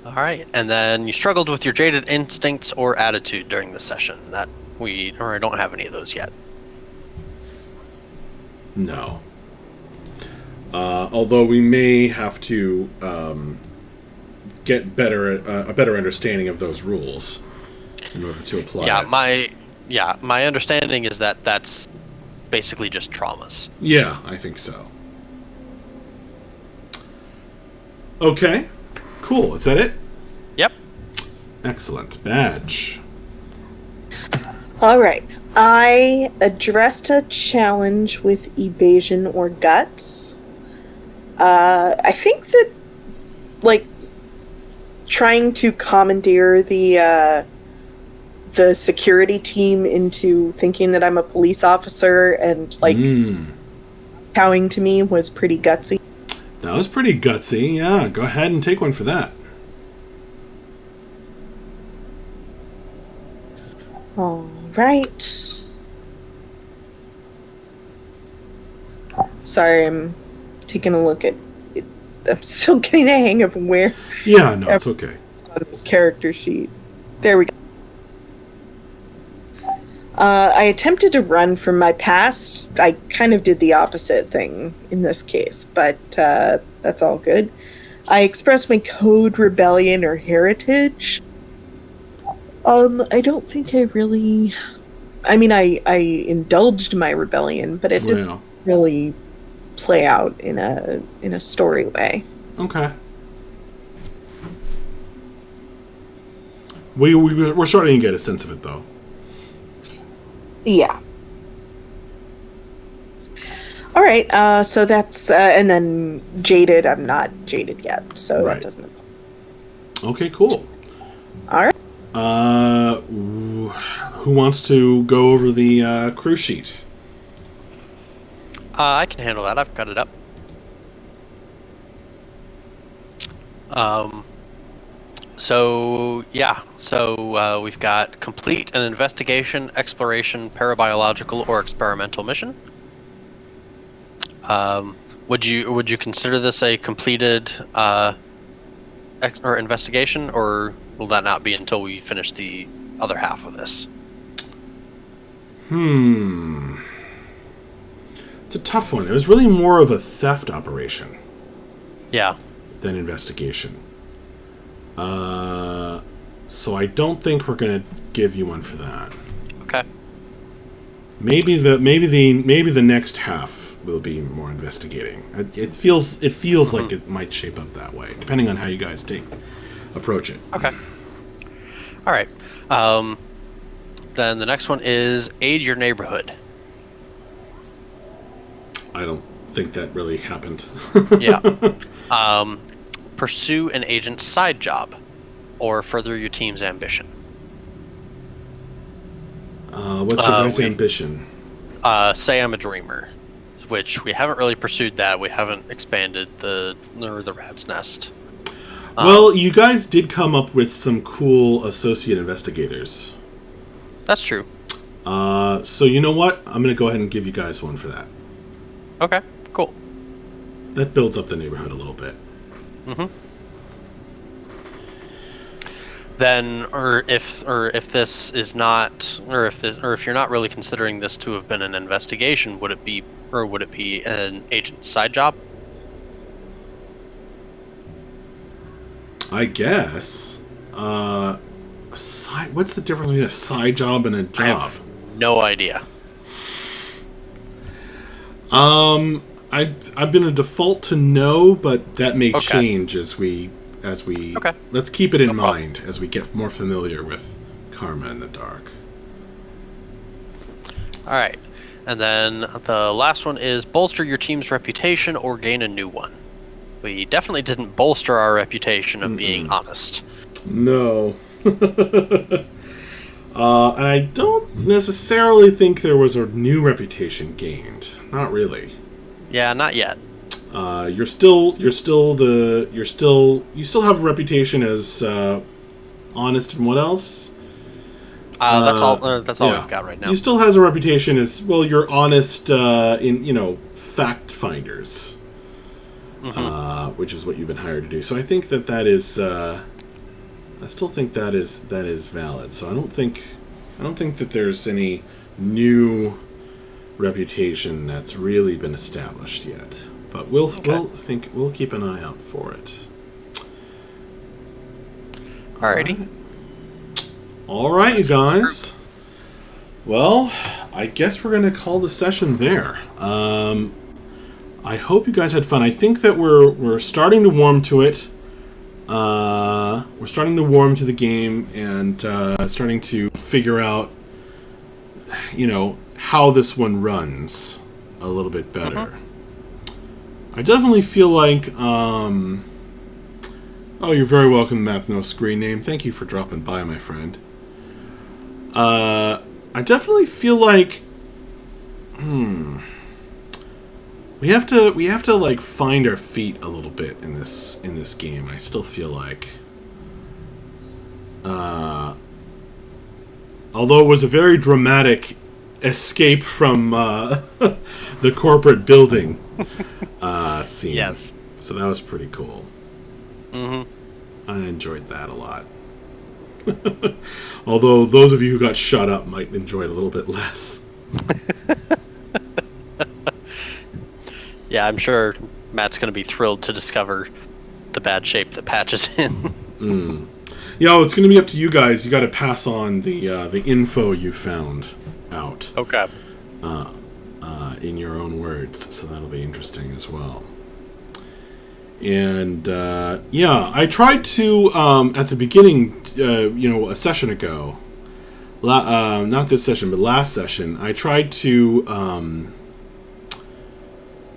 All right, and then you struggled with your jaded instincts or attitude during the session. I don't have any of those yet. No. Although we may have to get a better understanding of those rules in order to apply. My understanding is that that's basically just traumas. Yeah, I think so. Okay, cool. Is that it? Yep. Excellent. Badge. All right. I addressed a challenge with evasion or guts. I think that, the security team into thinking that I'm a police officer and like bowing to me was pretty gutsy. That was pretty gutsy. Yeah, go ahead and take one for that. All right. Sorry, I'm taking a look at it. I'm still getting the hang of where. Yeah, no, it's okay. On this character sheet. There we go. I attempted to run from my past. I kind of did the opposite thing in this case, but that's all good. I expressed my code, rebellion, or heritage. I don't think I really... I mean, I indulged my rebellion, but it didn't really play out in a story way. Okay. We're starting to get a sense of it, though. Yeah. All right. So that's and then jaded. I'm not jaded yet, so that doesn't apply. Okay. Cool. All right. Who wants to go over the crew sheet? I can handle that. I've got it up. So we've got complete an investigation, exploration, parabiological, or experimental mission. Would you consider this a completed investigation, or will that not be until we finish the other half of this? It's a tough one. It was really more of a theft operation. Yeah. Than investigation. So I don't think we're gonna give you one for that. Okay. Maybe the next half will be more investigating. It feels like it might shape up that way, depending on how you guys approach it. Okay. All right. Then the next one is aid your neighborhood. I don't think that really happened. Yeah. Pursue an agent's side job, or further your team's ambition. What's your guys' ambition? Say I'm a dreamer, which we haven't really pursued that. We haven't expanded the rat's nest. Well, you guys did come up with some cool associate investigators. That's true. So you know what? I'm going to go ahead and give you guys one for that. Okay, cool. That builds up the neighborhood a little bit. Then, if this is not, or if you're not really considering this to have been an investigation, would it be an agent's side job? I guess. What's the difference between a side job and a job? I have no idea. I've been a default to no, but that may change as we. Okay. Let's keep it in mind as we get more familiar with Karma in the Dark. All right, and then the last one is bolster your team's reputation or gain a new one. We definitely didn't bolster our reputation of being honest. No. And I don't necessarily think there was a new reputation gained. Not really. Yeah, not yet. You still have a reputation as honest, and what else? That's all we've got right now. You still has a reputation as, well, you're honest in fact finders. Which is what you've been hired to do. So I think that is I still think that is valid. So I don't think that there's any new reputation that's really been established yet. But we'll keep an eye out for it. Alrighty. All right, you guys. Well, I guess we're going to call the session there. I hope you guys had fun. I think that we're starting to warm to it. We're starting to warm to the game and starting to figure out, how this one runs a little bit better. I definitely feel like, oh, you're very welcome, Math No Screen Name. Thank you for dropping by, my friend. I definitely feel like, we have to like find our feet a little bit in this game. I still feel like, although it was a very dramatic escape from the corporate building scene. Yes. So that was pretty cool. Mm-hmm. I enjoyed that a lot. Although those of you who got shot up might enjoy it a little bit less. Yeah, I'm sure Matt's going to be thrilled to discover the bad shape that Patch is in. Yeah, it's going to be up to you guys. You got to pass on the info you found out. Okay. In your own words, so that'll be interesting as well. And yeah, I tried to at the beginning, a session ago, not this session, but last session, I tried to.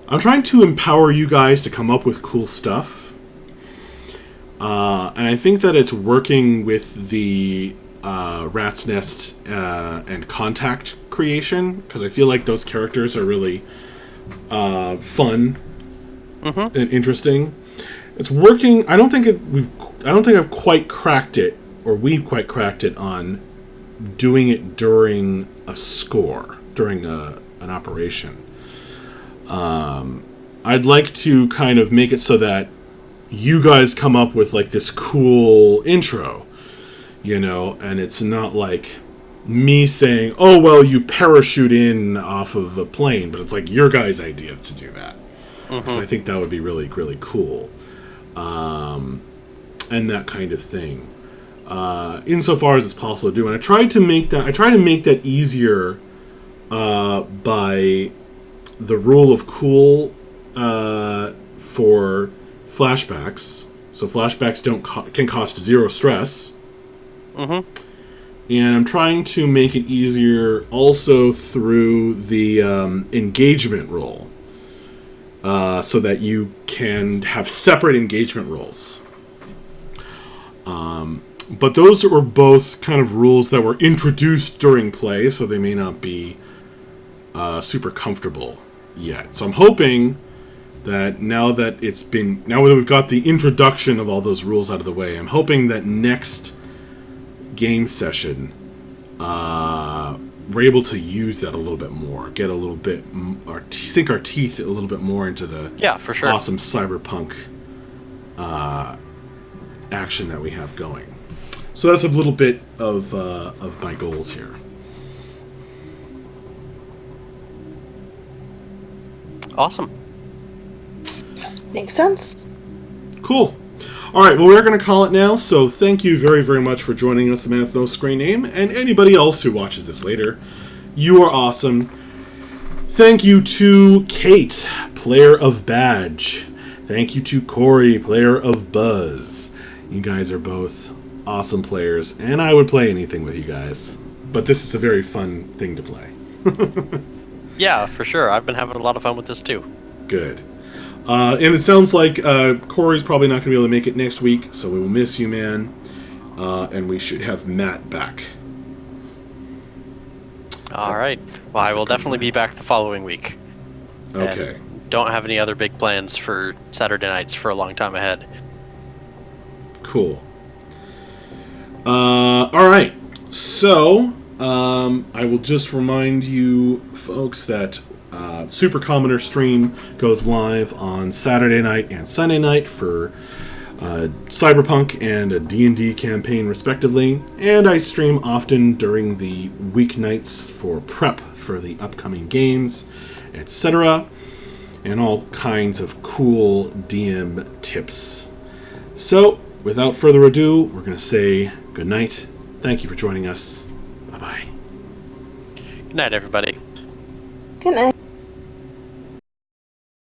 I'm trying to empower you guys to come up with cool stuff, and I think that it's working with the Rat's Nest and Contact creation, because I feel like those characters are really fun and interesting. It's working. I don't think I've quite cracked it, or we've quite cracked it on doing it during a score, during an operation. I'd like to kind of make it so that you guys come up with like this cool intro, and it's not like me saying, "Oh, well, you parachute in off of a plane," but it's like your guys' idea to do that. So I think that would be really, really cool, and that kind of thing. Insofar as it's possible to do, and I try to make that easier by the rule of cool for flashbacks. So flashbacks can cost 0 stress. And I'm trying to make it easier also through the engagement role, so that you can have separate engagement roles. But those were both kind of rules that were introduced during play, so they may not be super comfortable yet. So I'm hoping that now that we've got the introduction of all those rules out of the way, I'm hoping that next game session we're able to use that a little bit more, get a little bit, sink our teeth a little bit more into the for sure. awesome cyberpunk action that we have going. So that's a little bit of my goals here. Awesome. Makes sense. Cool. All right, well, we're going to call it now, so thank you very, very much for joining us, the Man with No Screen Name, and anybody else who watches this later. You are awesome. Thank you to Kate, player of Badge. Thank you to Corey, player of Buzz. You guys are both awesome players, and I would play anything with you guys. But this is a very fun thing to play. Yeah, for sure. I've been having a lot of fun with this, too. Good. And it sounds like Corey's probably not going to be able to make it next week, so we will miss you, man. And we should have Matt back. All right. Well, I will definitely be back the following week. Okay. And don't have any other big plans for Saturday nights for a long time ahead. Cool. All right. So, I will just remind you folks that Super Commoner stream goes live on Saturday night and Sunday night for Cyberpunk and a D&D campaign respectively, and I stream often during the weeknights for prep for the upcoming games, etc., and all kinds of cool DM tips. So, without further ado, we're going to say good night. Thank you for joining us. Bye-bye. Good night, everybody. Good night.